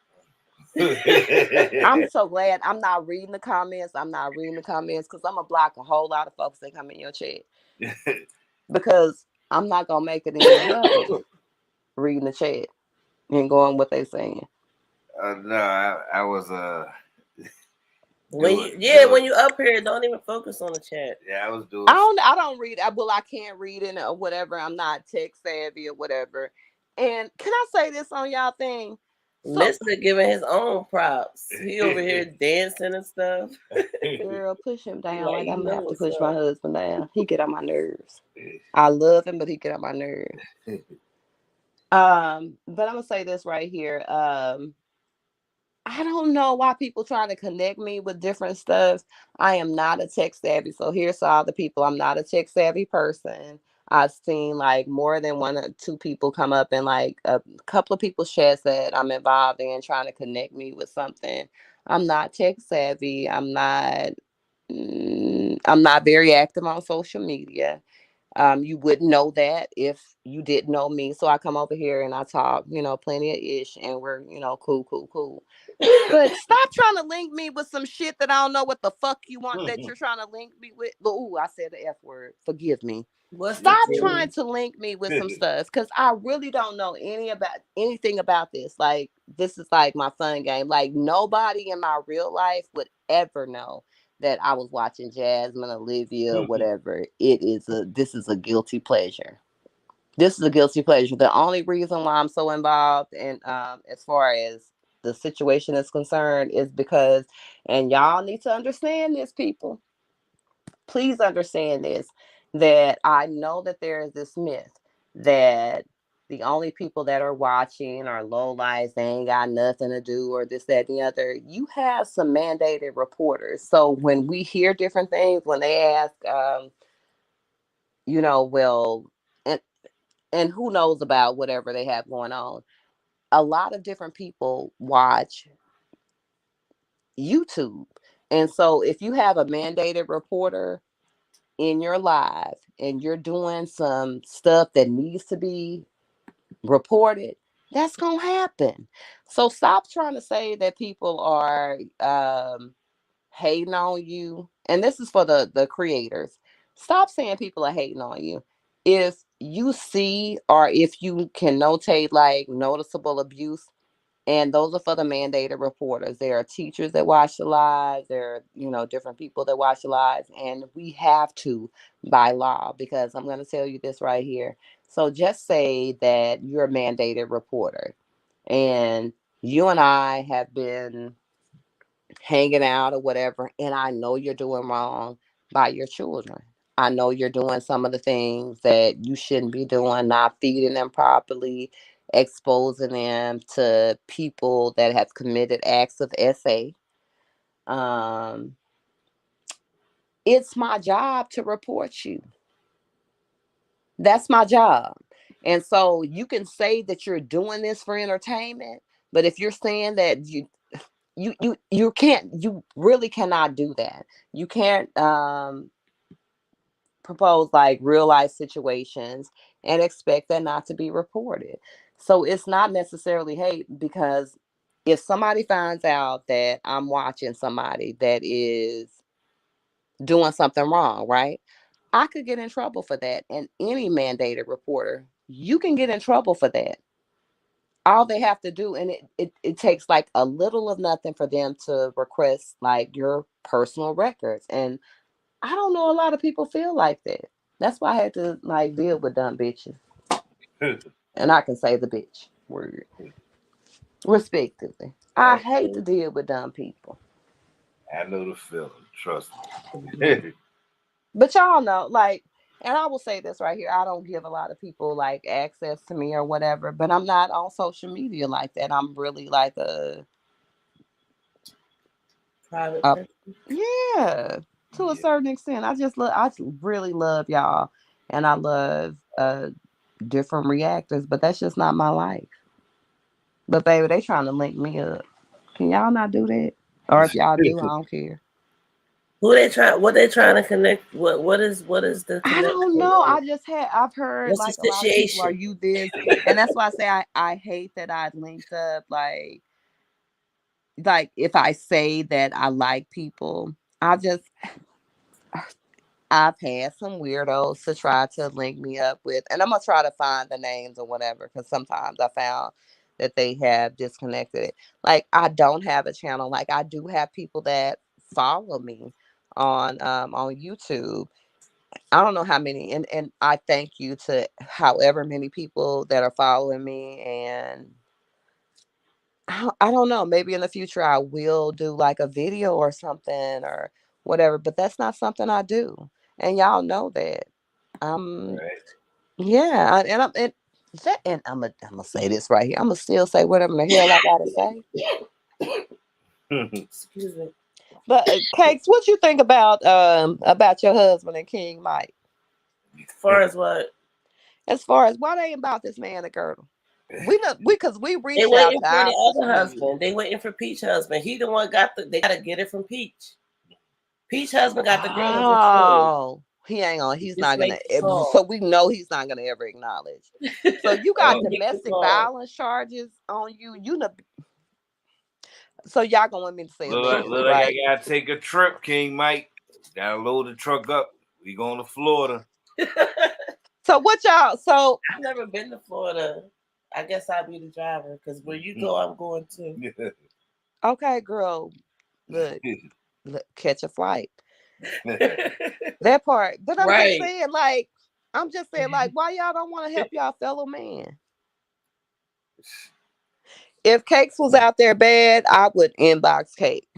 I'm so glad I'm not reading the comments. I'm not reading the comments because I'm going to block a whole lot of folks that come in your chat. Because I'm not going to make it any better reading the chat and going what they saying. No, I was when you up here, don't even focus on the chat. Yeah, I was doing. I don't read. I can't read it or whatever. I'm not tech savvy or whatever. And can I say this on y'all thing? Mister giving his own props. He over here dancing and stuff. Girl, push him down. Like I'm gonna have to push my husband down. He get on my nerves. I love him, but he get on my nerves. But I'm gonna say this right here. I don't know why people trying to connect me with different stuff. I am not a tech savvy. So here's all the people. I'm not a tech savvy person. I've seen like more than 1 or 2 people come up and like a couple of people's chats that I'm involved in trying to connect me with something. I'm not tech savvy. I'm not very active on social media. You wouldn't know that if you didn't know me. So I come over here and I talk, plenty of ish, and we're, cool. But stop trying to link me with some shit that I don't know what the fuck you want that you're trying to link me with. Ooh, I said the F word. Forgive me. Stop trying to link me with some stuff, because I really don't know anything about this. Like, this is like my fun game. Like, nobody in my real life would ever know that I was watching Jasmine, Olivia, whatever. This is a guilty pleasure. This is a guilty pleasure. The only reason why I'm so involved, and as far as the situation is concerned, is because, and y'all need to understand this, people. Please understand this, that I know that there is this myth that the only people that are watching are low lives, they ain't got nothing to do, or this, that, and the other. You have some mandated reporters. So when we hear different things, when they ask, well, and who knows about whatever they have going on, a lot of different people watch YouTube. And so if you have a mandated reporter in your live and you're doing some stuff that needs to be reported, that's gonna happen. So stop trying to say that people are hating on you. And this is for the creators. Stop saying people are hating on you. If you see, or if you can notate like noticeable abuse, and those are for the mandated reporters. There are teachers that watch the lives. There are, different people that watch the lives. And we have to, by law, because I'm going to tell you this right here. So just say that you're a mandated reporter and you and I have been hanging out or whatever, and I know you're doing wrong by your children. I know you're doing some of the things that you shouldn't be doing, not feeding them properly, exposing them to people that have committed acts of SA. It's my job to report you. That's my job. And so you can say that you're doing this for entertainment, but if you're saying that you can't, you really cannot do that. You can't propose like real life situations and expect that not to be reported. So it's not necessarily hate, because if somebody finds out that I'm watching somebody that is doing something wrong, right? I could get in trouble for that. And any mandated reporter, you can get in trouble for that. All they have to do, and it takes like a little of nothing for them to request like your personal records. And I don't know, a lot of people feel like that. That's why I had to like deal with dumb bitches. And I can say the bitch word respectively. I hate to deal with dumb people. I know the feeling, trust me. But y'all know, like, and I will say this right here, I don't give a lot of people like access to me or whatever, but I'm not on social media like that. I'm really like a private person. Yeah, to a certain extent. I really love y'all, and I love different reactors, but that's just not my life. But baby, they trying to link me up. Can y'all not do that? Or if y'all do, I don't care. Who they try? What they trying to connect? What is the connection? I don't know. I've heard What's like the a lot of people, situation? are you this? And that's why I say I hate that I linked up like if I say that I like people, I've had some weirdos to try to link me up with, and I'm gonna try to find the names or whatever, because sometimes I found that they have disconnected it. Like, I don't have a channel. Like, I do have people that follow me on YouTube. I don't know how many, and I thank you to however many people that are following me. And I don't know, maybe in the future I will do like a video or something or whatever, but that's not something I do. And y'all know that. Right. Yeah, and I'm gonna say this right here. I'm gonna still say whatever the hell I gotta say. Excuse me. But Cakes, what you think about your husband and King Mike? As far as what? As far as why they ain't about this man and girdle? We because we They reached out waiting to for our the sister other husband. They waiting for Peach husband. He the one they gotta get it from Peach. Peach husband got the girl. Oh, He's Just not gonna. make the song. So we know he's not gonna ever acknowledge. So you got Oh. domestic violence charges on you. You know. So y'all gonna want me to say Look allegedly, like I right? gotta take a trip, King Mike. Gotta load the truck up. We going to Florida. So what y'all? So I've never been to Florida. I guess I'll be the driver because where you go, I'm going too. okay, girl. Look, catch a flight. That part. But I'm Right. just saying, like, why y'all don't want to help y'all fellow man? If Cakes was out there bad, I would inbox Cake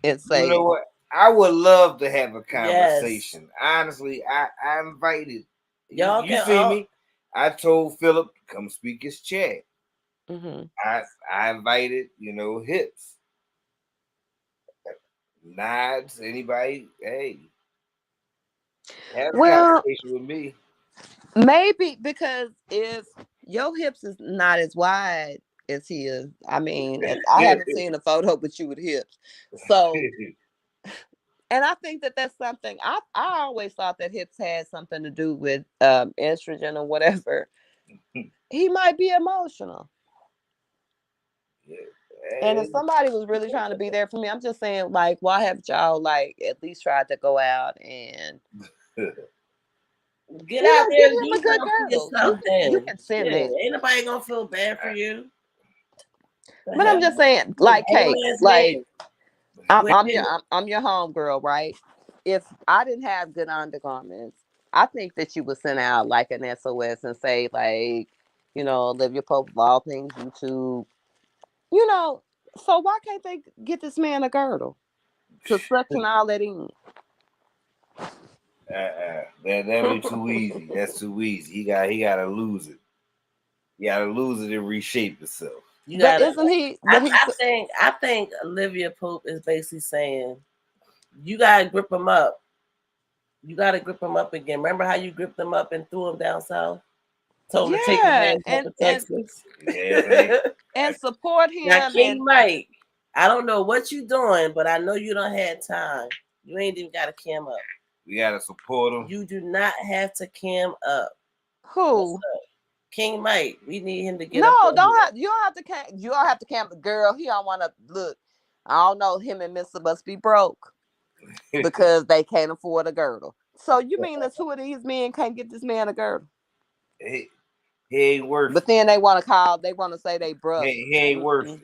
and say, You know what? I would love to have a conversation. Yes. Honestly, I invited. Y'all You can see me? I told Philip to come speak his chat. mm-hmm. I invited, Hips, Nods, anybody. Hey, have a conversation with me. Maybe because if your hips is not as wide as his, I mean, I haven't seen a photo with you with hips. So, and I think that that's something I always thought that hips had something to do with estrogen or whatever. He might be emotional. And if somebody was really trying to be there for me, I'm just saying, like, why haven't y'all like at least tried to go out and get out there and do a good something. You can send that. Ain't nobody gonna feel bad for you. But I'm just saying, like, Kate, like, I'm your home girl, right? If I didn't have good undergarments, I think that you would send out like an SOS and say, like, Olivia Pope of all things YouTube. So why can't they get this man a girdle to suction all that in? That'd be too easy. That's too easy. He gotta lose it. He gotta lose it and reshape itself. Isn't he? I think Olivia Pope is basically saying, you gotta grip him up. You gotta grip him up again. Remember how you gripped him up and threw him down south? Told him to take his hands up to Texas. And support him. Now, King Mike, I don't know what you're doing, but I know you don't have time. You ain't even got to cam up. We gotta support him. You do not have to cam up. Who? King Mike. We need him to get no, up. You don't have to cam. You don't have to cam the girl. He don't want to look. I don't know. Him and Mr. must be broke because they can't afford a girdle. So you mean the two of these men can't get this man a girdle? He ain't worth. But then they want to call. They want to say they broke. He ain't worth it.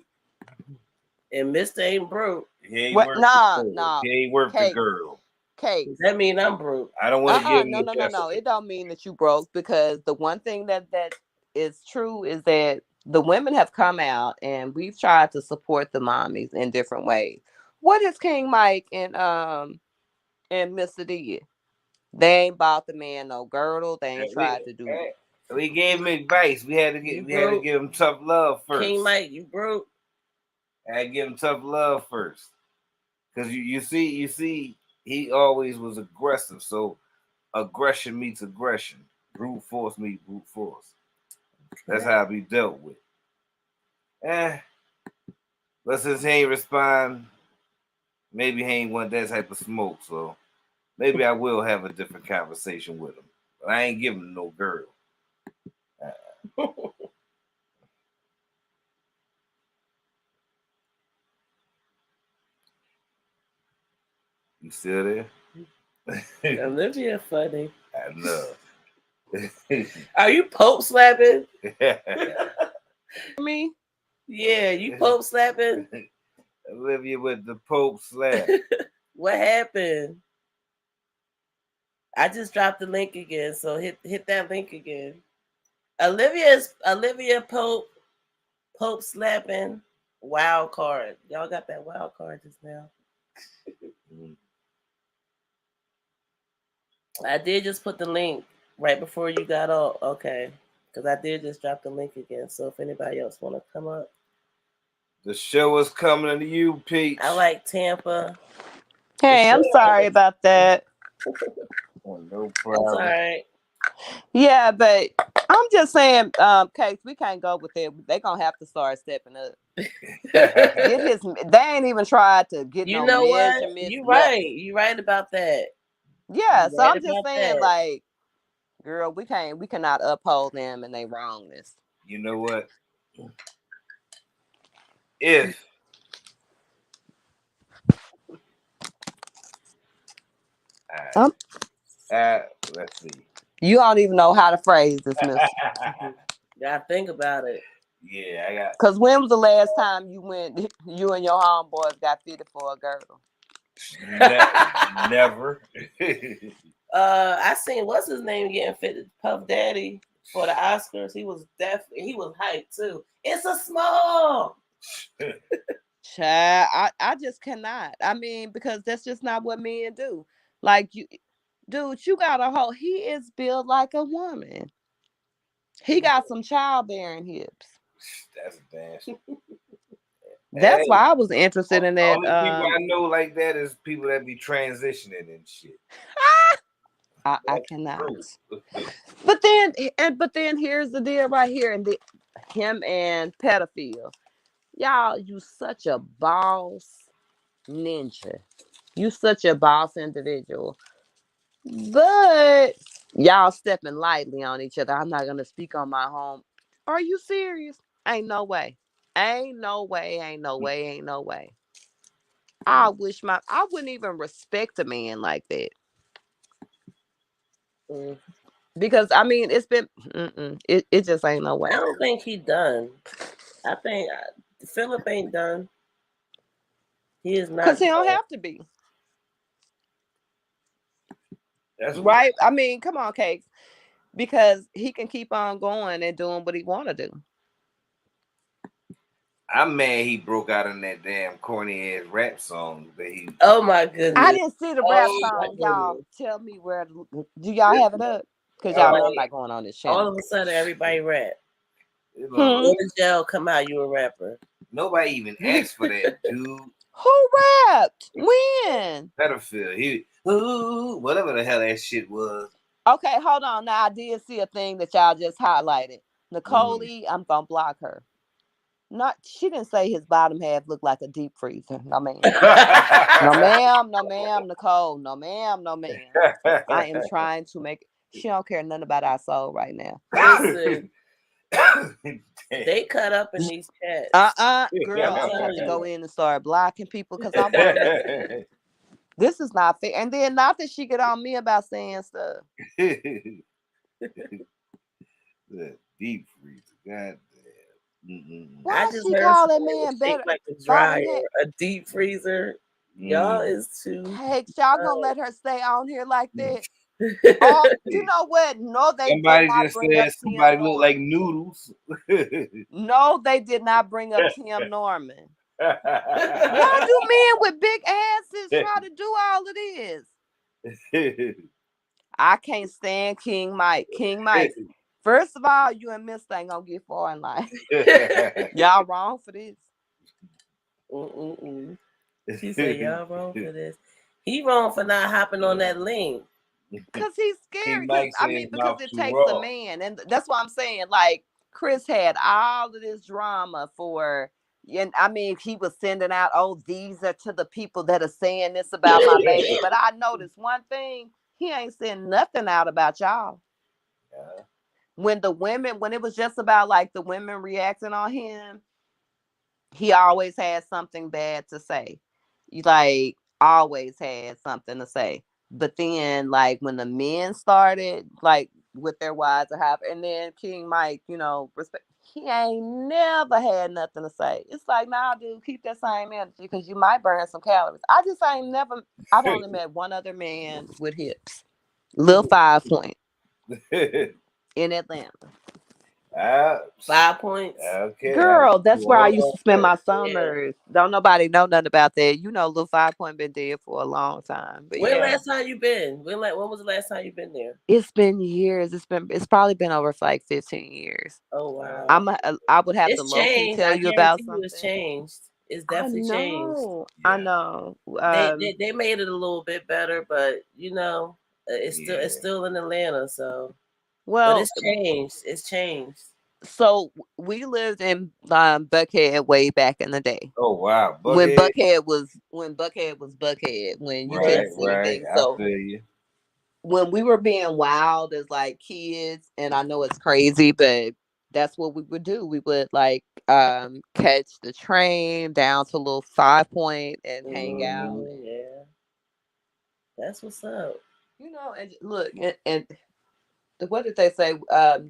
And Mr. ain't broke. He ain't worth nah. He ain't worth the girl. Cake. Does that mean I'm broke? I don't want to give him no. It don't mean that you broke, because the one thing that is true is that the women have come out and we've tried to support the mommies in different ways. What has King Mike and Mr. did? They ain't bought the man no girdle. They ain't tried to do it. We gave him advice. We had to give him tough love first. King Mike, you broke. I had to give him tough love first. Because you see, he always was aggressive. So aggression meets aggression. Brute force meets brute force. That's how it be dealt with. But since he ain't respond, maybe he ain't want that type of smoke. So maybe I will have a different conversation with him. But I ain't giving him no girl. You still there? Olivia funny. I know. Are you Pope slapping? Me? Yeah, you Pope slapping? Olivia with the Pope slap. What happened? I just dropped the link again, so hit that link again. Olivia Pope slapping wild card. Y'all got that wild card just now. I did just put the link right before you got off. Okay. Because I did just drop the link again. So if anybody else want to come up. The show is coming to you, Peach. I like Tampa. Hey, I'm sorry about that. No problem. That's all right. Yeah, but I'm just saying, Case, we can't go with it. They're going to have to start stepping up. They ain't even tried to get you know measurements. What? You right. You right about that. Yeah, so Right I'm just about saying, that. like, girl, we cannot uphold them and they wrongness. You know what? If Um, let's see. you don't even know how to phrase this, mister. Gotta think about it. Yeah, I got. Because when was the last time you and your homeboys got fitted for a girdle? Never. I seen what's his name getting fitted, Puff Daddy, for the Oscars. He was hyped too. It's a small. Child, I just cannot. I mean, because that's just not what men do. Like you, dude, you got a whole. He is built like a woman. He got some childbearing hips. That's a damn. That's Hey, why I was interested in that. only people I know like that is people that be transitioning and shit. I cannot. But then here's the deal right here, and him and pedophile. Y'all, you such a boss ninja. You such a boss individual. But y'all stepping lightly on each other. I'm not gonna speak on my home. Are you serious? Ain't no way. Ain't no way. Ain't no way. Ain't no way. I wouldn't even respect a man like that. Because I mean, it's been it just ain't no way. I don't think he done. I think Philip ain't done. He is not. Because he don't have to be. That's right. I mean, come on, Cakes. Because he can keep on going and doing what he want to do. I'm mad he broke out in that damn corny ass rap song that he. Oh my goodness! I didn't see the rap song, y'all. Tell me where. Do y'all have it up? Because y'all know I'm not going on this channel. All of a sudden, everybody rap. When the jail come out, you a rapper. Nobody even asked for that, dude. Who rapped? When? Pedophile. Whatever the hell that shit was. Okay, hold on. Now I did see a thing that y'all just highlighted. Nicole E, I'm gonna block her. She didn't say his bottom half looked like a deep freezer. No ma'am. No ma'am, no ma'am, Nicole. No ma'am, no ma'am. I am trying to make she don't care nothing about our soul right now. Listen. They cut up in these chats. Girl, I'm gonna have to go in and start blocking people because I want to. This is not fair. And then not that she get on me about saying stuff. The deep freezer, goddamn. Why she call that man better? Like a dryer, a deep freezer. Y'all is too. Cakes, y'all gonna let her stay on here like that? Oh, you know what? No, they somebody did not just bring said up somebody Tim look Norman. like noodles. No, they did not bring up Tim Norman. Why do men with big asses try to do all of this? I can't stand King Mike. King Mike. First of all, you and Mister ain't gonna get far in life. Y'all wrong for this. She said y'all wrong for this. He wrong for not hopping on that link. Because he's scary. Because it takes a man. And that's what I'm saying. Like, Chris had all of this drama for, and I mean, he was sending out, these are to the people that are saying this about my baby. But I noticed one thing, he ain't saying nothing out about y'all. Yeah. When it was just about like the women reacting on him, he always had something bad to say. Like, always had something to say. But then, like, when the men started, like, with their wives or half, and then King Mike, respect, he ain't never had nothing to say. It's like, nah, dude, keep that same energy because you might burn some calories. I've only met one other man with hips. Lil 5 Point in Atlanta. 5 points. Okay. Girl, that's where I used to spend my summers. Yeah. Don't nobody know nothing about that. Lil 5 Point been dead for a long time. But when last time you been? When was the last time you been there? It's been years. It's probably been over for like 15 years. Oh wow. I would have to low-key tell you about something. It's changed. It's definitely changed. I know. They made it a little bit better, but it's still in Atlanta, so but it's changed. It's changed. So we lived in Buckhead way back in the day. Oh wow! When Buckhead was Buckhead, when you couldn't see anything. So I feel you. when we were being wild as like kids, and I know it's crazy, but that's what we would do. We would like catch the train down to a little 5 Point and hang out. Yeah, that's what's up. You know, and look, and what did they say?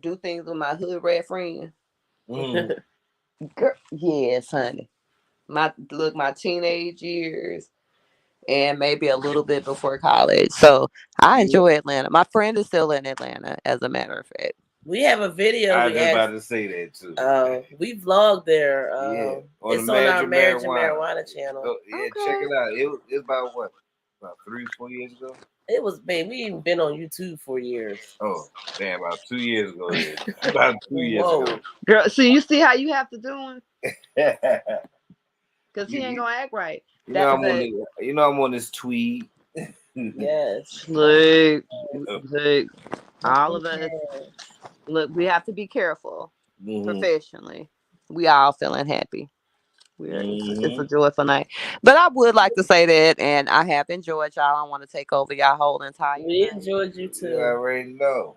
Do things with my hood rat friend. Mm. Girl, yes, honey. My teenage years and maybe a little bit before college. So I enjoy Atlanta. My friend is still in Atlanta, as a matter of fact. We have a video. I We was about to say that too. We vlogged there. Yeah, it's on our Marriage and Marijuana channel. Oh, yeah, check it out. It's about what? About 3-4 years ago? It was, babe, we even been on YouTube for years. Oh, damn, about 2 years ago. About 2 years ago. Girl, so you see how you have to do it? Because he ain't going to act right. You know, I'm on this tweet. Yes. Look, all of us. Look, we have to be careful professionally. We all feeling happy. It's a joyful night. But I would like to say that, and I have enjoyed y'all. I don't want to take over y'all whole entire We enjoyed you too. You already know.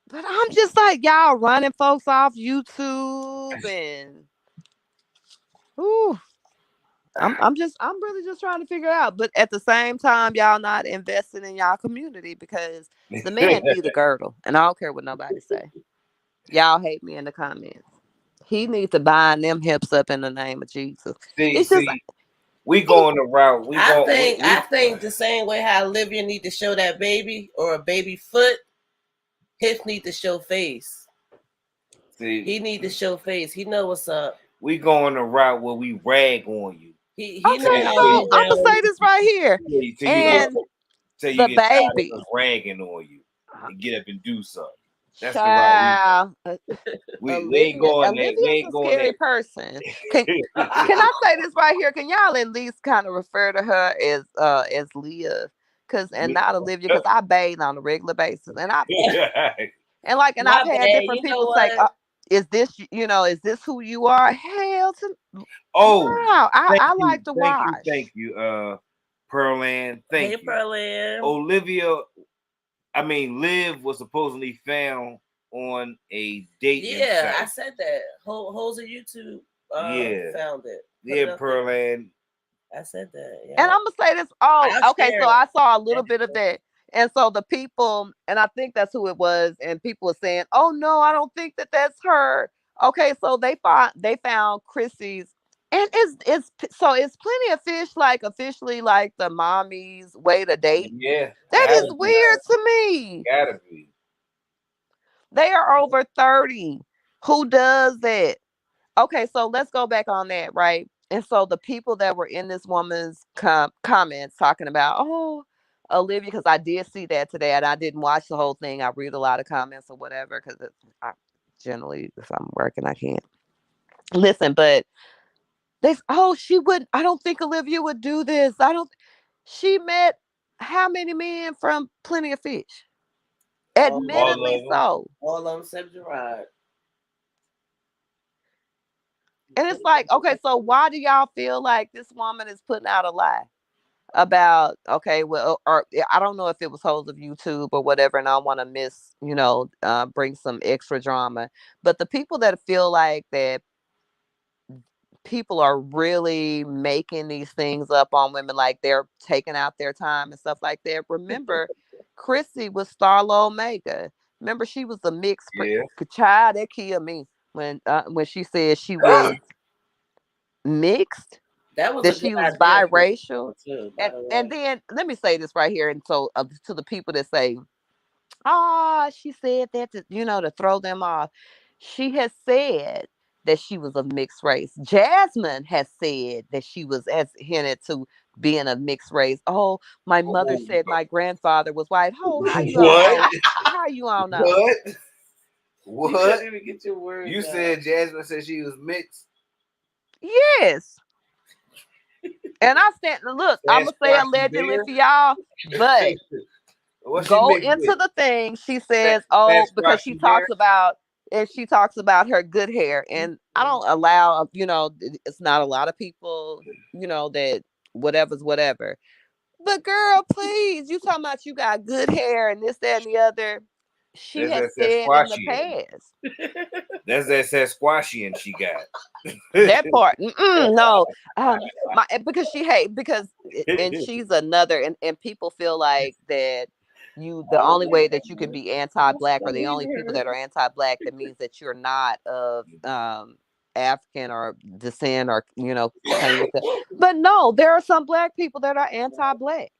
But I'm just like, y'all running folks off YouTube and ooh. I'm really just trying to figure out. But at the same time, y'all not investing in y'all community because the man need a girdle. And I don't care what nobody say. Y'all hate me in the comments. He needs to bind them hips up in the name of Jesus. We going the route. I think the same way how Olivia need to show that baby or a baby foot, hips need to show face. He need to show face. He know what's up. We going the route where we rag on you. I'm gonna say this right here. And the baby ragging on you and get up and do something. That's child. The route we ain't going there. We ain't going scary person. Can I say this right here? Can y'all at least kind of refer to her as Leah? And not Olivia, because I bathe on a regular basis. And I've had different people say, is this who you are? Hell to wow. I like to watch. Thank you, Pearland. Thank you. Pearland. Olivia, Liv was supposedly found on a dating site. I said that. Holes of YouTube found it. Pearland. I said that. Yeah. And I'm gonna say this. So I saw a little bit of that. And so the people, and I think that's who it was, and people were saying, "Oh no, I don't think that's her." Okay, so they found Chrissy's, and it's Plenty of Fish like officially like the mommy's way to date. Yeah, that is weird to me. Gotta be. They are over 30. Who does that? Okay, so let's go back on that, right? And so the people that were in this woman's comments talking about, Olivia, because I did see that today, and I didn't watch the whole thing. I read a lot of comments or whatever, because generally, if I'm working, I can't listen. But she wouldn't. I don't think Olivia would do this. She met how many men from Plenty of Fish? Admittedly, so all of them except Gerard. And it's like, okay, so why do y'all feel like this woman is putting out a lie about, or I don't know if it was holes of YouTube or whatever, and I don't want to bring some extra drama, but the people that feel like that people are really making these things up on women, like they're taking out their time and stuff like that. Remember, Chrissy was Starla Omega. Remember, she was a mixed child. That killed me when she said she was mixed. That she was biracial. Too, and then let me say this right here, and so to the people that say, she said that to throw them off. She has said that she was of mixed race. Jasmine has said that she has hinted to being of mixed race. Oh, my mother said my grandfather was white. How you all know? How you all know? What? You couldn't even get your words You out. said Jasmine said she was mixed? Yes. And I said, look, I'm going to say allegedly for y'all, but go into the thing. She says, because she talks about, and she talks about her good hair. And I don't allow, it's not a lot of people, that whatever's whatever. But girl, please, you talking about you got good hair and this, that, and the other. She has said in the past. That's that Sasquatchian she got. That part, no, because and she's another, and people feel like that the only way that you can be anti-black, or the only people that are anti-black, that means that you're not of African or descent, or claim yourself. But no, there are some black people that are anti-black.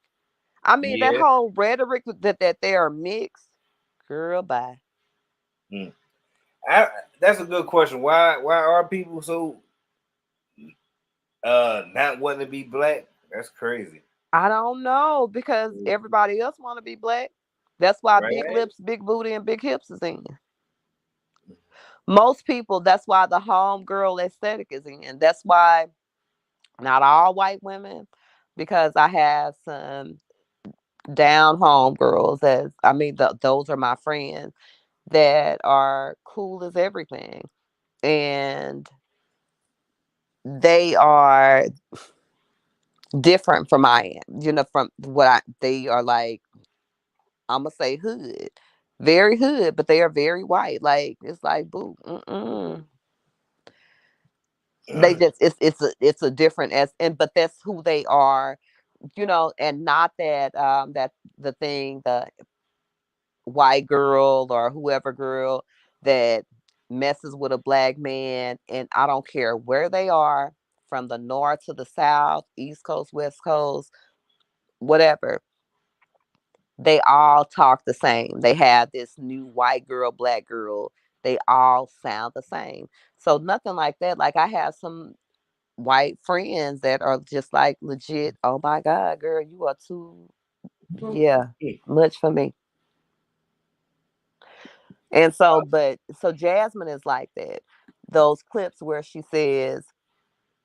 I mean, that whole rhetoric that they are mixed, girl, bye. That's a good question. Why are people so not wanting to be black? That's crazy. I don't know, because everybody else want to be black. That's why big lips, big booty, and big hips is in. Most people, that's why the homegirl aesthetic is in. That's why not all white women, because I have some down homegirls, those are my friends that are cool as everything. And they are different from I am, from what they are like. I'm gonna say hood, very hood, but they are very white. Like, it's like, boo, they just it's a different but that's who they are, and not that that the white girl or whoever girl that messes with a black man, and I don't care where they are, from the north to the south, east coast, west coast, whatever. They all talk the same. They have this new white girl, black girl. They all sound the same. So nothing like that. Like, I have some white friends that are just like legit, oh my God, girl, you are too, much for me. And so Jasmine is like that. Those clips where she says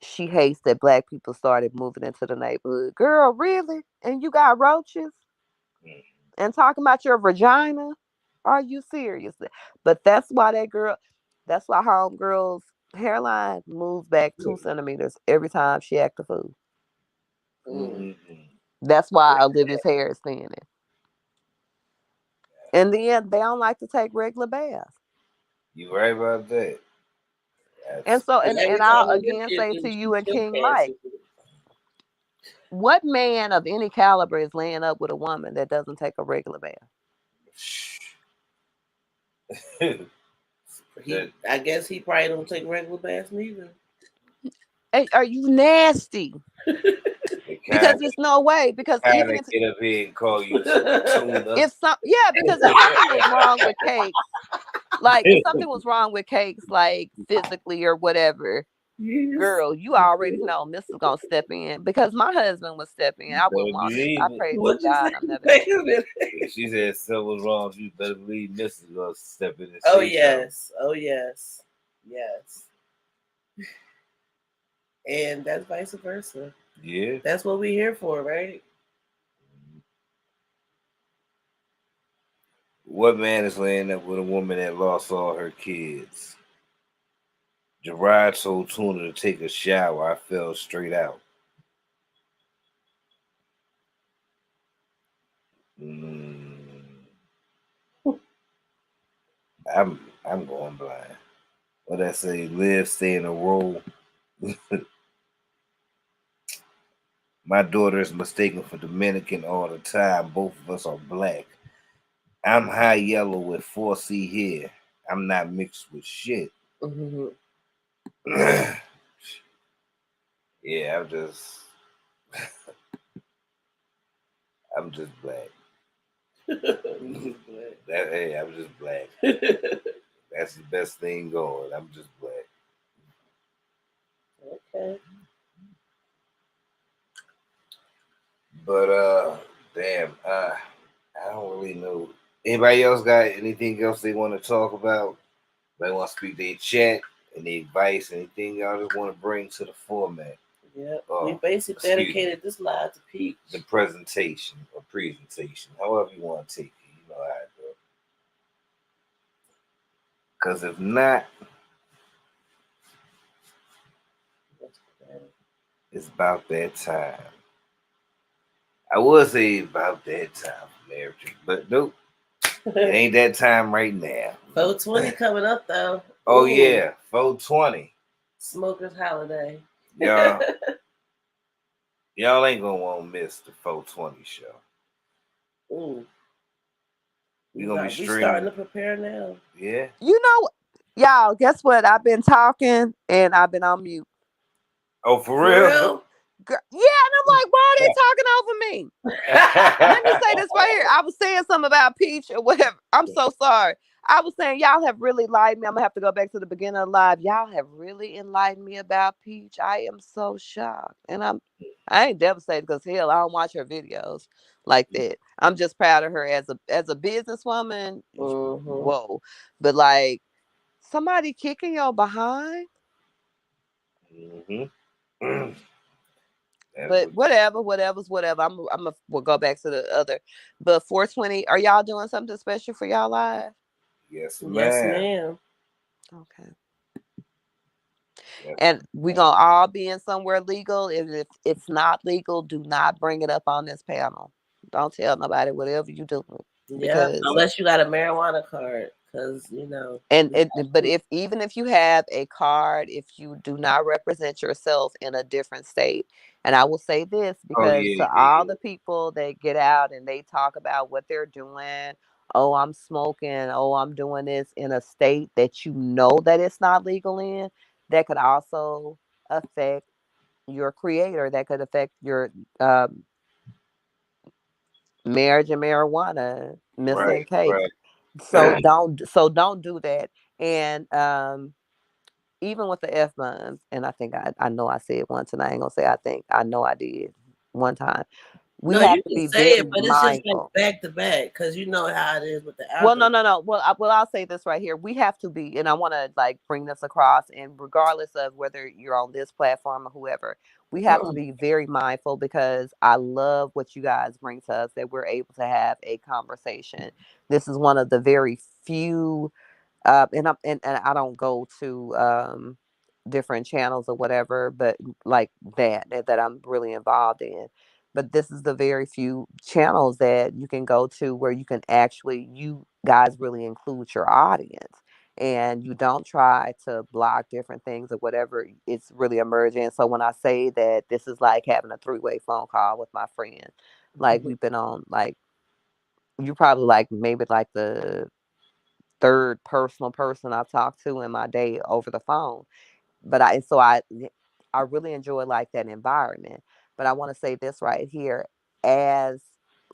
she hates that black people started moving into the neighborhood. Girl, really? And you got roaches? And talking about your vagina? Are you serious? But that's why homegirl's hairline moves back 2 centimeters every time she act a fool. That's why Olivia's hair is thinning. And then they don't like to take regular baths. You right about that. And so, and I'll again say to you and King Mike, what man of any caliber is laying up with a woman that doesn't take a regular bath? I guess he probably don't take regular baths neither. Hey, are you nasty? Because there's no way. Because even if get up here and call you because if something was wrong with Cakes, like if something was wrong with Cakes, like physically or whatever, girl, you already know Miss is gonna step in, because my husband was stepping in. I wouldn't want it. I prayed to God I'm never. She said something was wrong. You better believe Miss is gonna step in. Oh yes, yes. And that's vice versa. Yeah, that's what we're here for, right? What man is laying up with a woman that lost all her kids? Gerard told Tuna to take a shower. I fell straight out. I'm going blind. What I say, live, stay in a row. My daughter is mistaken for Dominican all the time. Both of us are black. I'm high yellow with 4C hair. I'm not mixed with shit. Yeah, I'm just black. I'm just black. That's the best thing going. I'm just black. Okay. But damn, I don't really know. Anybody else got anything else they want to talk about? They want to speak their chat, any advice, anything y'all just want to bring to the format? Yeah, we basically dedicated this live to Pete. The presentation, however you want to take it. You know how it goes. Because if not, it's about that time. I would say about that time for marriage, but nope, it ain't that time right now. 420 coming up though. Oh Ooh. yeah, 420. Smokers holiday. Y'all ain't gonna want to miss the 420 show. Ooh. We gonna be We streaming. starting to prepare now. Yeah. You know, y'all, guess what? I've been talking and I've been on mute. Oh, for real? Girl, yeah, and I'm like, why are they talking over me? Let me say this right here. I was saying something about Peach or whatever. I'm so sorry. I was saying y'all have really enlightened me. I'm gonna have to go back to the beginning of the live. Y'all have really enlightened me about Peach. I am so shocked, and I ain't devastated because hell, I don't watch her videos like that. I'm just proud of her as a businesswoman. Mm-hmm. Whoa, but like somebody kicking your behind. Mm-hmm. But whatever's whatever. We'll go back to the other. But 420, are y'all doing something special for y'all live? Yes, ma'am. Okay. Yes. And we gonna all be in somewhere legal. If it's not legal, do not bring it up on this panel. Don't tell nobody whatever you doing. Yeah, unless you got a marijuana card, because but even if you have a card, if you do not represent yourself in a different state, and I will say this because all the people that get out and they talk about what they're doing, oh, I'm smoking, oh, I'm doing this in a state that you know that it's not legal in, that could also affect your creator, that could affect your marriage and marijuana, Mistancakz. Right. So don't do that. And even with the F-bombs, and I think I know I said once, and I ain't gonna say I think, I know I did one time. We have to be very mindful. But it's just like back to back, because you know how it is with the algorithm. Well, no. Well, I'll say this right here. We have to be, and I want to like bring this across, and regardless of whether you're on this platform or whoever, we have to be very mindful because I love what you guys bring to us, that we're able to have a conversation. This is one of the very few and I don't go to different channels or whatever, but like that I'm really involved in. But this is the very few channels that you can go to where you can actually, you guys really include your audience, and you don't try to block different things or whatever. It's really emerging. So when I say that this is like having a 3-way phone call with my friend, like we've been on, like you probably like maybe like the third personal person I've talked to in my day over the phone. But I really enjoy like that environment. But I want to say this right here, as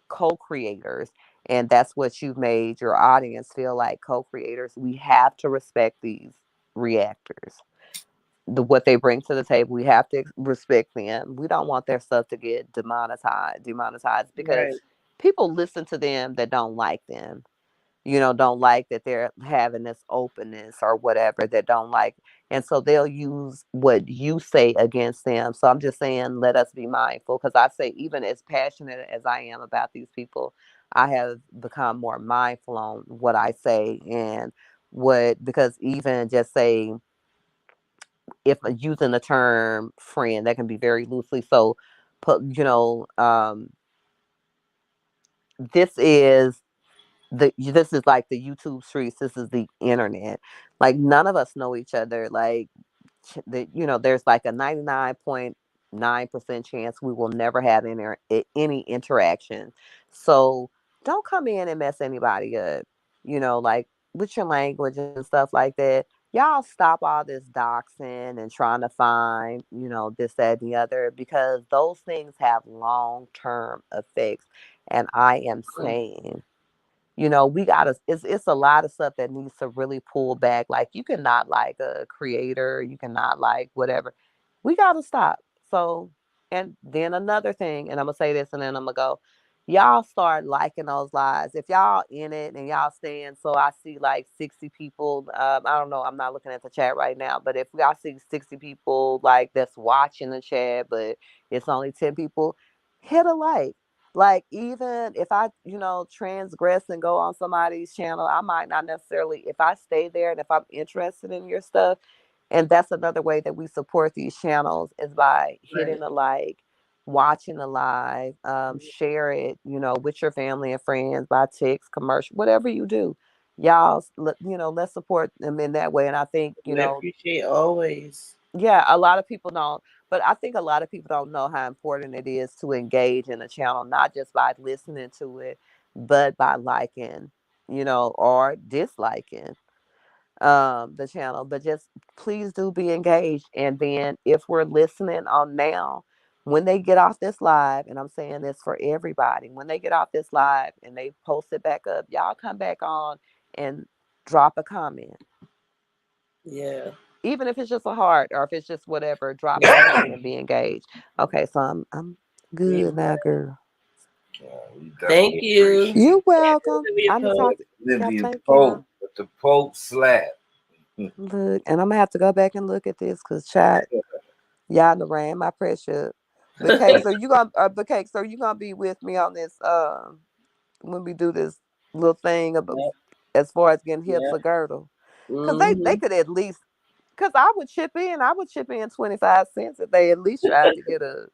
co-creators, and that's what you've made your audience feel like, co-creators, we have to respect these reactors. What they bring to the table, we have to respect them. We don't want their stuff to get demonetized because people listen to them that don't like them, don't like that they're having this openness or whatever, that don't like. And so they'll use what you say against them. So I'm just saying, let us be mindful, because I say, even as passionate as I am about these people, I have become more mindful on what I say and because even just saying, if using the term friend, that can be very loosely. So, this is this is like the YouTube streets. This is the internet. Like, none of us know each other. Like, there's like a 99.9% chance we will never have any interaction. So don't come in and mess anybody up, like with your language and stuff like that. Y'all stop all this doxing and trying to find, this, that, and the other, because those things have long-term effects. And I am saying, we gotta, it's a lot of stuff that needs to really pull back. Like, you cannot like a creator, you cannot like whatever. We gotta stop. So, and then another thing, and I'm gonna say this and then I'm gonna go. Y'all start liking those lives. If y'all in it and y'all staying, so I see like 60 people. I don't know, I'm not looking at the chat right now, but if y'all see 60 people like that's watching the chat, but it's only 10 people, hit a like, even if I, transgress and go on somebody's channel, I might not necessarily, if I stay there and if I'm interested in your stuff, and that's another way that we support these channels, is by hitting a like, watching the live, share it, with your family and friends by text, commercial, whatever you do. Y'all, let's support them in that way. And I think, We appreciate always. yeah, a lot of people don't, but I think a lot of people don't know how important it is to engage in a channel, not just by listening to it, but by liking, or disliking the channel. But just please do be engaged. And then if we're listening on now, when they get off this live, and I'm saying this for everybody, when they get off this live and they post it back up, y'all come back on and drop a comment. Yeah. Even if it's just a heart or if it's just whatever, drop a comment and be engaged. Okay, so I'm good now, girl. Thank you. You're welcome. Olivia I'm Pope. talking. Olivia Thank Pope y'all. with the Pope slap. Look, and I'm gonna have to go back and look at this because chat, y'all done ran my pressure. But Cake, so you gonna be with me on this when we do this little thing about as far as getting hips or girdle, because they could at least, because I would chip in 25 cents if they at least tried to get a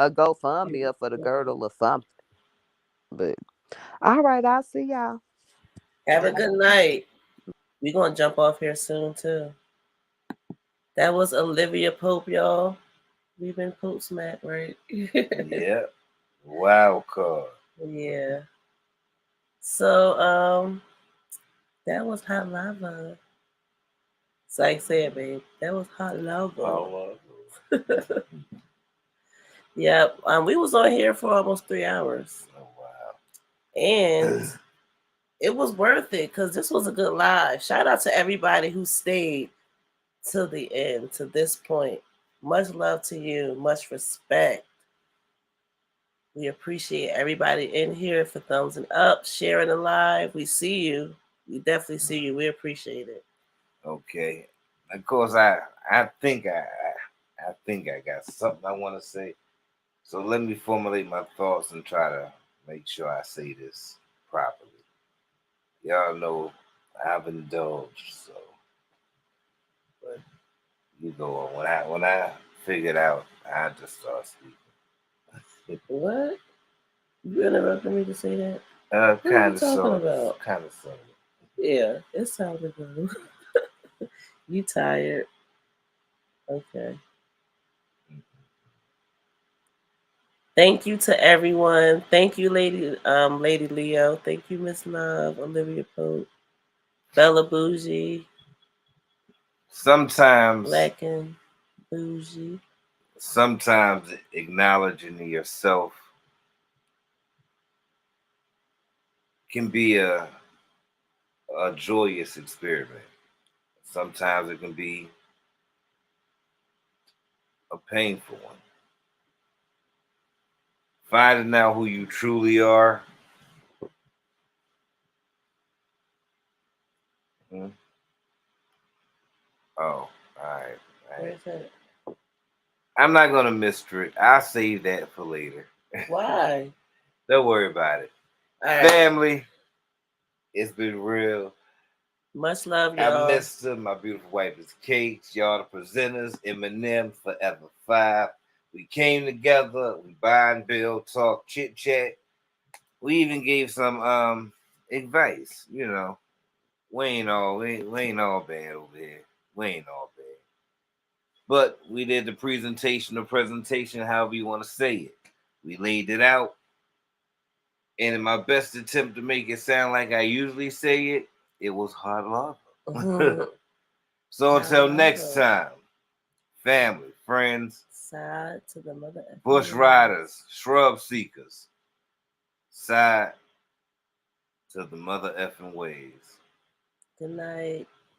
GoFundMe up for the girdle or something. But all right, I'll see y'all. Have a good night. We're gonna jump off here soon too. That was Olivia Pope, y'all. We've been Pope Smack, right? Yeah. Wild card. Yeah. So that was Hot Lava. So I said, babe, that was Hot Lava. Yeah, we was on here for almost 3 hours. Oh wow. And it was worth it because this was a good live. Shout out to everybody who stayed till the end, to this point. Much love to you, much respect. We appreciate everybody in here for thumbs up, sharing the live. We see you. We definitely see you. We appreciate it. Okay. Of course, I think I got something I want to say. So let me formulate my thoughts and try to make sure I say this properly. Y'all know I've indulged, so but you go on. When I figured out, I just start speaking. What? You interrupted me to say that? Kind of talking about? Kind of so. Yeah, it sounded good. You tired? Okay. Thank you to everyone. Thank you, Lady Leo. Thank you, Miss Love, Olivia Pope, Bella Bougie, Sometimes Black and Bougie. Sometimes acknowledging yourself can be a joyous experiment. Sometimes it can be a painful one. Finding out who you truly are. Oh, all right. Where's that? I'm not gonna mystery. I'll save that for later. Why? Don't worry about it. All right. Family, it's been real. Much love, y'all. I missed her. My beautiful wife is Cakes. Y'all the presenters. Eminem, Forever 5. We came together. We buy and build, talk, chit chat. We even gave some advice. You know, we ain't all bad over here. We ain't all bad. But we did the presentation, however you want to say it. We laid it out. And in my best attempt to make it sound like I usually say it, it was hard lava. So until next time, family, friends, side to the mother bush riders, shrub seekers, side to the mother effing ways. Good night.